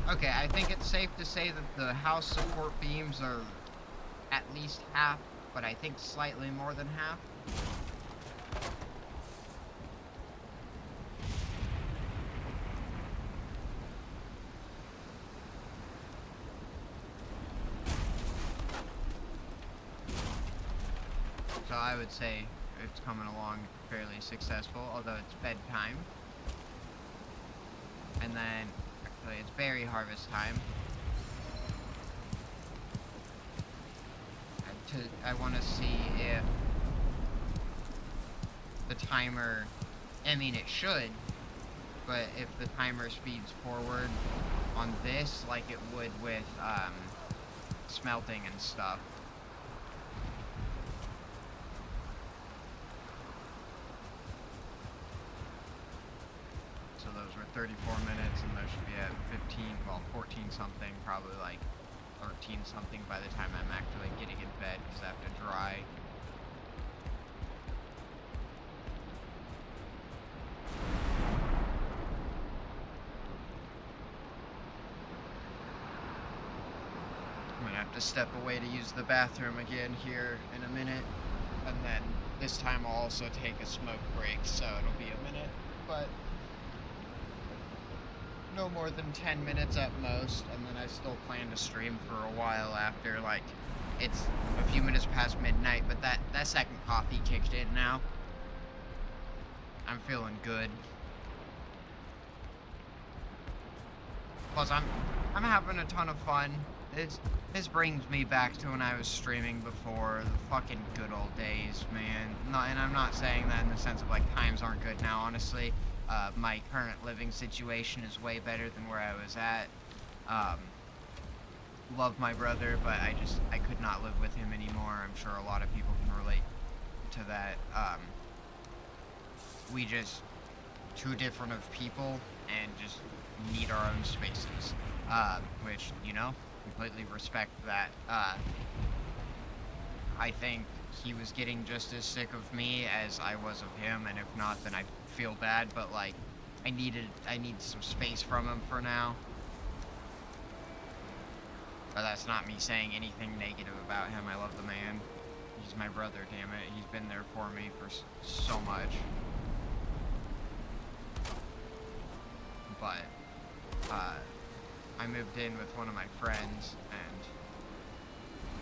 [SPEAKER 1] Okay, I think it's safe to say that the house support beams are at least half, but I think slightly more than half. So I would say it's coming along fairly successful, although it's bedtime. And then, actually, it's berry harvest time. I want to see if the timer, I mean it should, but if the timer speeds forward on this like it would with smelting and stuff. So those were 34 minutes, and those should be at 15, well, 14 something, probably like 13 something by the time I'm actually getting in bed, because I have to dry. I'm gonna have to step away to use the bathroom again here in a minute, and then this time I'll also take a smoke break, so it'll be a minute, but no more than 10 minutes at most, and then I still plan to stream for a while after. Like, it's a few minutes past midnight, but that second coffee kicked in now. I'm feeling good. Plus, I'm having a ton of fun. This brings me back to when I was streaming before, the fucking good old days, man. No, and I'm not saying that in the sense of like times aren't good now, honestly. My current living situation is way better than where I was at. Love my brother, but I could not live with him anymore. I'm sure a lot of people can relate to that. We just too different of people and just need our own spaces. Which, you know, completely respect that. I think he was getting just as sick of me as I was of him, and if not, then I feel bad, but like, I need some space from him for now. But that's not me saying anything negative about him. I love the man. He's my brother, damn it. He's been there for me for so much. But, I moved in with one of my friends, and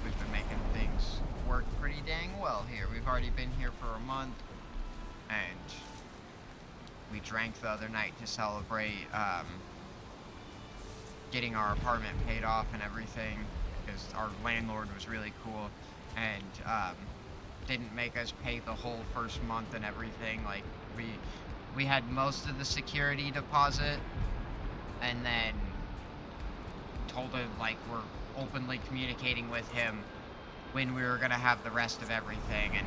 [SPEAKER 1] we've been making things work pretty dang well here. We've already been here for a month, and we drank the other night to celebrate getting our apartment paid off and everything, because our landlord was really cool and didn't make us pay the whole first month and everything. Like, we had most of the security deposit, and then told him, like, we're openly communicating with him when we were gonna have the rest of everything, and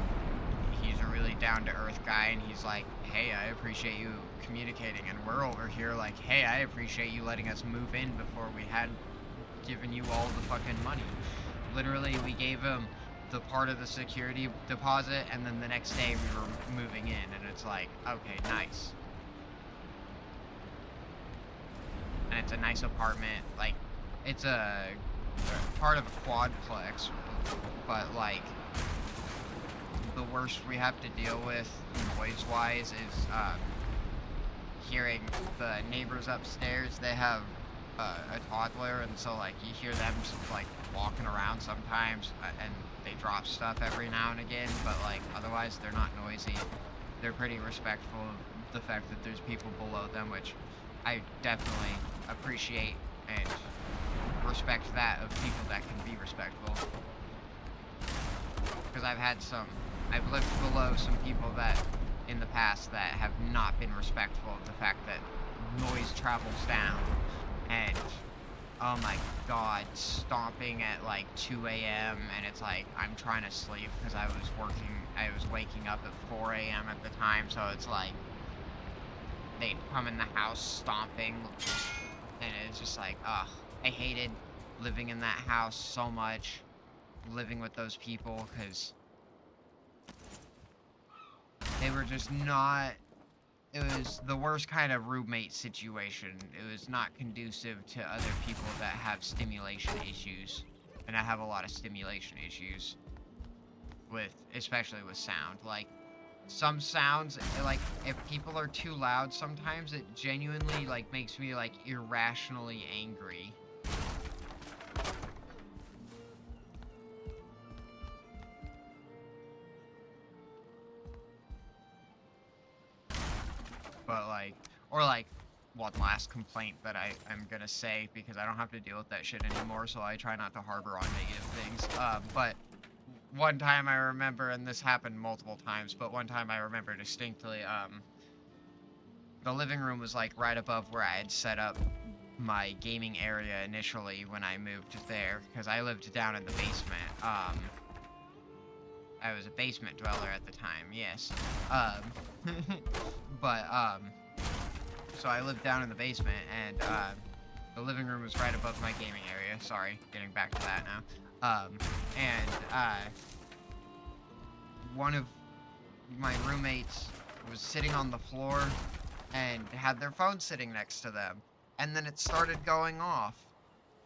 [SPEAKER 1] he's a really down-to-earth guy, and he's like, hey, I appreciate you communicating, and we're over here like, hey, I appreciate you letting us move in before we had given you all the fucking money. Literally, we gave him the part of the security deposit, and then the next day we were moving in, and it's like, okay, nice. And it's a nice apartment, like, it's a part of a quadplex, but like, the worst we have to deal with noise-wise is hearing the neighbors upstairs. They have a toddler, and so like you hear them like walking around sometimes, and they drop stuff every now and again, but like otherwise they're not noisy. They're pretty respectful of the fact that there's people below them, which I definitely appreciate and respect that of people that can be respectful. Because I've lived below some people that in the past that have not been respectful of the fact that noise travels down, and oh my god, stomping at like 2 a.m. and it's like I'm trying to sleep because I was waking up at 4 a.m. at the time, so it's like they'd come in the house stomping, and it's just like, ugh, I hated living in that house so much, living with those people, because they were just not, it was the worst kind of roommate situation. It was not conducive to other people that have stimulation issues. And I have a lot of stimulation issues with, especially with sound. Like, some sounds, like, if people are too loud sometimes, it genuinely, like, makes me, like, irrationally angry. But, like, or, like, one last complaint that I'm gonna say, because I don't have to deal with that shit anymore, so I try not to harbor on negative things. But one time I remember, and this happened multiple times, but one time I remember distinctly, the living room was, like, right above where I had set up my gaming area initially when I moved there, because I lived down in the basement. I was a basement dweller at the time, yes. But, so I lived down in the basement, and, the living room was right above my gaming area. Sorry, getting back to that now. One of my roommates was sitting on the floor and had their phone sitting next to them. And then it started going off.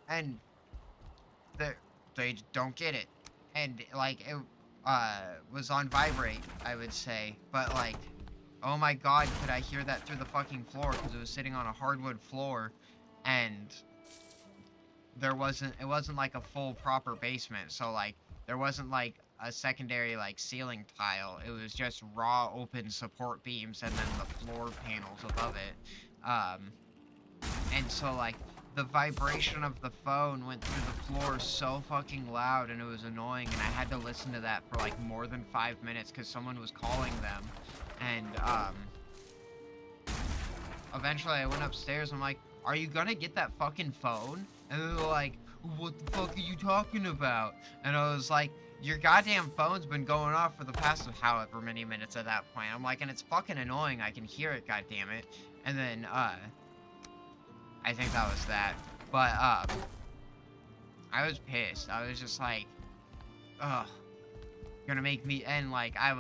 [SPEAKER 1] And they don't get it. And, like, it, was on vibrate, I would say. But, like, oh my god, could I hear that through the fucking floor, because it was sitting on a hardwood floor, and it wasn't like a full proper basement, so, like, there wasn't, like, a secondary, like, ceiling tile. It was just raw open support beams and then the floor panels above it. And so, like, the vibration of the phone went through the floor so fucking loud, and it was annoying, and I had to listen to that for, like, more than 5 minutes, because someone was calling them. And, eventually I went upstairs, I'm like, are you gonna get that fucking phone? And they were like, what the fuck are you talking about? And I was like, your goddamn phone's been going off for the past however many minutes at that point. I'm like, and it's fucking annoying, I can hear it, goddammit. And then, I think that was that. But, I was pissed. I was just like, ugh. Gonna make me, and, like, I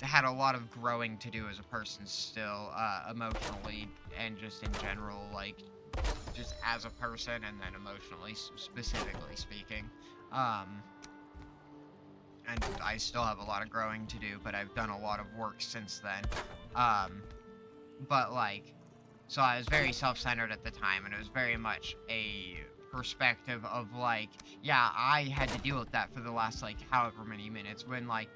[SPEAKER 1] had a lot of growing to do as a person still, emotionally, and just in general, like, just as a person, and then emotionally, specifically speaking. And I still have a lot of growing to do, but I've done a lot of work since then. But, like, so I was very self-centered at the time, and it was very much a perspective of, like, yeah, I had to deal with that for the last, like, however many minutes, when, like,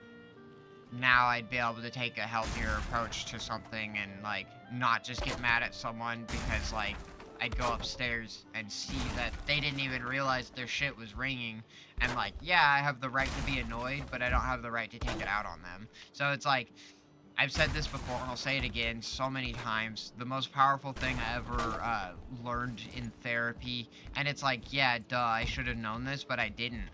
[SPEAKER 1] now I'd be able to take a healthier approach to something and, like, not just get mad at someone because, like, I'd go upstairs and see that they didn't even realize their shit was ringing, and, like, yeah, I have the right to be annoyed, but I don't have the right to take it out on them. So it's like, I've said this before, and I'll say it again so many times, the most powerful thing I ever learned in therapy, and it's like, yeah, duh, I should have known this, but I didn't,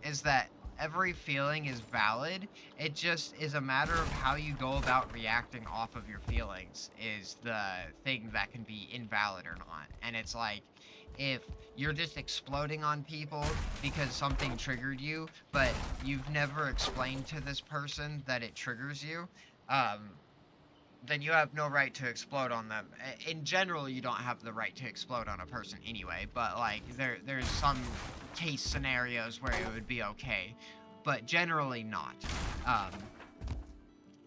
[SPEAKER 1] is that every feeling is valid. It just is a matter of how you go about reacting off of your feelings is the thing that can be invalid or not. And it's like, if you're just exploding on people because something triggered you, but you've never explained to this person that it triggers you, then you have no right to explode on them. In general, you don't have the right to explode on a person anyway, but, like, there's some case scenarios where it would be okay, but generally not.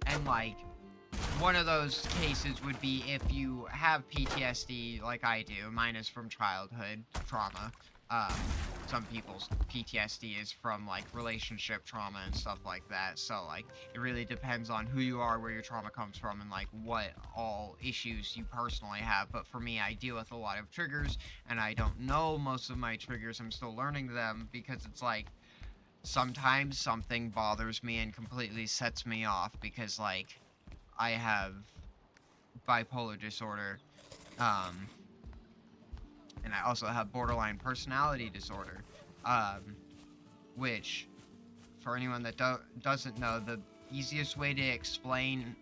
[SPEAKER 1] And, like, one of those cases would be if you have PTSD like I do. Mine is from childhood trauma. Some people's PTSD is from, like, relationship trauma and stuff like that. So, like, it really depends on who you are, where your trauma comes from, and, like, what all issues you personally have. But for me, I deal with a lot of triggers, and I don't know most of my triggers. I'm still learning them because it's like, sometimes something bothers me and completely sets me off because, like, I have bipolar disorder, and I also have borderline personality disorder, which, for anyone that doesn't know, the easiest way to explain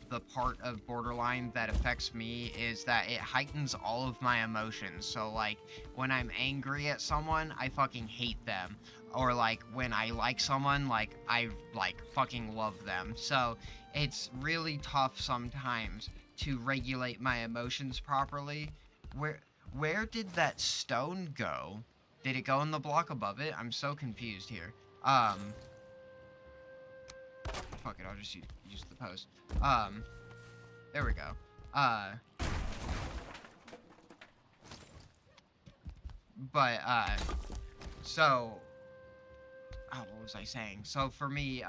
[SPEAKER 1] the part of borderline that affects me is that it heightens all of my emotions. So like when I'm angry at someone, I fucking hate them. Or like when I like someone, like I like fucking love them. So it's really tough sometimes to regulate my emotions properly. Where where did that stone go? Did it go in the block above it? I'm so confused here. Fuck it, I'll just use the post. There we go. Uh, but, so, oh, what was I saying? So for me,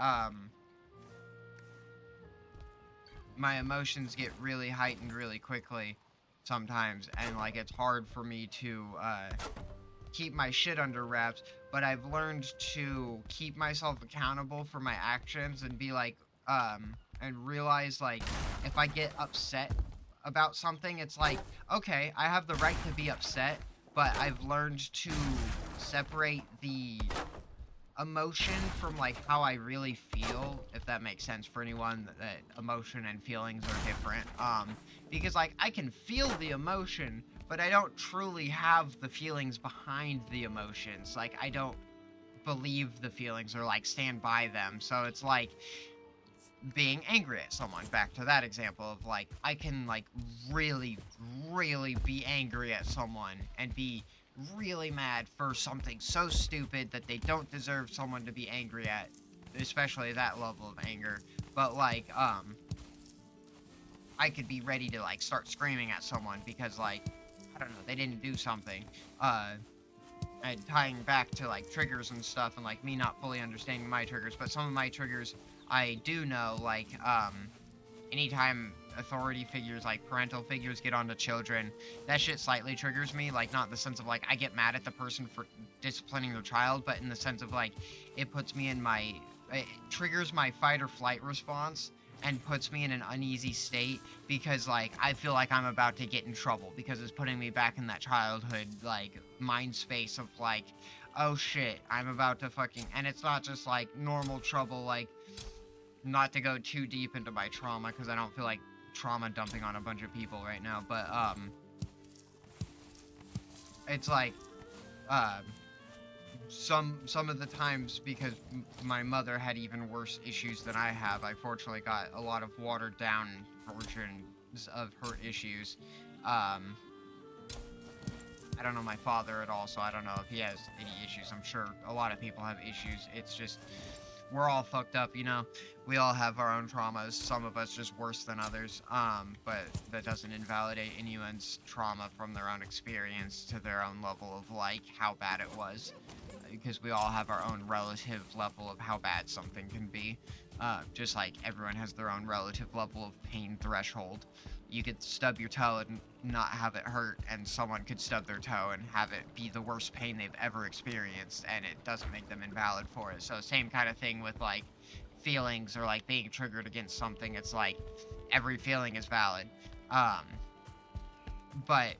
[SPEAKER 1] my emotions get really heightened really quickly sometimes, and, like, it's hard for me to, keep my shit under wraps, but I've learned to keep myself accountable for my actions and be like, and realize, like, if I get upset about something, it's like, okay, I have the right to be upset, but I've learned to separate the emotion from like how I really feel, if that makes sense for anyone, that emotion and feelings are different. Because like I can feel the emotion, but I don't truly have the feelings behind the emotions. Like I don't believe the feelings or like stand by them. So it's like being angry at someone. Back to that example of like I can like really, really be angry at someone and be really mad for something so stupid that they don't deserve someone to be angry at, especially that level of anger. But like I could be ready to like start screaming at someone because like I don't know, they didn't do something. And tying back to like triggers and stuff and like me not fully understanding my triggers, but some of my triggers I do know, like anytime authority figures like parental figures get onto children, that shit slightly triggers me, like not in the sense of like I get mad at the person for disciplining their child, but in the sense of like it puts me in my it triggers my fight or flight response and puts me in an uneasy state because like I feel like I'm about to get in trouble because it's putting me back in that childhood like mind space of like, oh shit, I'm about to fucking, and it's not just like normal trouble, like not to go too deep into my trauma because I don't feel like trauma dumping on a bunch of people right now, but it's like um some of the times because my mother had even worse issues than I have. I fortunately got a lot of watered down versions of her issues. Um, I don't know my father at all, so I don't know if he has any issues. I'm sure a lot of people have issues. It's just we're all fucked up, you know. We all have our own traumas. Some of us just worse than others. But that doesn't invalidate anyone's trauma from their own experience to their own level of like how bad it was, because we all have our own relative level of how bad something can be. Just like everyone has their own relative level of pain threshold. You could stub your toe and not have it hurt, and someone could stub their toe and have it be the worst pain they've ever experienced, and it doesn't make them invalid for it. So same kind of thing with like feelings or like being triggered against something. It's like every feeling is valid. Um, but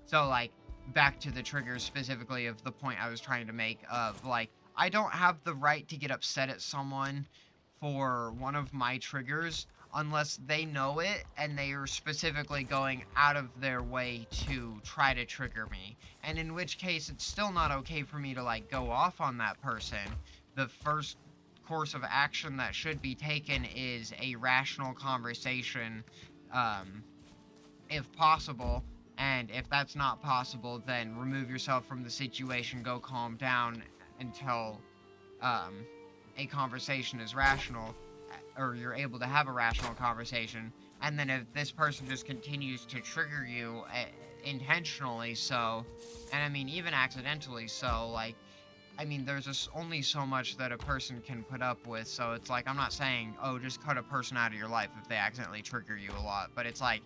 [SPEAKER 1] so like back to the triggers specifically of the point I was trying to make of like I don't have the right to get upset at someone for one of my triggers unless they know it and they are specifically going out of their way to try to trigger me. And in which case it's still not okay for me to like go off on that person. The first course of action that should be taken is a rational conversation, um, if possible. And if that's not possible, then remove yourself from the situation, go calm down until um, a conversation is rational, or you're able to have a rational conversation. And then if this person just continues to trigger you intentionally so, and I mean even accidentally so, like, I mean there's just only so much that a person can put up with. So it's like I'm not saying, oh, just cut a person out of your life if they accidentally trigger you a lot, but it's like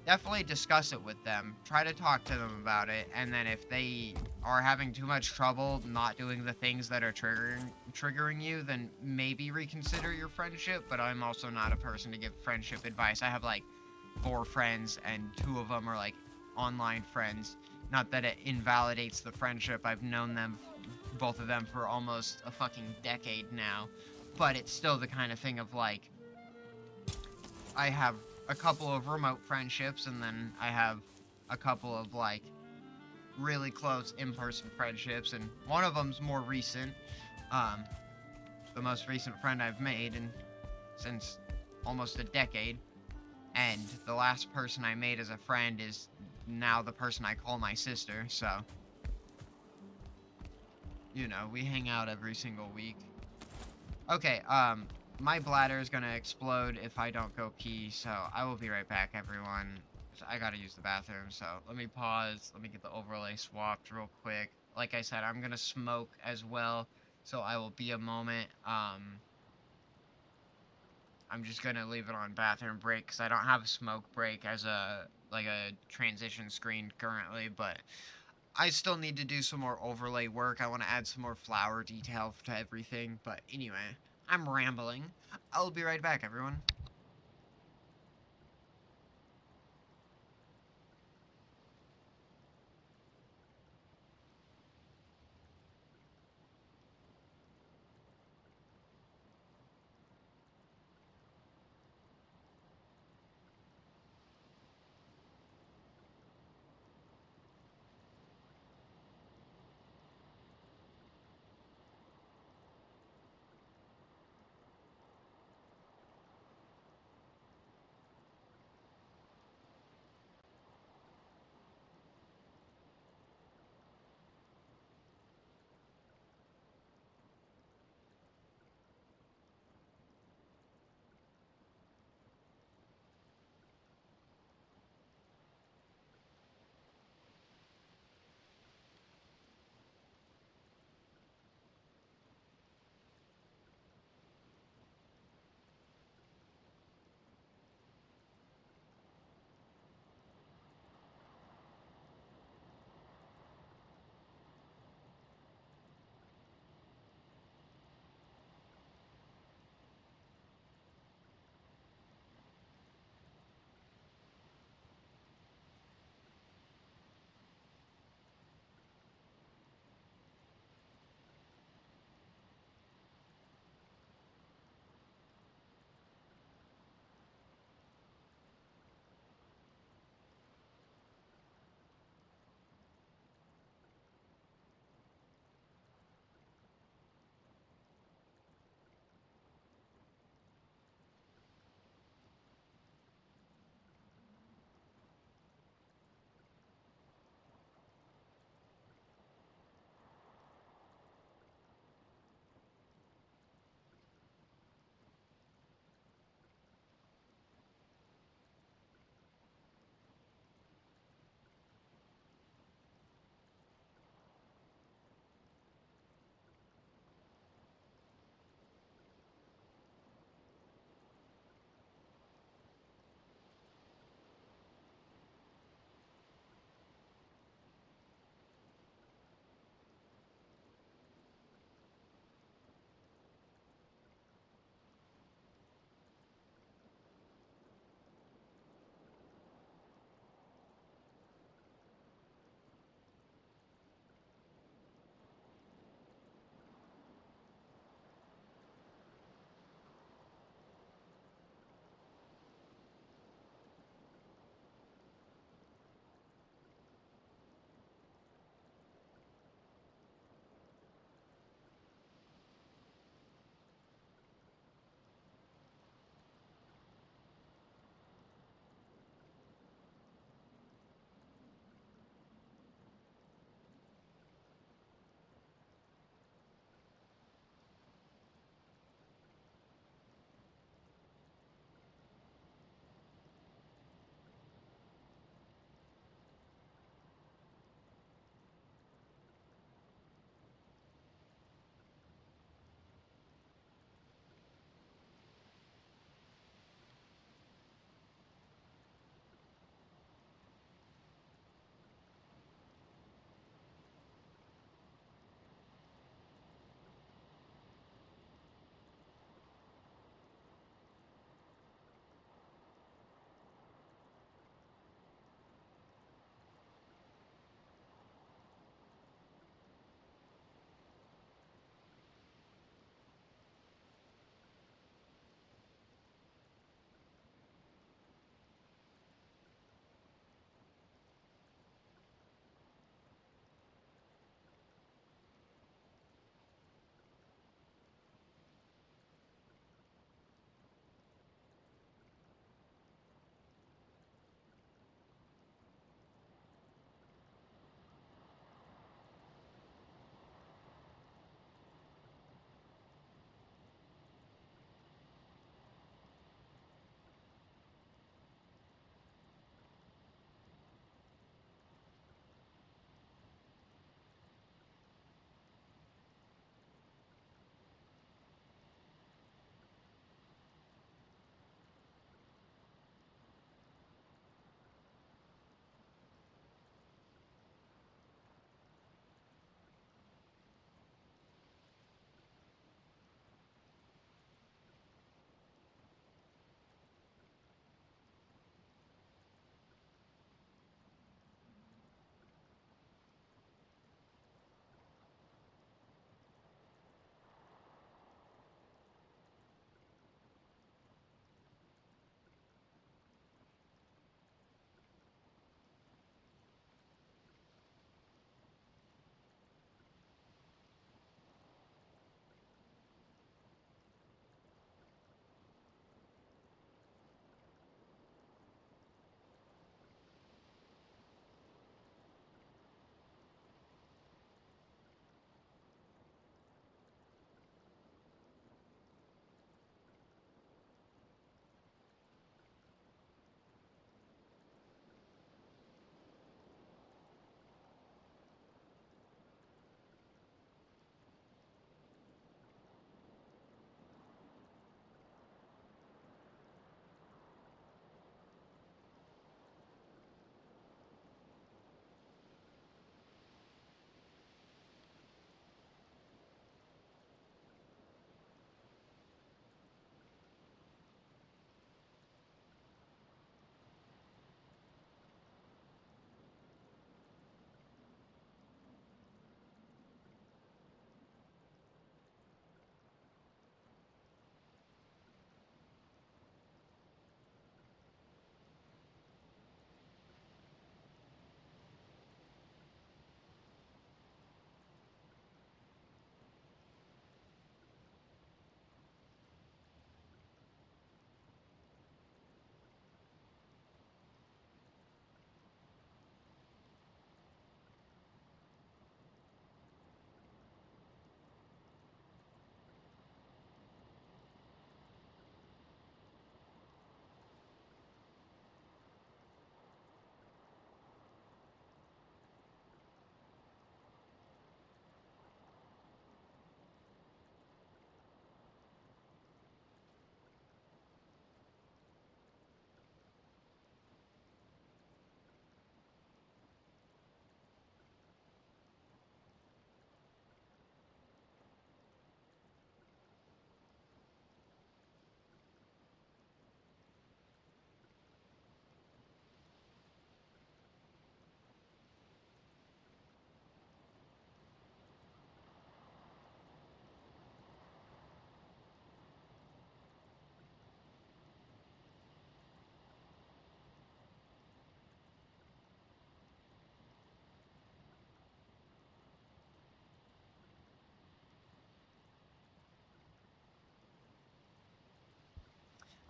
[SPEAKER 1] definitely discuss it with them, try to talk to them about it, and then if they are having too much trouble not doing the things that are triggering you, then maybe reconsider your friendship. But I'm also not a person to give friendship advice. I have like 4 friends and 2 of them are like online friends. Not that it invalidates the friendship. I've known them, both of them, for almost a fucking decade now, but it's still the kind of thing of like I have a couple of remote friendships, and then I have a couple of like really close in-person friendships, and one of them's more recent. Um, the most recent friend I've made, and since almost a decade. And the last person I made as a friend is now the person I call my sister. So, we hang out every single week. Okay, my bladder is gonna explode if I don't go pee, so I will be right back, everyone. I gotta use the bathroom, so let me pause. Let me get the overlay swapped real quick. Like I said, I'm gonna smoke as well, so I will be a moment. I'm just gonna leave it on bathroom break because I don't have a smoke break as a transition screen currently, but I still need to do some more overlay work. I want to add some more flower detail to everything, but anyway, I'm rambling. I'll be right back, everyone.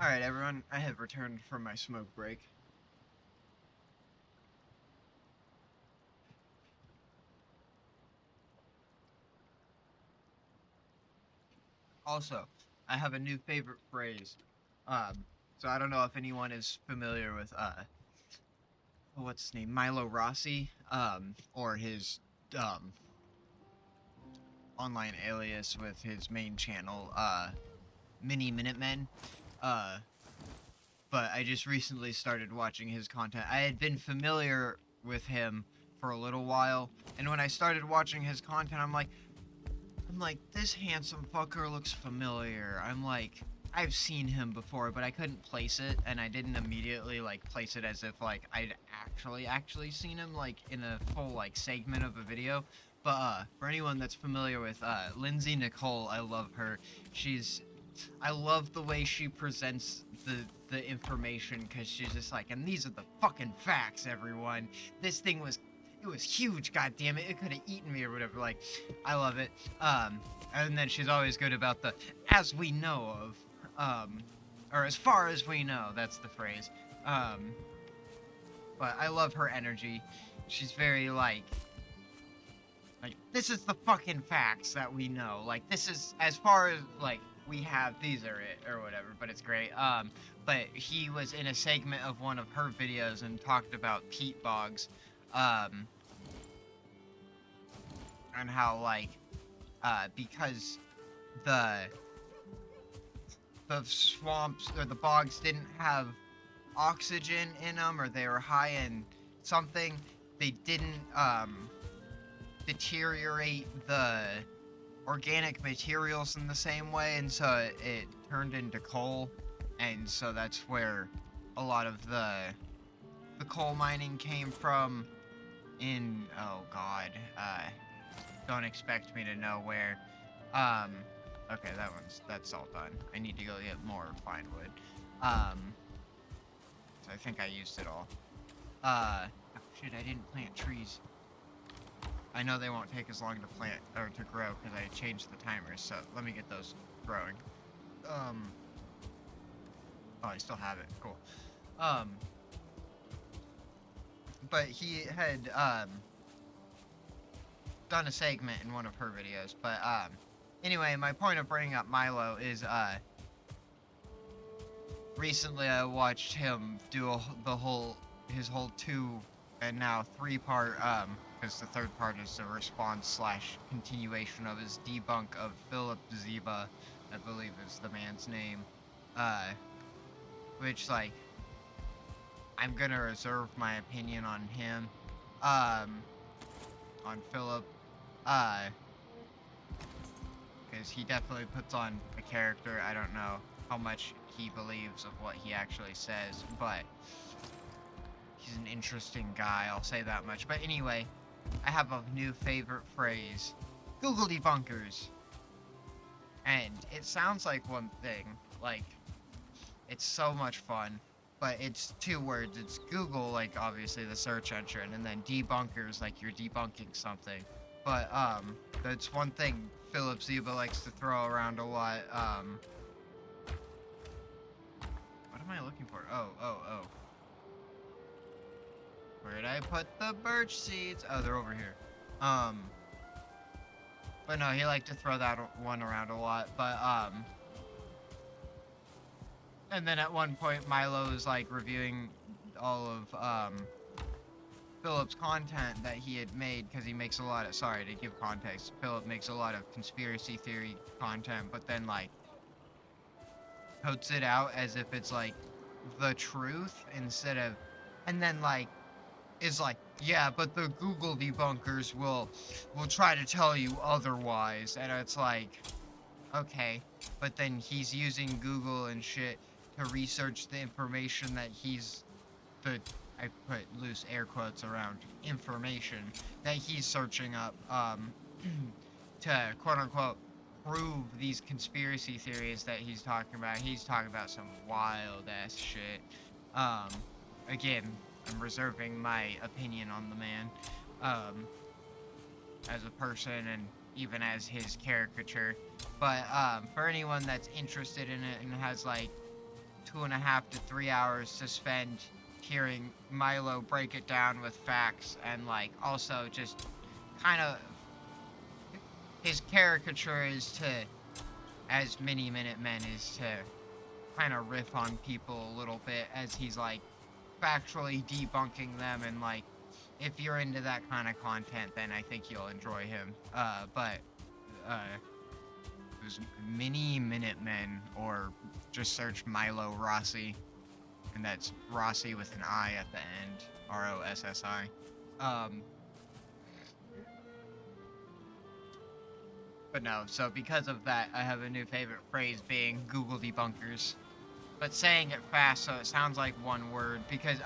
[SPEAKER 1] Alright, everyone, I have returned from my smoke break. Also, I have a new favorite phrase. So I don't know if anyone is familiar with, what's his name? Milo Rossi, or his, online alias with his main channel, Mini Minutemen. Uh, but I just recently started watching his content. I had been familiar with him for a little while, and when I started watching his content, I'm like, this handsome fucker looks familiar. I'm like, I've seen him before, but I couldn't place it, and I didn't immediately, like, place it as if, like, I'd actually seen him, like, in a full, like, segment of a video. But, for anyone that's familiar with, Lindsay Nicole, I love her. I love the way she presents the information, because she's just like, and these are the fucking facts, everyone. This thing was, it was huge, goddammit. It could have eaten me or whatever. Like, I love it. And then she's always good about the, as we know of, or as far as we know, that's the phrase. But I love her energy. She's very, like, this is the fucking facts that we know. Like, this is, as far as, like, we have, these are it, or whatever, but it's great. But he was in a segment of one of her videos and talked about peat bogs, and how, like, because the swamps, or the bogs didn't have oxygen in them, or they were high in something, they didn't, deteriorate the organic materials in the same way, and so it turned into coal, and so that's where a lot of the coal mining came from in, oh god, don't expect me to know where. Okay, that's all done. I need to go get more fine wood. So I think I used it all. Oh shit, I didn't plant trees. I know they won't take as long to plant, or to grow, because I changed the timers, so let me get those growing. Oh, I still have it, cool. But he had, done a segment in one of her videos, but, anyway, my point of bringing up Milo is, recently I watched him do his whole 2 and now 3-part, because the third part is the response / continuation of his debunk of Philip Ziba, I believe is the man's name, which, like, I'm gonna reserve my opinion on him, on Philip, because he definitely puts on a character. I don't know how much he believes of what he actually says, but he's an interesting guy, I'll say that much. But anyway, I have a new favorite phrase. Google debunkers. And it sounds like one thing, like, it's so much fun, but it's 2 words. It's Google, like, obviously the search engine, and then debunkers, like you're debunking something. But, that's one thing Philip Ziba likes to throw around a lot. What am I looking for? Oh. Where did I put the birch seeds? Oh, they're over here. But no, he liked to throw that one around a lot. But, and then at one point, Milo was, like, reviewing all of, Philip's content that he had made, because he makes a lot of, sorry to give context, Philip makes a lot of conspiracy theory content, but then, like, puts it out as if it's, like, the truth, instead of, and then, like, is like, yeah, but the Google debunkers will try to tell you otherwise, and it's like, okay, but then he's using Google and shit to research the information that I put loose air quotes around information that he's searching up, to quote-unquote prove these conspiracy theories that he's talking about. He's talking about some wild-ass shit. Again, I'm reserving my opinion on the man, as a person and even as his caricature. But, for anyone that's interested in it and has, like, 2.5 to 3 hours to spend hearing Milo break it down with facts, and like also just kind of his caricature is to, as mini Minutemen, is to kind of riff on people a little bit as he's like factually debunking them, and like if you're into that kind of content, then I think you'll enjoy him. But it was Mini Minutemen, or just search Milo Rossi, and that's Rossi with an I at the end, Rossi. But no, so because of that, I have a new favorite phrase being Google debunkers. But saying it fast so it sounds like one word, because,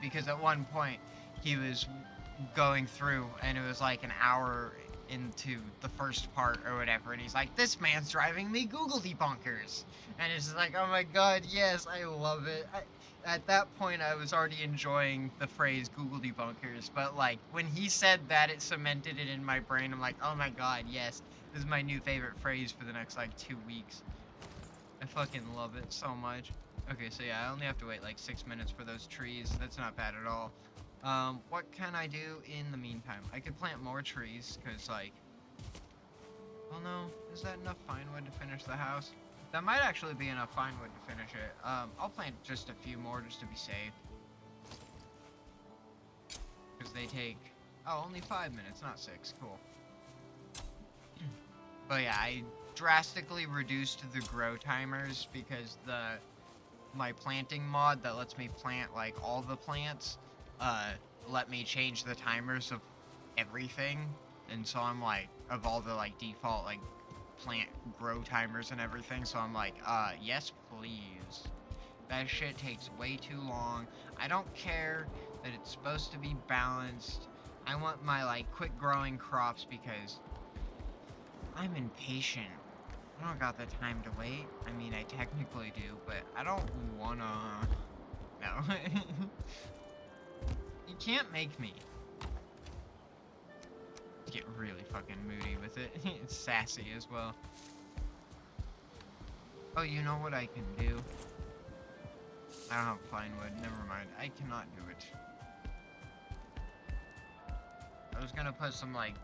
[SPEAKER 1] because at one point he was going through and it was like an hour into the first part or whatever, and he's like, this man's driving me Google debunkers. And it's just like, oh my god, yes, I love it. At that point, I was already enjoying the phrase Google debunkers, but like, when he said that, it cemented it in my brain. I'm like, oh my god, yes, this is my new favorite phrase for the next like 2 weeks. I fucking love it so much. Okay, so yeah, I only have to wait like 6 minutes for those trees. That's not bad at all. What can I do in the meantime? I could plant more trees, because like... Oh no, is that enough fine wood to finish the house? That might actually be enough fine wood to finish it. I'll plant just a few more just to be safe. Because they take... Oh, only 5 minutes, not 6. Cool. But yeah, I drastically reduced the grow timers because my planting mod that lets me plant like all the plants let me change the timers of everything, and so I'm like, of all the like default like plant grow timers and everything, so I'm like, yes please. That shit takes way too long. I don't care that it's supposed to be balanced. I want my like quick growing crops because I'm impatient. I don't got the time to wait. I mean, I technically do, but I don't wanna... No. You can't make me. Get really fucking moody with it. It's sassy as well. Oh, you know what I can do? I don't have pine wood. Never mind. I cannot do it. I was gonna put some, like,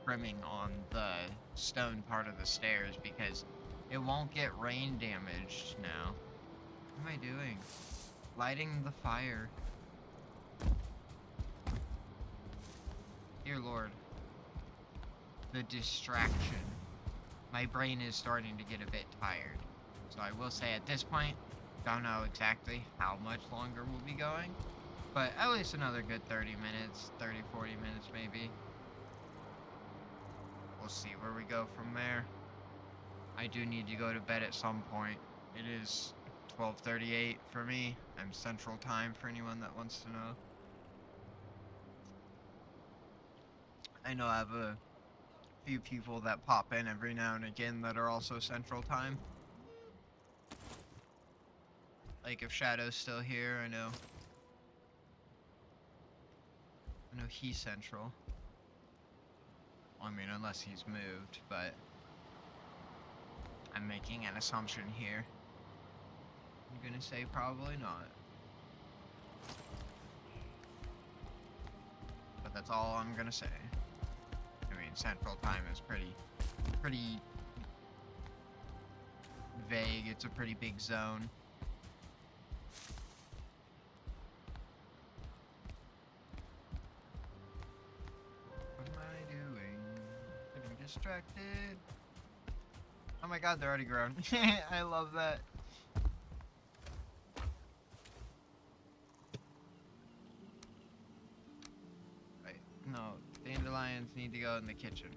[SPEAKER 1] trimming on the stone part of the stairs because it won't get rain damaged now. What am I doing? Lighting the fire. Dear Lord. The distraction. My brain is starting to get a bit tired. So I will say at this point, don't know exactly how much longer we'll be going, but at least another good 30 minutes, 30, 40 minutes maybe. We'll see where we go from there. I do need to go to bed at some point. It is 12:38 for me. I'm Central Time for anyone that wants to know. I know I have a few people that pop in every now and again that are also Central Time. Like if Shadow's still here, I know he's Central. I mean, unless he's moved, but I'm making an assumption here. I'm gonna say probably not. But that's all I'm gonna say. I mean, Central Time is pretty vague. It's a pretty big zone. What am I doing? Getting distracted. Oh my god, they're already grown. I love that. Right, no, dandelions need to go in the kitchen.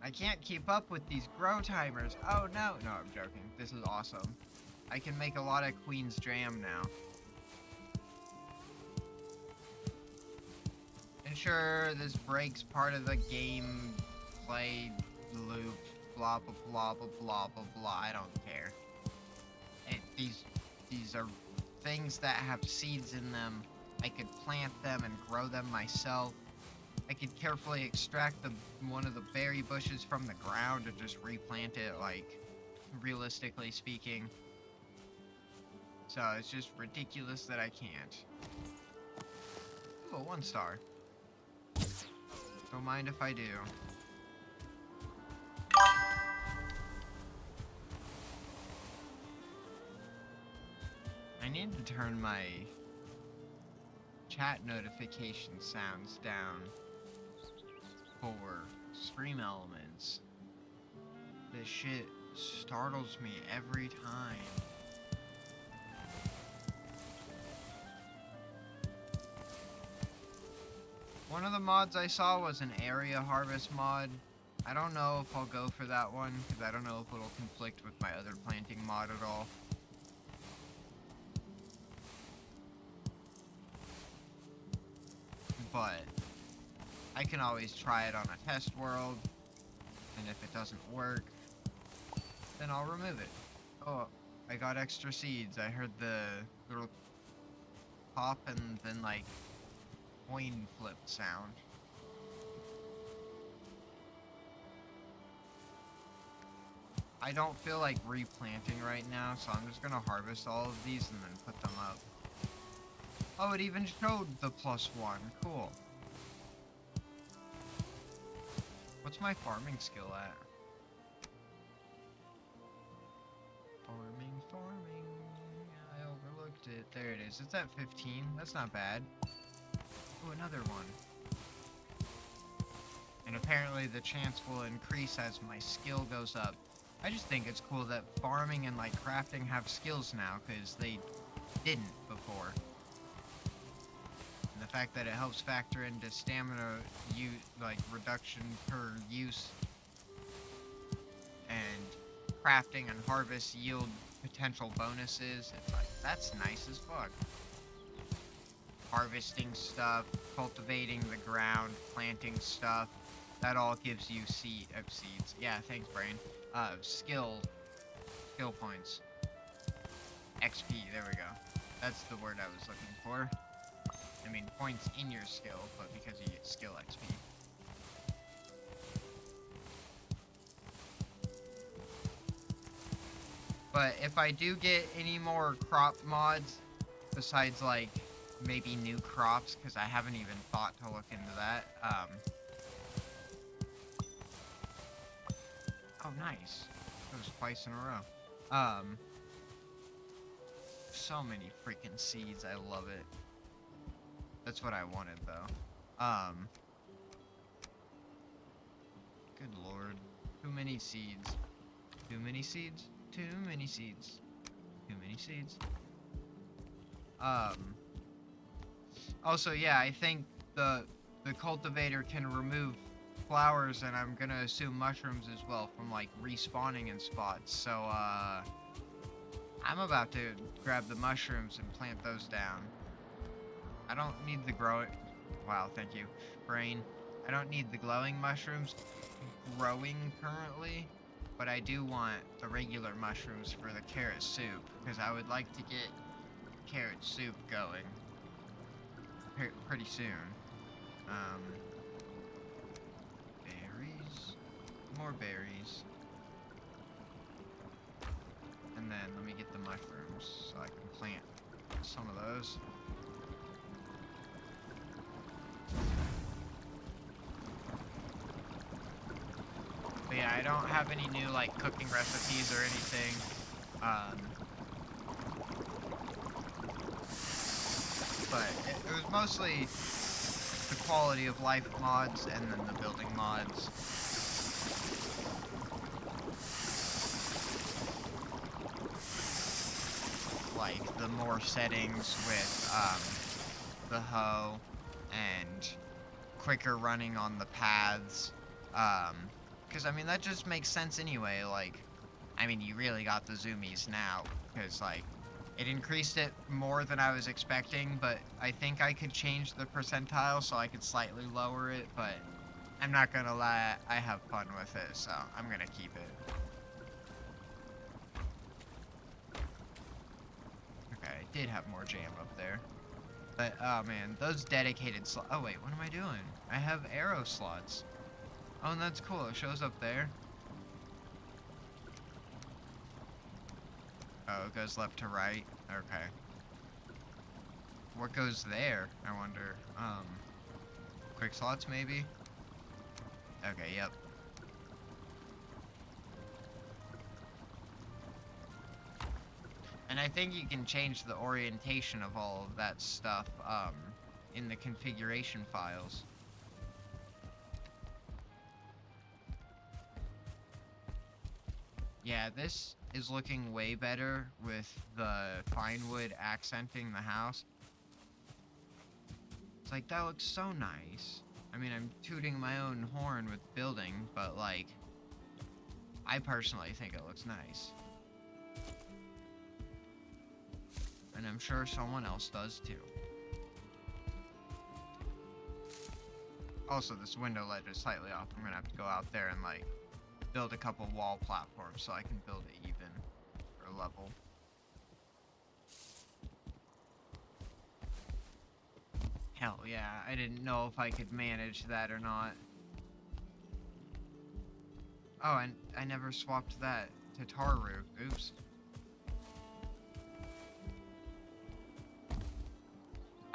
[SPEAKER 1] I can't keep up with these grow timers. Oh no. No, I'm joking. This is awesome. I can make a lot of Queen's Jam now. And sure, this breaks part of the gameplay loop. Blah, blah, blah, blah, blah, blah, blah. I don't care. These are things that have seeds in them. I could plant them and grow them myself. I could carefully extract one of the berry bushes from the ground and just replant it, like, realistically speaking. So it's just ridiculous that I can't. Ooh, a 1 star. Don't mind if I do. I need to turn my chat notification sounds down for stream elements. This shit startles me every time. One of the mods I saw was an area harvest mod. I don't know if I'll go for that one, because I don't know if it'll conflict with my other planting mod at all. But I can always try it on a test world, and if it doesn't work, then I'll remove it. Oh, I got extra seeds. I heard the little pop and then like coin flip sound. I don't feel like replanting right now, so I'm just gonna harvest all of these and then put them up. Oh, it even showed the +1. Cool. What's my farming skill at? Farming. I overlooked it. There it is. It's at 15. That's not bad. Oh, another one. And apparently the chance will increase as my skill goes up. I just think it's cool that farming and like crafting have skills now, because they didn't before. And the fact that it helps factor into stamina like reduction per use, and crafting and harvest yield potential bonuses. It's like, that's nice as fuck. Harvesting stuff, cultivating the ground, planting stuff, that all gives you seeds. Yeah, thanks, brain. Skill points. XP, there we go. That's the word I was looking for. I mean, points in your skill, but because you get skill XP. But if I do get any more crop mods, besides like maybe new crops, because I haven't even thought to look into that. Oh, nice. That was twice in a row. So many freaking seeds. I love it. That's what I wanted, though. Good lord. Too many seeds. Too many seeds. Too many seeds. Too many seeds. Also, yeah, I think the cultivator can remove flowers, and I'm gonna assume mushrooms as well from like respawning in spots. So I'm about to grab the mushrooms and plant those down. I don't need the wow, thank you, brain. I don't need the glowing mushrooms growing currently, but I do want the regular mushrooms for the carrot soup, because I would like to get carrot soup going pretty soon. Berries, more berries, and then let me get the mushrooms so I can plant some of those. But yeah, I don't have any new like cooking recipes or anything. But it was mostly the quality of life mods and then the building mods. Like the more settings with the hoe and quicker running on the paths. Because I mean that just makes sense anyway. Like, I mean you really got the zoomies now, because like it increased it more than I was expecting, but I think I could change the percentile so I could slightly lower it, but I'm not gonna lie, I have fun with it, so I'm gonna keep it. Okay, I did have more jam up there. But, oh man, those dedicated slots. Oh wait, what am I doing? I have arrow slots. Oh, and that's cool, it shows up there. Oh, it goes left to right. Okay. What goes there, I wonder? Quick slots, maybe? Okay, yep. And I think you can change the orientation of all of that stuff, in the configuration files. Yeah, this is looking way better with the fine wood accenting the house. It's like, that looks so nice. I mean, I'm tooting my own horn with building, but like, I personally think it looks nice. And I'm sure someone else does too. Also, this window ledge is slightly off. I'm gonna have to go out there and like build a couple wall platforms so I can build it even or level. Hell yeah, I didn't know if I could manage that or not. Oh, and I never swapped that to tar roof. Oops.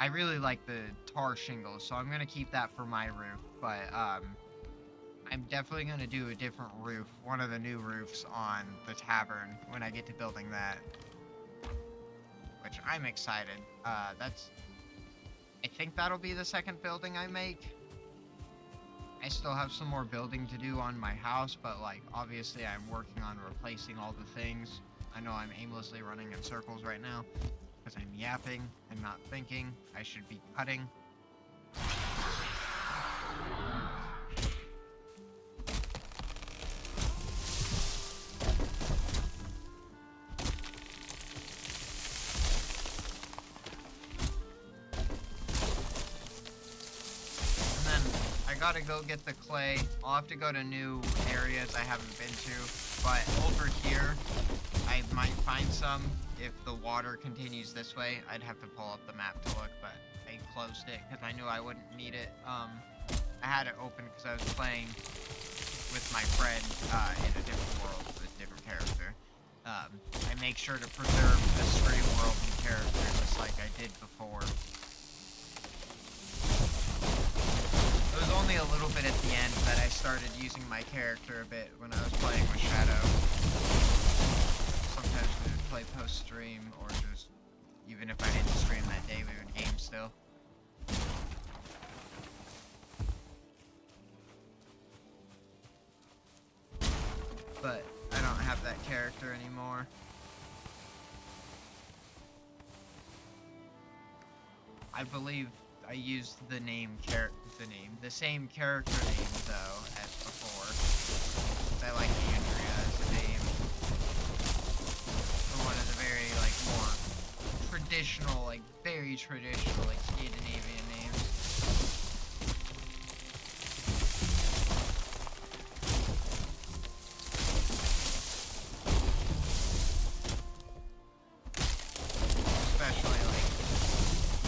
[SPEAKER 1] I really like the tar shingles, so I'm gonna keep that for my roof, but I'm definitely gonna do a different roof, one of the new roofs on the tavern when I get to building that. Which I'm excited. I think that'll be the second building I make. I still have some more building to do on my house, but like, obviously I'm working on replacing all the things. I know I'm aimlessly running in circles right now, because I'm yapping and not thinking. I should be cutting. Gotta go get the clay. I'll have to go to new areas I haven't been to, but over here I might find some. If the water continues this way, I'd have to pull up the map to look, but I closed it because I knew I wouldn't need it. I had it open because I was playing with my friend in a different world with a different character. I make sure to preserve the stream world and character just like I did before. It was only a little bit at the end that I started using my character a bit when I was playing with Shadow. Sometimes we would play post-stream, or just, even if I didn't stream that day, we would game still. But I don't have that character anymore. I believe I used the same character name though as before. I like Andrea as a name. For one of the very like more traditional, like very traditional, like Scandinavian names. Especially like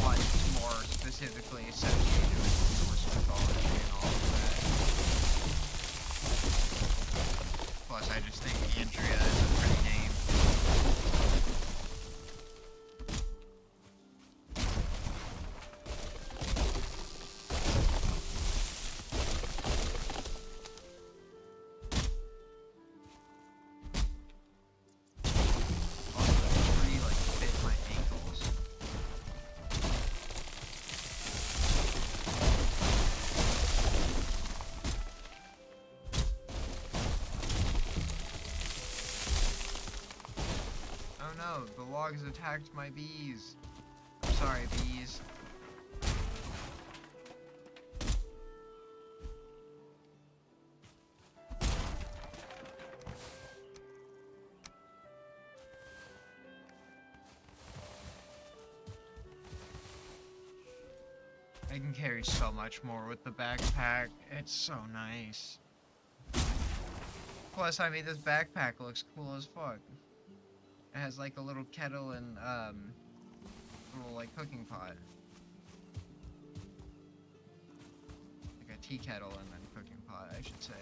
[SPEAKER 1] ones more specifically associated with Norse mythology and all of that. Plus, I just think Andrea is a pretty name. Also, the tree like fit my ankles. Oh no, the logs attacked my bees. I'm sorry, bees. I can carry so much more with the backpack. It's so nice. Plus, I mean, this backpack looks cool as fuck. It has like a little kettle and little like cooking pot. Like a tea kettle and then cooking pot, I should say.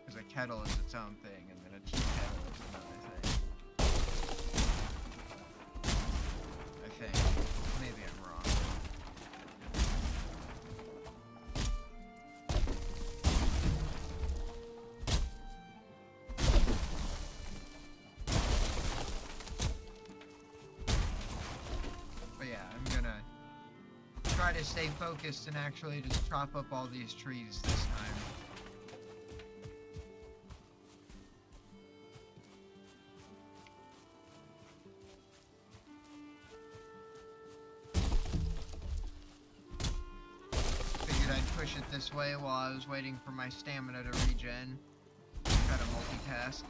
[SPEAKER 1] Because a kettle is its own thing and then a tea kettle is another thing. think. Maybe I'm wrong. But yeah, I'm gonna try to stay focused and actually just chop up all these trees this time. Push it this way while I was waiting for my stamina to regen. Try to multitask.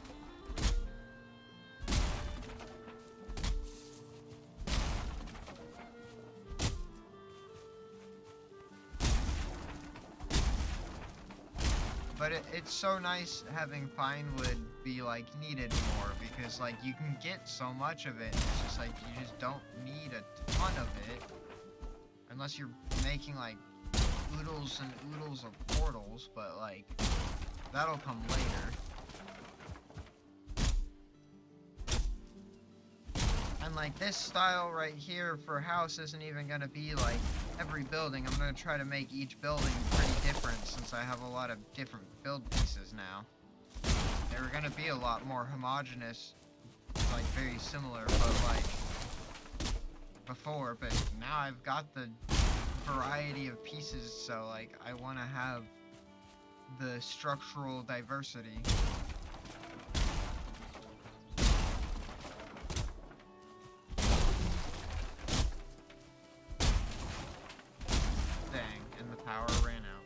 [SPEAKER 1] But it's so nice having pine wood be like needed more, because like you can get so much of it. It's just like you just don't need a ton of it unless you're making like oodles and oodles of portals, but like that'll come later. And like this style right here for house isn't even gonna be like every building. I'm gonna try to make each building pretty different since I have a lot of different build pieces now. They were gonna be a lot more homogeneous, like very similar, but like before, but now I've got the variety of pieces, so like I want to have the structural diversity. Dang, and the power ran out.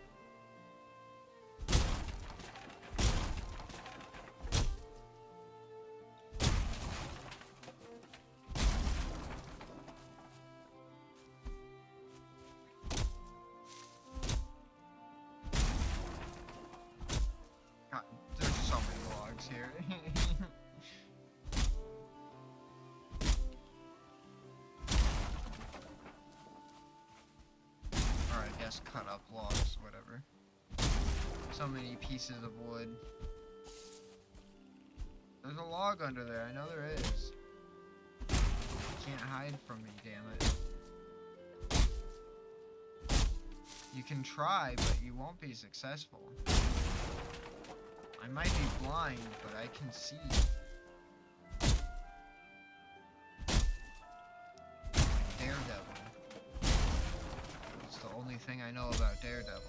[SPEAKER 1] God, there's so many logs here. Or I guess cut up logs, whatever. So many pieces of wood. There's a log under there, I know there is. Can't hide from me, damn it. You can try, but you won't be successful. I might be blind, but I can see. Daredevil. That's the only thing I know about Daredevil.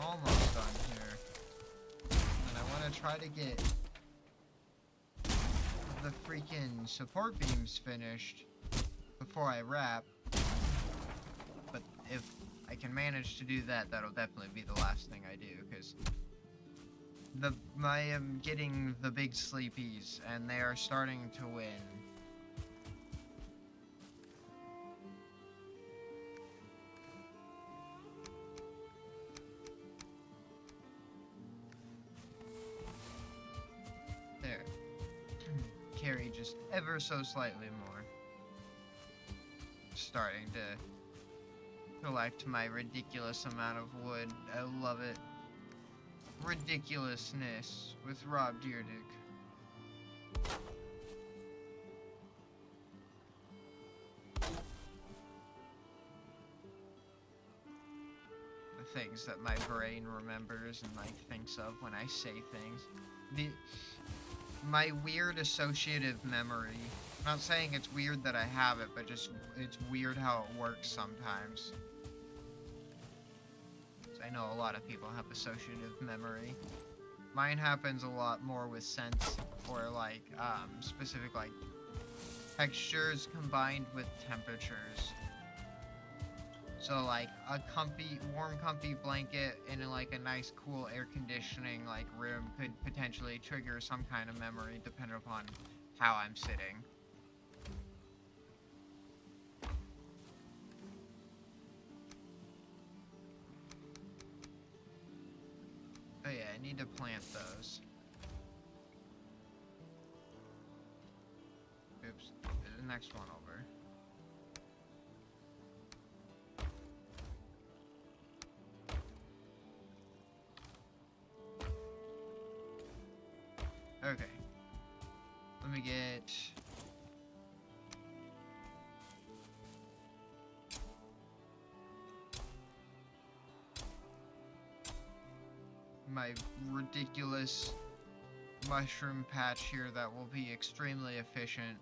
[SPEAKER 1] Almost done here. And I want to try to get the freaking support beams finished before I wrap. But if I can manage to do that, that'll definitely be the last thing I do, because I am getting the big sleepies, and they are starting to win. There. Carry just ever so slightly more. Starting to collect my ridiculous amount of wood. I love it. Ridiculousness with Rob Deerdick. The things that my brain remembers and like thinks of when I say things. My weird associative memory. I'm not saying it's weird that I have it, but just it's weird how it works sometimes. I know a lot of people have associative memory. Mine happens a lot more with sense, or like specific like textures combined with temperatures. So like a warm comfy blanket in like a nice cool air conditioning like room could potentially trigger some kind of memory depending upon how I'm sitting. Oh yeah, I need to plant those. next one over? Okay. Let me get... my ridiculous mushroom patch here that will be extremely efficient.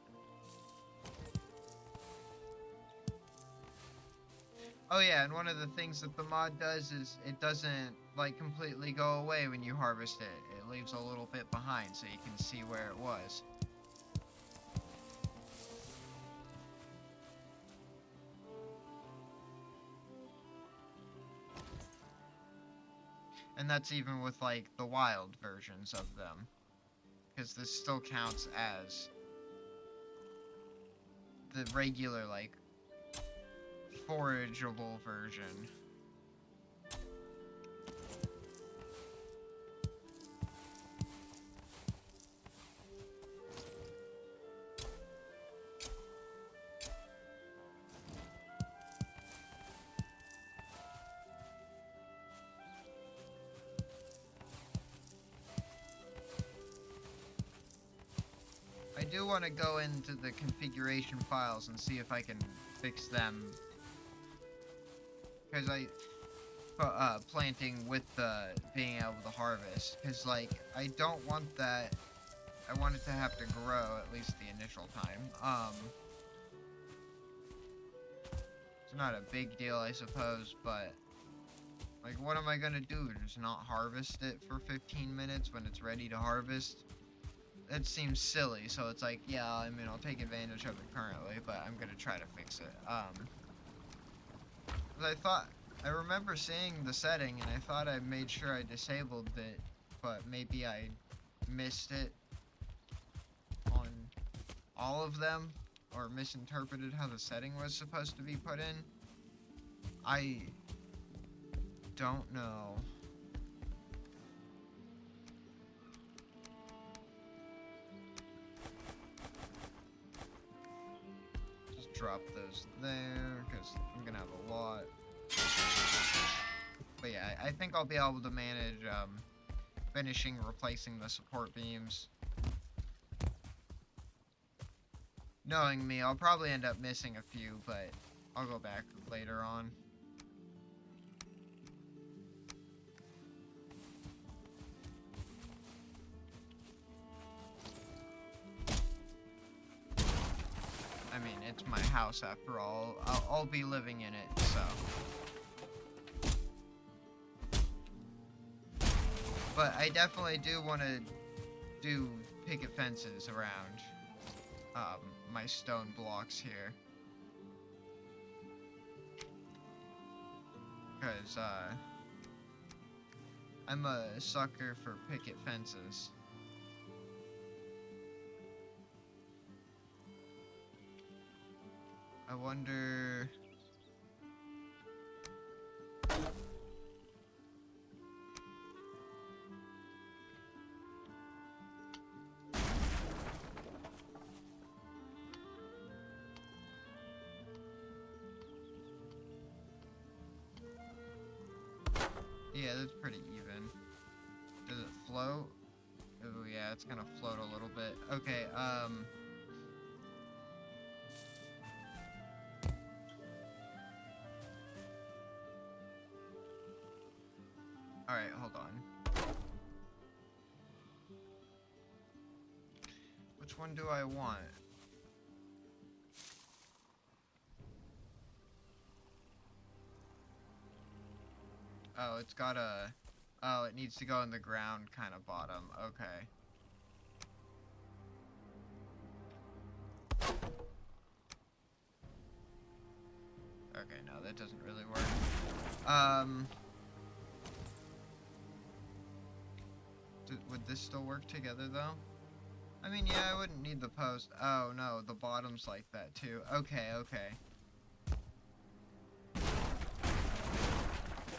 [SPEAKER 1] Oh yeah, and one of the things that the mod does is it doesn't like completely go away when you harvest it. It leaves a little bit behind so you can see where it was. And that's even with like the wild versions of them. Because this still counts as the regular like forageable version. I do want to go into the configuration files and see if I can fix them. Because planting with the being able to harvest. Because, like, I don't want that. I want it to have to grow at least the initial time. It's not a big deal, I suppose, but, like, what am I gonna do? Just not harvest it for 15 minutes when it's ready to harvest? It seems silly, so it's like, yeah, I mean, I'll take advantage of it currently, but I'm gonna try to fix it. I remember seeing the setting, and I thought I made sure I disabled it, but maybe I missed it on all of them, or misinterpreted how the setting was supposed to be put in. I don't know. Just drop those there, because I'm gonna have a lot. But yeah, I think I'll be able to manage finishing replacing the support beams. Knowing me, I'll probably end up missing a few, but I'll go back later on. I mean, it's my house after all. I'll be living in it, so. But I definitely do want to do picket fences around my stone blocks here. Because I'm a sucker for picket fences. I wonder... Yeah, that's pretty even. Does it float? Oh yeah, it's gonna float a little bit. Okay, Alright, hold on. Which one do I want? Oh, it's got a... Oh, it needs to go in the ground kind of bottom. Okay. Okay, no, that doesn't really work. Would this still work together, though? I mean, yeah, I wouldn't need the post. Oh, no, the bottom's like that, too. Okay, okay.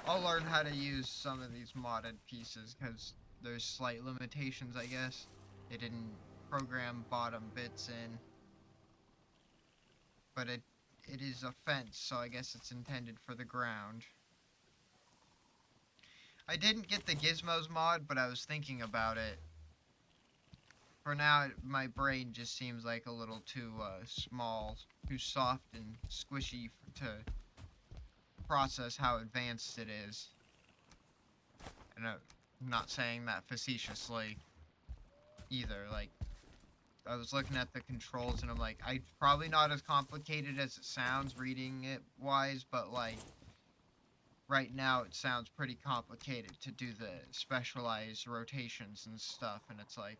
[SPEAKER 1] I'll learn how to use some of these modded pieces, because there's slight limitations, I guess. They didn't program bottom bits in. but it is a fence, so I guess it's intended for the ground. I didn't get the gizmos mod, but I was thinking about it. For now, my brain just seems like a little too small, too soft and squishy to process how advanced it is. And I'm not saying that facetiously either. Like, I was looking at the controls and I'm like, it's probably not as complicated as it sounds reading it wise, but like, right now it sounds pretty complicated to do the specialized rotations and stuff, and it's like,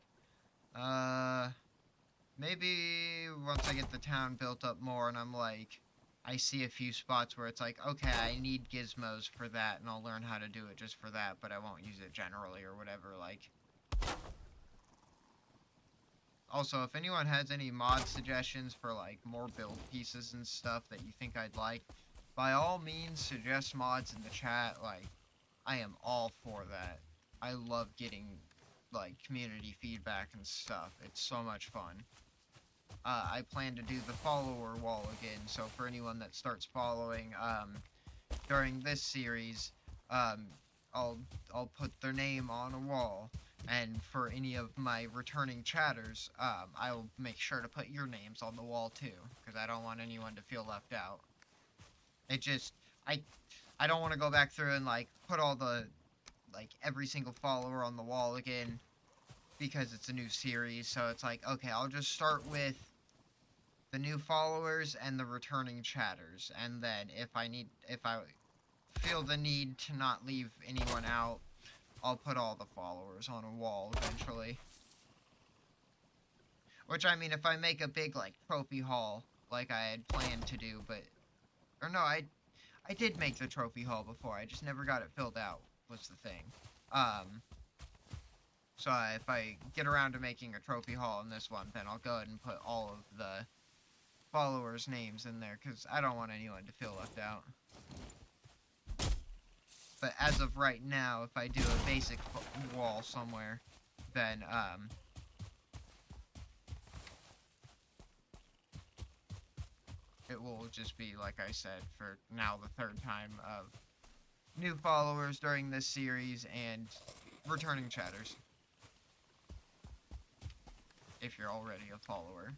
[SPEAKER 1] maybe once I get the town built up more and I'm like, I see a few spots where it's like, okay, I need gizmos for that, and I'll learn how to do it just for that, but I won't use it generally or whatever, like. Also, if anyone has any mod suggestions for, like, more build pieces and stuff that you think I'd like, by all means, suggest mods in the chat. Like, I am all for that. I love getting, like, community feedback and stuff. It's so much fun. I plan to do the follower wall again, so for anyone that starts following, during this series, I'll put their name on a wall. And for any of my returning chatters, I'll make sure to put your names on the wall too, because I don't want anyone to feel left out. It just, I don't want to go back through and, like, put all the, like, every single follower on the wall again, because it's a new series, so it's like, okay, I'll just start with the new followers and the returning chatters, and then if I feel the need to not leave anyone out, I'll put all the followers on a wall eventually. Which, I mean, if I make a big, like, trophy haul, like I had planned to do, but... Or no, I did make the trophy haul before, I just never got it filled out, was the thing. So if I get around to making a trophy haul in this one, then I'll go ahead and put all of the followers' names in there, because I don't want anyone to feel left out. But as of right now, if I do a basic wall somewhere, then, it will just be, like I said, for now the third time of new followers during this series and returning chatters. If you're already a follower.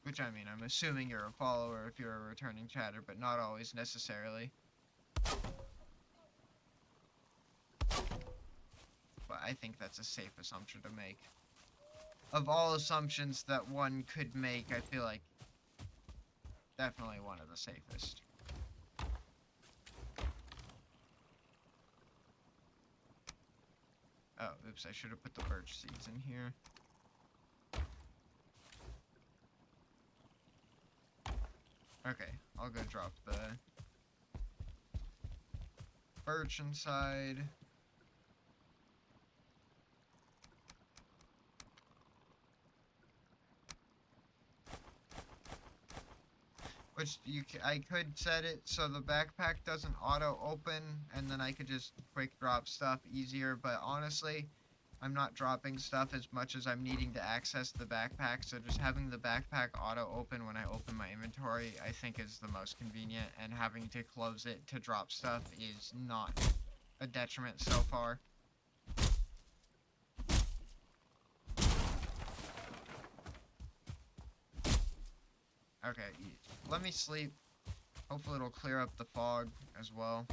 [SPEAKER 1] Which, I mean, I'm assuming you're a follower if you're a returning chatter, but not always necessarily. But I think that's a safe assumption to make. Of all assumptions that one could make, I feel like definitely one of the safest. Oh, oops, I should have put the birch seeds in here. Okay, I'll go drop the birch inside. Which I could set it so the backpack doesn't auto open, and then I could just quick drop stuff easier, but honestly, I'm not dropping stuff as much as I'm needing to access the backpack, so just having the backpack auto open when I open my inventory, I think is the most convenient, and having to close it to drop stuff is not a detriment so far. Okay, let me sleep. Hopefully it'll clear up the fog as well.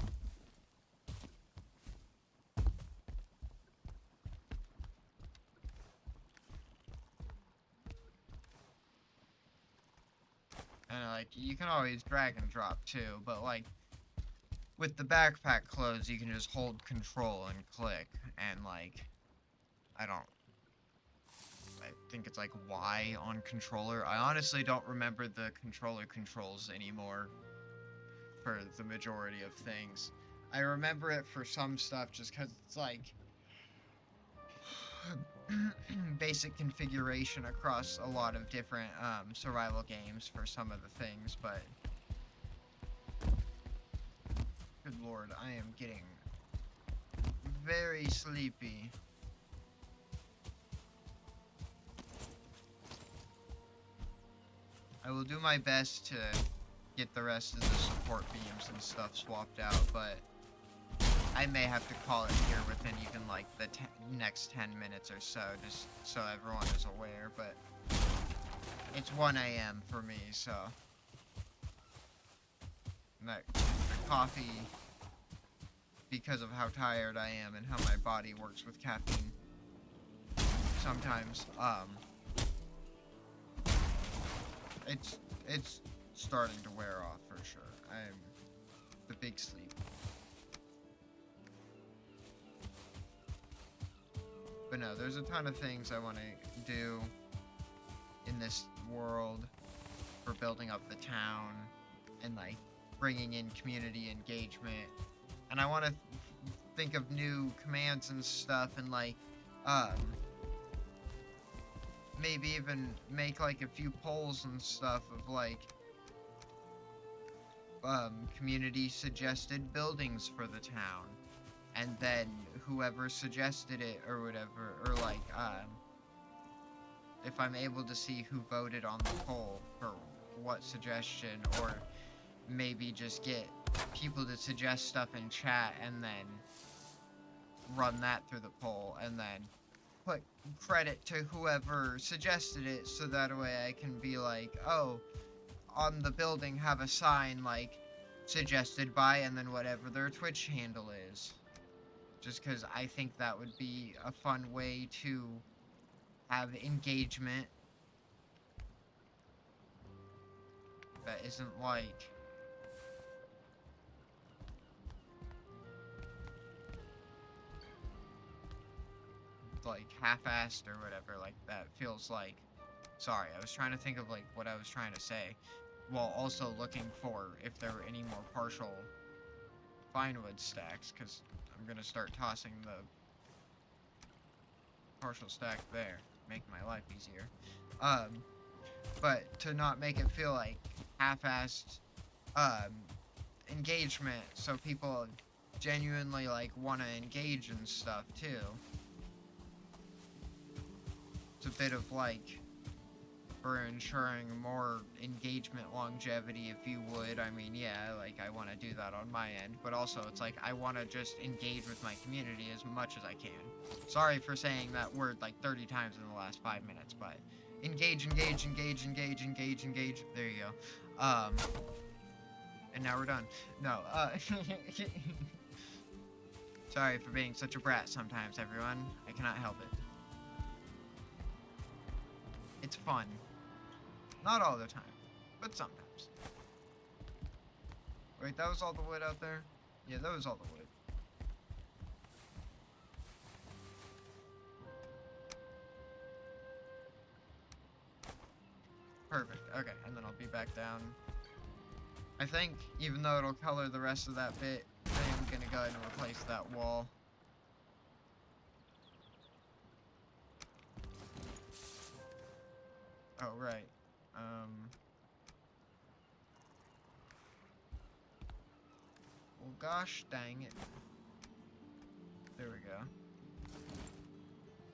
[SPEAKER 1] And, like, you can always drag and drop too, but, like, with the backpack closed, you can just hold control and click, and, like, I think it's like Y on controller. I honestly don't remember the controller controls anymore for the majority of things. I remember it for some stuff just because it's like basic configuration across a lot of different survival games for some of the things, but good lord, I am getting very sleepy. will do my best to get the rest of the support beams and stuff swapped out, but I may have to call it here within even like the next 10 minutes or so, just so everyone is aware, but it's 1 a.m. for me, so the coffee, because of how tired I am and how my body works with caffeine, sometimes, it's starting to wear off for sure. I'm the big sleep. But no, there's a ton of things I want to do in this world for building up the town and like bringing in community engagement. And I want to think of new commands and stuff and like maybe even make like a few polls and stuff of like community suggested buildings for the town, and then whoever suggested it or whatever, or like if I'm able to see who voted on the poll for what suggestion, or maybe just get people to suggest stuff in chat and then run that through the poll and then put credit to whoever suggested it, so that way I can be like, oh, on the building have a sign like suggested by, and then whatever their Twitch handle is. Just because I think that would be a fun way to have engagement that isn't like half-assed or whatever. Like that feels like, sorry, I was trying to think of like what I was trying to say, while also looking for if there were any more partial finewood stacks, because I'm gonna start tossing the partial stack there, make my life easier. But to not make it feel like half-assed engagement, so people genuinely like want to engage and stuff too. It's a bit of like for ensuring more engagement longevity, if you would. I mean, yeah, like I want to do that on my end, but also it's like I want to just engage with my community as much as I can. Sorry for saying that word like 30 times in the last 5 minutes, but engage, engage, engage, engage, engage, engage. There you go. And now we're done. No, sorry for being such a brat sometimes, everyone. I cannot help it. It's fun. Not all the time, but sometimes. Wait, that was all the wood out there? Yeah, that was all the wood. Perfect. Okay, and then I'll be back down. I think, even though it'll color the rest of that bit, I am gonna go ahead and replace that wall. Oh, right. Well, gosh dang it. There we go.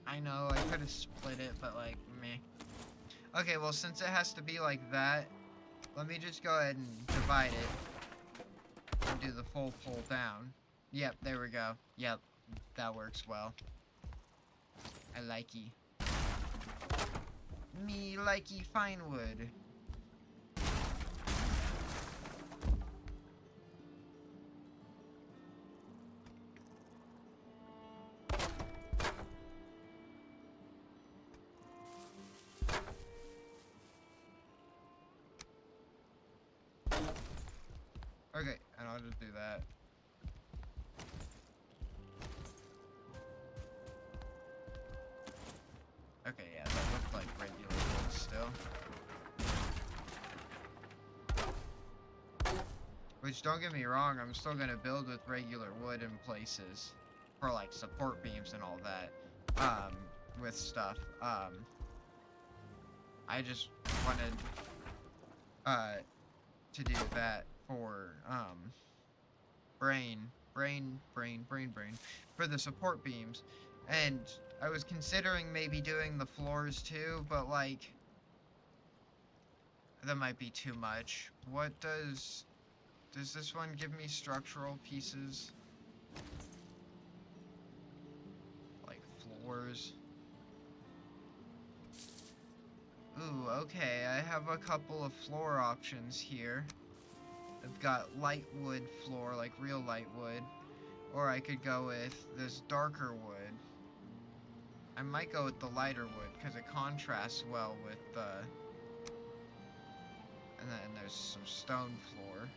[SPEAKER 1] I know, I could have split it, but like, meh. Okay, well, since it has to be like that, let me just go ahead and divide it and do the full pull down. Yep, there we go. Yep, that works well. I likey. Me likey fine wood. Okay, and I'll just do that. Okay, yeah, that looked like regular wood still. Which, don't get me wrong, I'm still gonna build with regular wood in places for like support beams and all that, with stuff. I just wanted to do that for brain for the support beams. And I was considering maybe doing the floors too, but like That might be too much. What does this one give me structural pieces? Like floors? Ooh, okay, I have a couple of floor options here. I've got light wood floor, like real light wood. Or I could go with this darker wood. I might go with the lighter wood, because it contrasts well with the... And then there's some stone floor.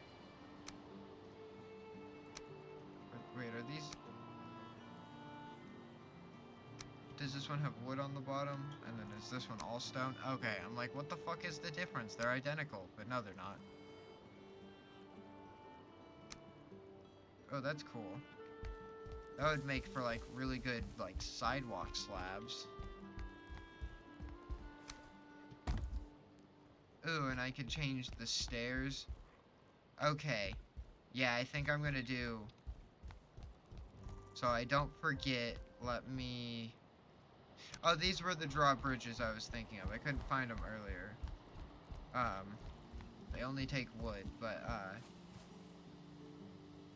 [SPEAKER 1] Wait, are these... Does this one have wood on the bottom? And then is this one all stone? Okay, I'm like, what the fuck is the difference? They're identical, but no, they're not. Oh, that's cool. That would make for, like, really good, like, sidewalk slabs. Ooh, and I could change the stairs. Okay. Yeah, I think I'm gonna do... So I don't forget, let me... Oh, these were the drawbridges I was thinking of. I couldn't find them earlier. They only take wood, but,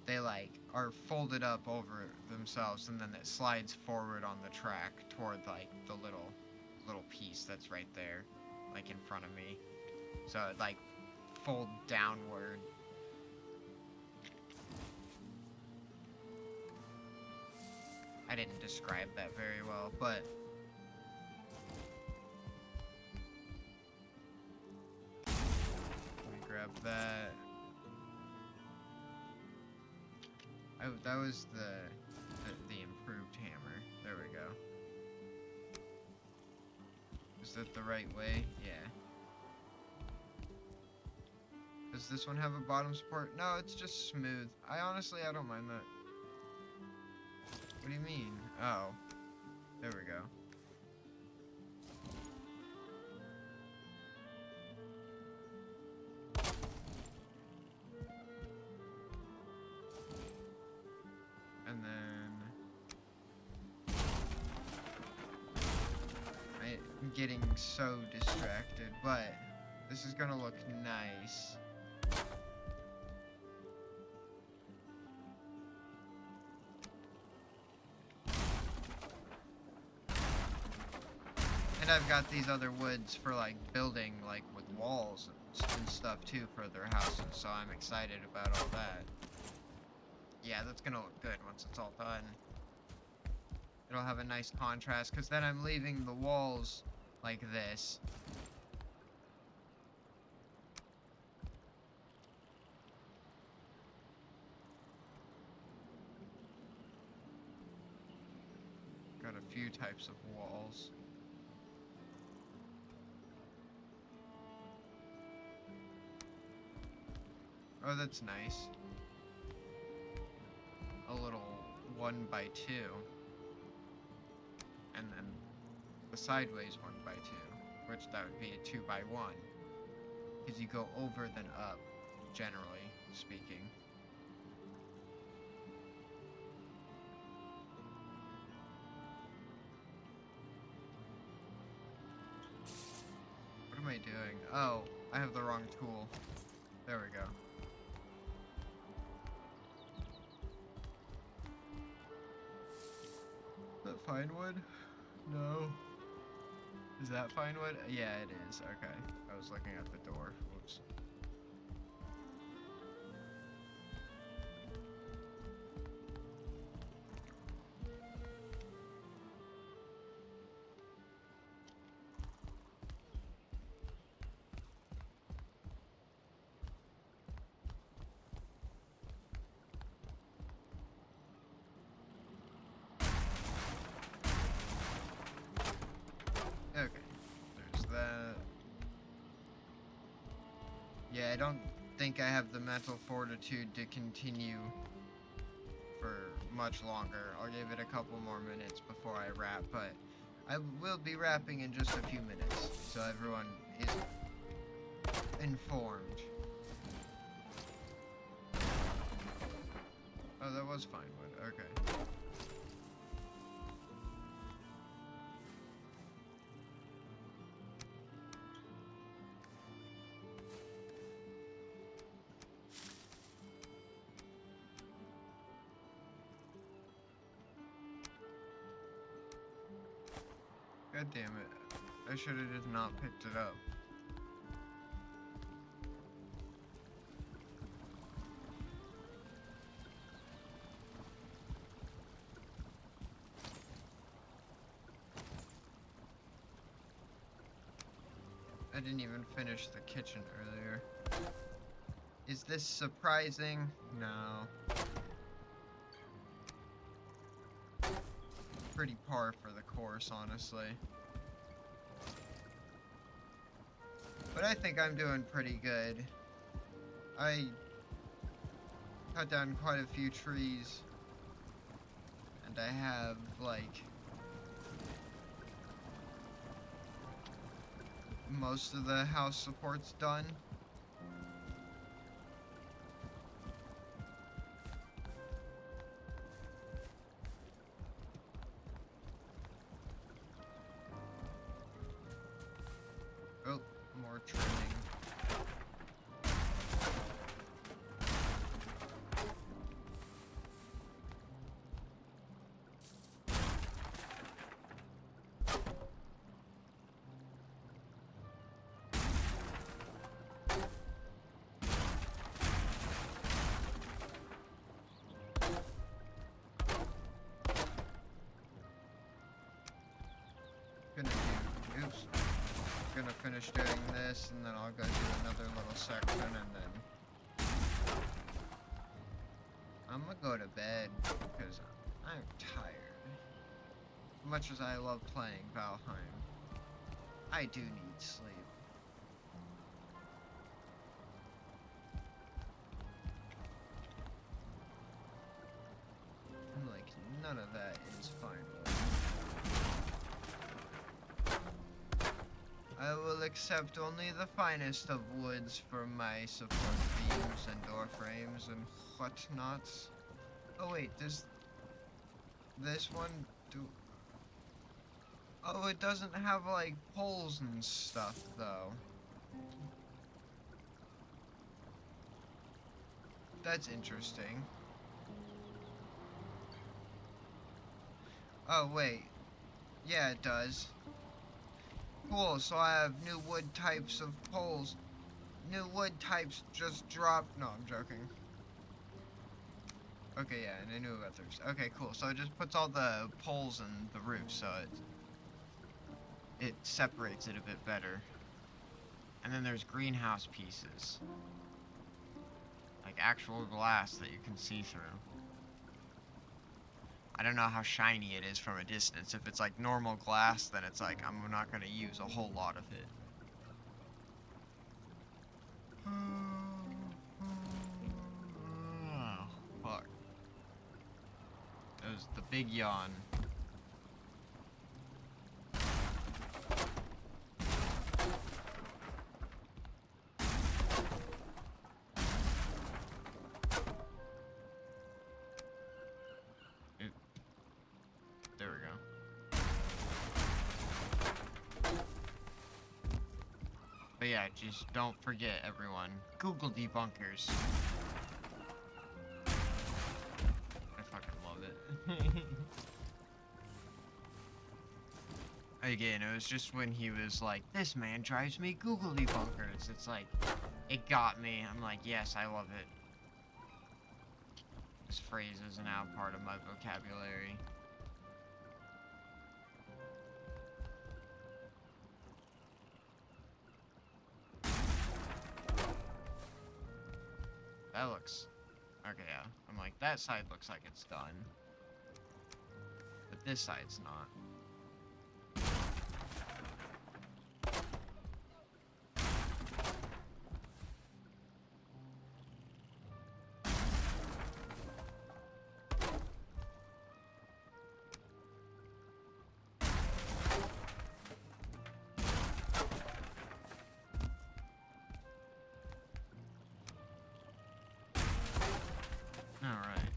[SPEAKER 1] they, like, are folded up over themselves, and then it slides forward on the track toward, like, the little piece that's right there, like, in front of me. So it, like, fold downward. I didn't describe that very well, but... Let me grab that. Oh, that was the improved hammer. There we go. Is that the right way? Yeah. Does this one have a bottom support? No, it's just smooth. I don't mind that. What do you mean? Oh. There we go. And then... I'm getting so distracted, but this is gonna look nice. And I've got these other woods for, like, building, like, with walls and stuff, too, for their houses, so I'm excited about all that. Yeah, that's gonna look good once it's all done. It'll have a nice contrast, because then I'm leaving the walls like this. Got a few types of walls. Oh, that's nice. A little 1x2. And then the sideways 1x2, which that would be a 2x1. Because you go over then up, generally speaking. What am I doing? Oh, I have the wrong tool. There we go. Is that fine wood? No. Is that fine wood? Yeah, it is. Okay. I was looking at the door. Whoops. Okay, there's that. Yeah, I don't think I have the mental fortitude to continue for much longer. I'll give it a couple more minutes before I wrap, but I will be wrapping in just a few minutes, so everyone is informed. Oh, that was fine wood, okay. God damn it. I should have just not picked it up. I didn't even finish the kitchen earlier. Is this surprising? No. Pretty par for the course, honestly. But I think I'm doing pretty good. I cut down quite a few trees. And I have, like, most of the house supports done. Oh, more trimming. Gonna finish doing this, and then I'll go do another little section, and then I'm gonna go to bed because I'm tired. As much as I love playing Valheim, I do need sleep. And like, none of that is fine with me. I will accept only the finest of woods for my support beams and door frames and whatnots. Oh wait, does this one do... Oh, it doesn't have like poles and stuff though. That's interesting. Oh wait, yeah it does. Cool, so I have new wood types of poles. New wood types just dropped. No, I'm joking. Okay, yeah, and I knew about those. Okay, cool. So it just puts all the poles in the roof, so it separates it a bit better. And then there's greenhouse pieces. Like actual glass that you can see through. I don't know how shiny it is from a distance. If it's like normal glass, then it's like I'm not going to use a whole lot of it. Oh, fuck. That was the big yawn. There we go. But yeah, just don't forget, everyone. Google debunkers. I fucking love it. Again, it was just when he was like, "This man drives me Google debunkers." It's like, it got me. I'm like, yes, I love it. This phrase is now part of my vocabulary. That looks... Okay, yeah. I'm like, that side looks like it's done. But this side's not. Alright.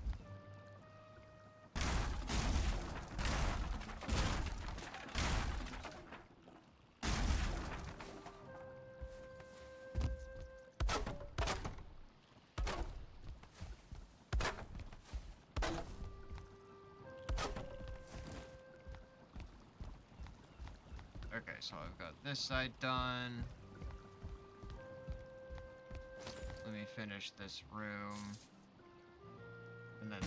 [SPEAKER 1] Okay, so I've got this side done. Let me finish this room. And then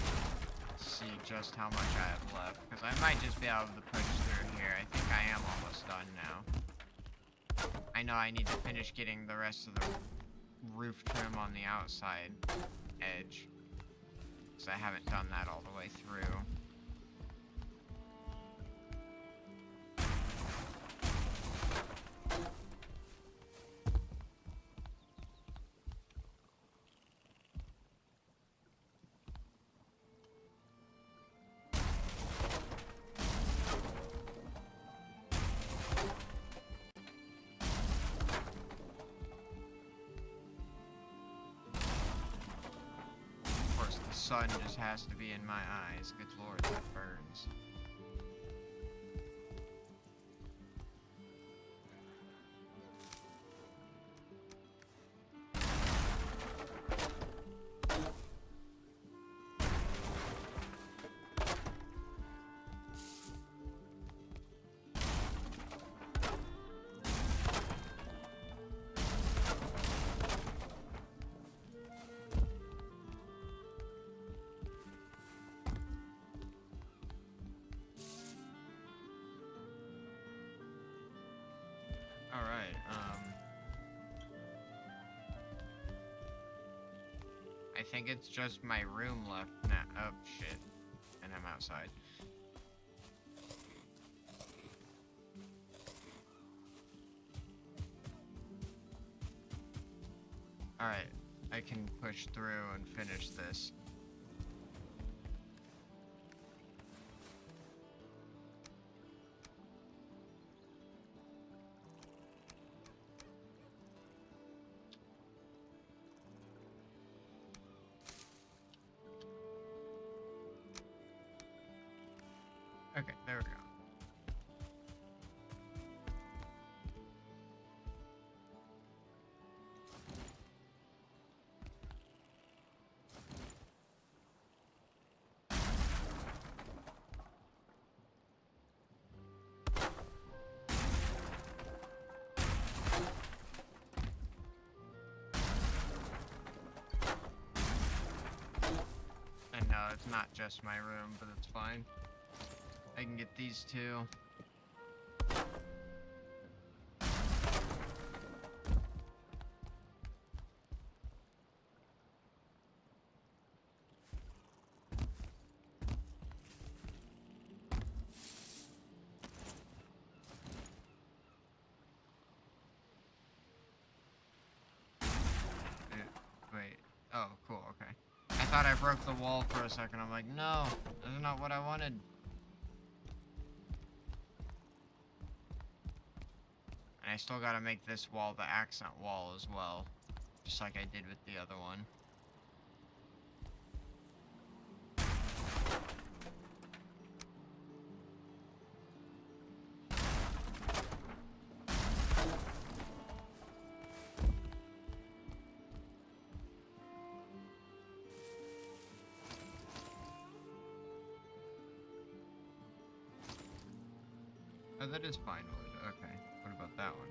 [SPEAKER 1] see just how much I have left. Because I might just be able to push through here. I think I am almost done now. I know I need to finish getting the rest of the roof trim on the outside edge. Because I haven't done that all the way through. Sun just has to be in my eyes. Good lord, that burns. Alright, I think it's just my room left now. Oh, shit. And I'm outside. Alright, I can push through and finish this. Okay, there we go. And no, it's not just my room, but it's fine. I can get these two. Wait. Oh, cool, okay. I thought I broke the wall for a second. I'm like, no, this is not what I wanted. And I still gotta make this wall the accent wall as well. Just like I did with the other one. Oh, that is fine wood. Okay. What about that one?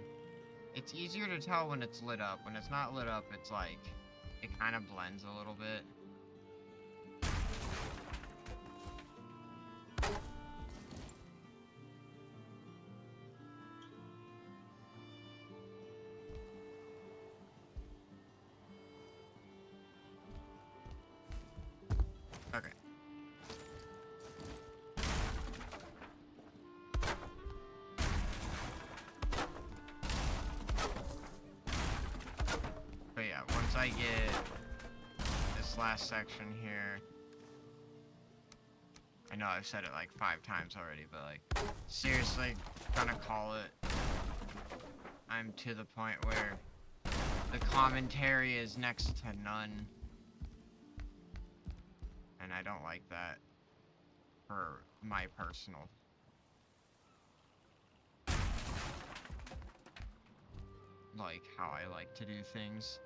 [SPEAKER 1] It's easier to tell when it's lit up. When it's not lit up, it's like, it kind of blends a little bit. Okay. But yeah, once I get this last section here, I know I've said it like 5 times already, but like, seriously, gonna call it. I'm to the point where the commentary is next to none. And I don't like that for my personal. Like, how I like to do things.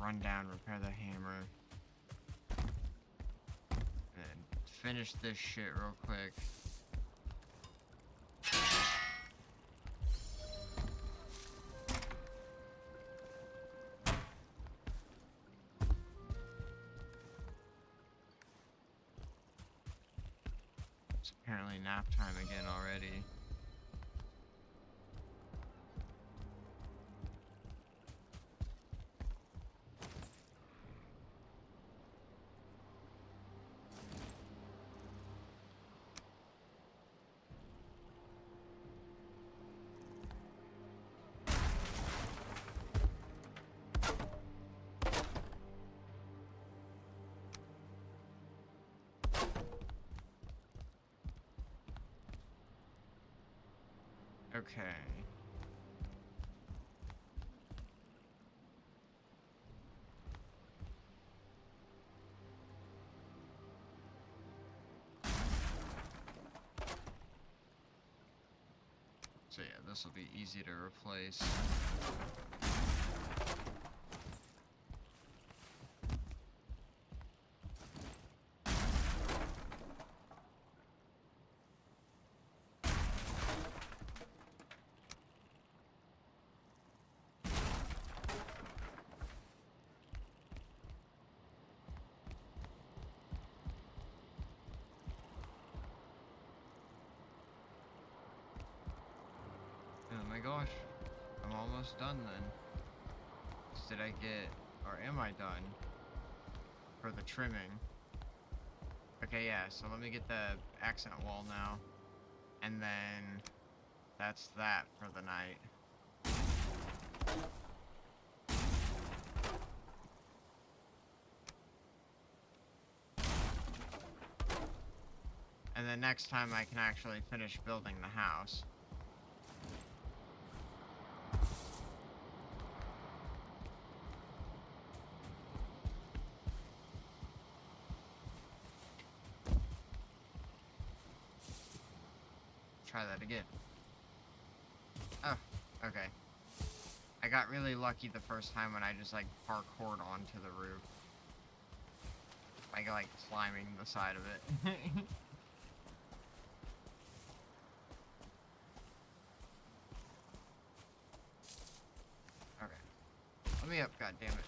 [SPEAKER 1] run down, repair the hammer, and finish this shit real quick. It's apparently nap time again already. Okay. So yeah, this will be easy to replace. Oh my gosh, I'm almost done then. Did I get, or am I done for the trimming? Okay, yeah, so let me get the accent wall now. And then that's that for the night. And then next time I can actually finish building the house. Try that again. Oh, okay. I got really lucky the first time when I just like parkoured onto the roof. Like climbing the side of it. Okay. Let me up, goddammit.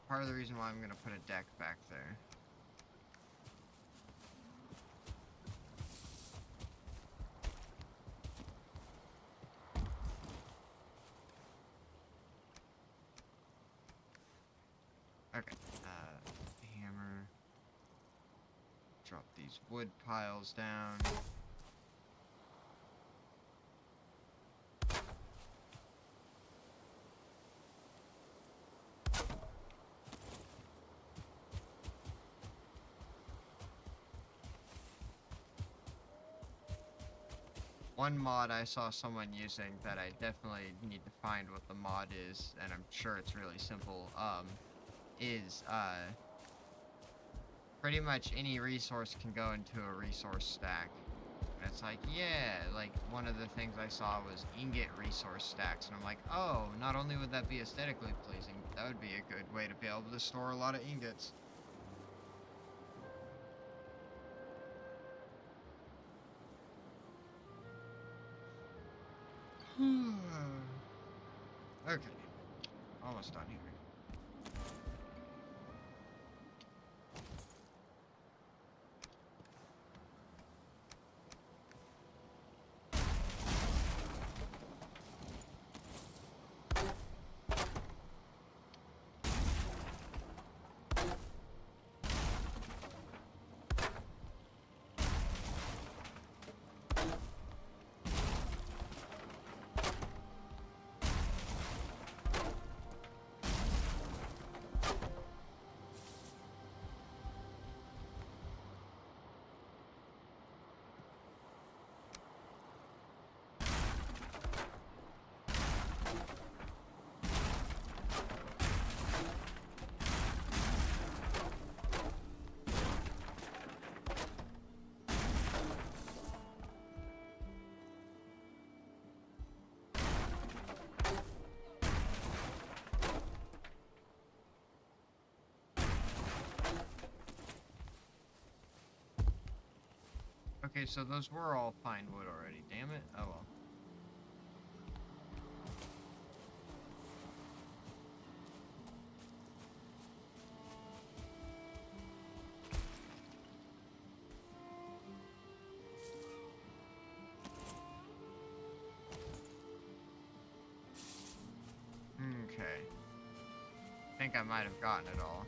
[SPEAKER 1] Part of the reason why I'm gonna put a deck back there. Okay, hammer. Drop these wood piles down. One mod I saw someone using that I definitely need to find what the mod is, and I'm sure it's really simple, is, pretty much any resource can go into a resource stack. And it's like, yeah, like, one of the things I saw was ingot resource stacks, and I'm like, oh, not only would that be aesthetically pleasing, that would be a good way to be able to store a lot of ingots. Okay, almost done here. Okay, so those were all pine wood already. Damn it. Oh well. Okay. I think I might have gotten it all.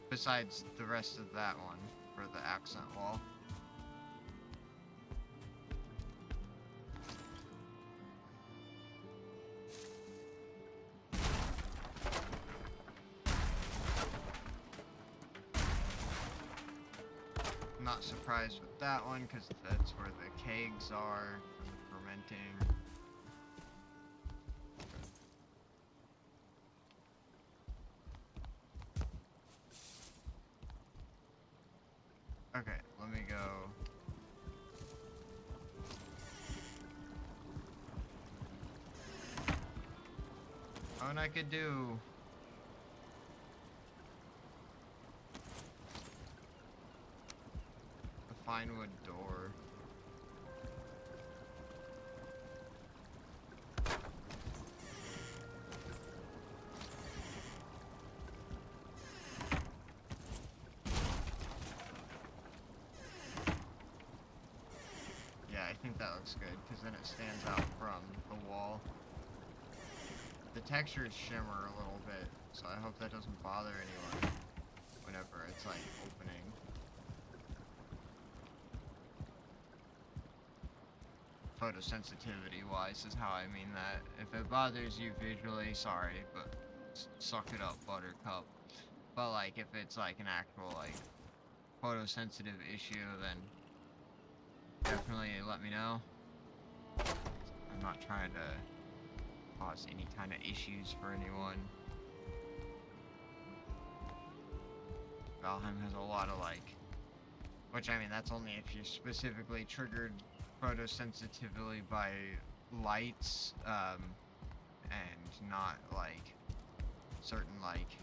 [SPEAKER 1] Besides the rest of that one for the accent wall. I'm not surprised with that one because that's where the kegs are fermenting. Okay, let me go. Oh, and I could do... the fine wood door. Yeah, I think that looks good, because then it stands out from the wall. The textures shimmer a little bit, so I hope that doesn't bother anyone whenever it's, like, opening. Photosensitivity-wise is how I mean that. If it bothers you visually, sorry, but suck it up, buttercup. But, like, if it's, like, an actual, like, photosensitive issue, then definitely let me know. I'm not trying to cause any kind of issues for anyone. Valheim has a lot of, like, which, I mean, that's only if you're specifically triggered photosensitively by lights, and not, like, certain, like,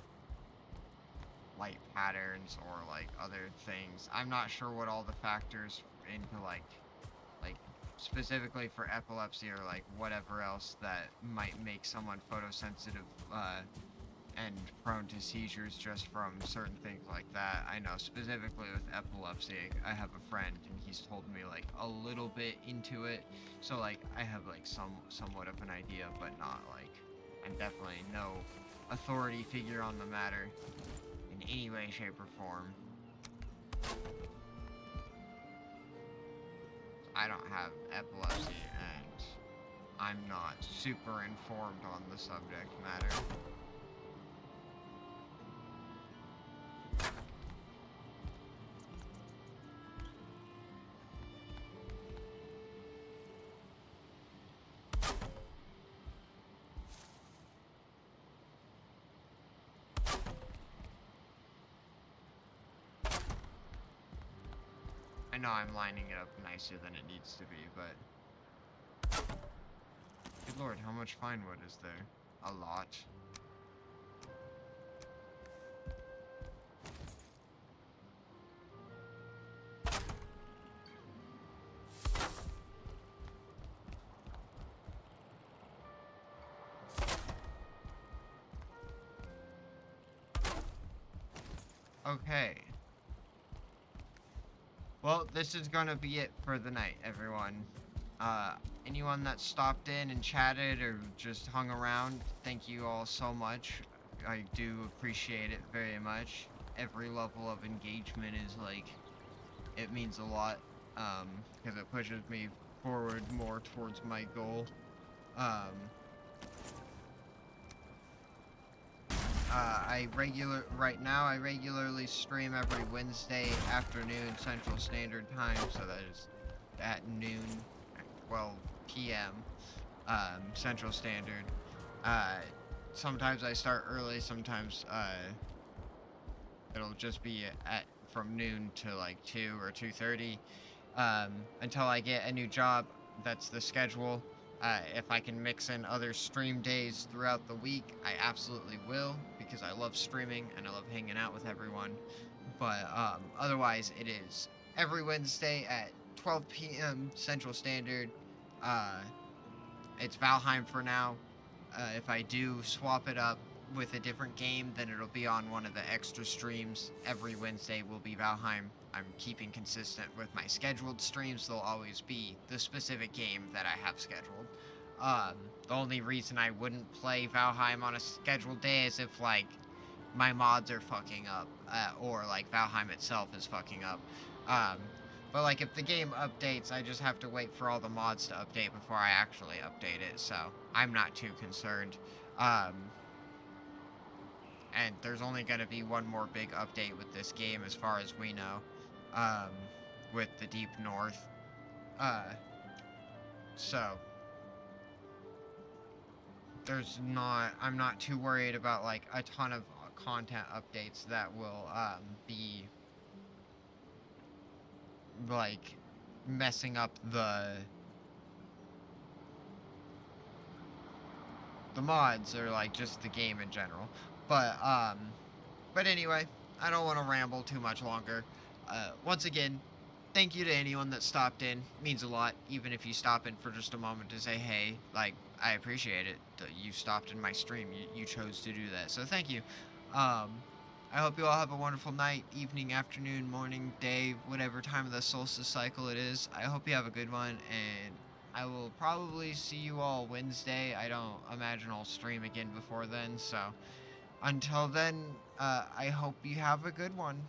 [SPEAKER 1] light patterns or, like, other things. I'm not sure what all the factors into, like, specifically for epilepsy or, like, whatever else that might make someone photosensitive, and prone to seizures just from certain things like that. I know specifically with epilepsy, I have a friend and he's told me like a little bit into it, so like I have like somewhat of an idea, but not like I'm definitely no authority figure on the matter in any way, shape, or form. I don't have epilepsy and I'm not super informed on the subject matter. I know I'm lining it up nicer than it needs to be, but... Good lord, how much fine wood is there? A lot. Okay. Well, this is gonna be it for the night, everyone. Anyone that stopped in and chatted or just hung around, thank you all so much. I do appreciate it very much. Every level of engagement is like, it means a lot, because it pushes me forward more towards my goal. Right now I regularly stream every Wednesday afternoon Central Standard Time, so that is at noon, 12 p.m. Central Standard. Sometimes I start early, sometimes it'll just be from noon to like 2 or 2:30, until I get a new job. That's the schedule. If I can mix in other stream days throughout the week, I absolutely will, because because I love streaming and I love hanging out with everyone. But otherwise, it is every Wednesday at 12 p.m. Central Standard. Uh, it's Valheim for now. If I do swap it up with a different game, then it'll be on one of the extra streams. Every Wednesday will be Valheim. I'm keeping consistent with my scheduled streams. They'll always be the specific game that I have scheduled. The only reason I wouldn't play Valheim on a scheduled day is if, like, my mods are fucking up, or, like, Valheim itself is fucking up. But, like, if the game updates, I just have to wait for all the mods to update before I actually update it, so I'm not too concerned. And there's only going to be one more big update with this game as far as we know, with the Deep North. So I'm not too worried about, like, a ton of content updates that will, be, like, messing up the mods or, like, just the game in general. But anyway, I don't want to ramble too much longer. Once again, thank you to anyone that stopped in. It means a lot, even if you stop in for just a moment to say, hey, like, I appreciate it that you stopped in my stream. You chose to do that. So thank you. I hope you all have a wonderful night, evening, afternoon, morning, day, whatever time of the solstice cycle it is. I hope you have a good one, and I will probably see you all Wednesday. I don't imagine I'll stream again before then, so until then, I hope you have a good one.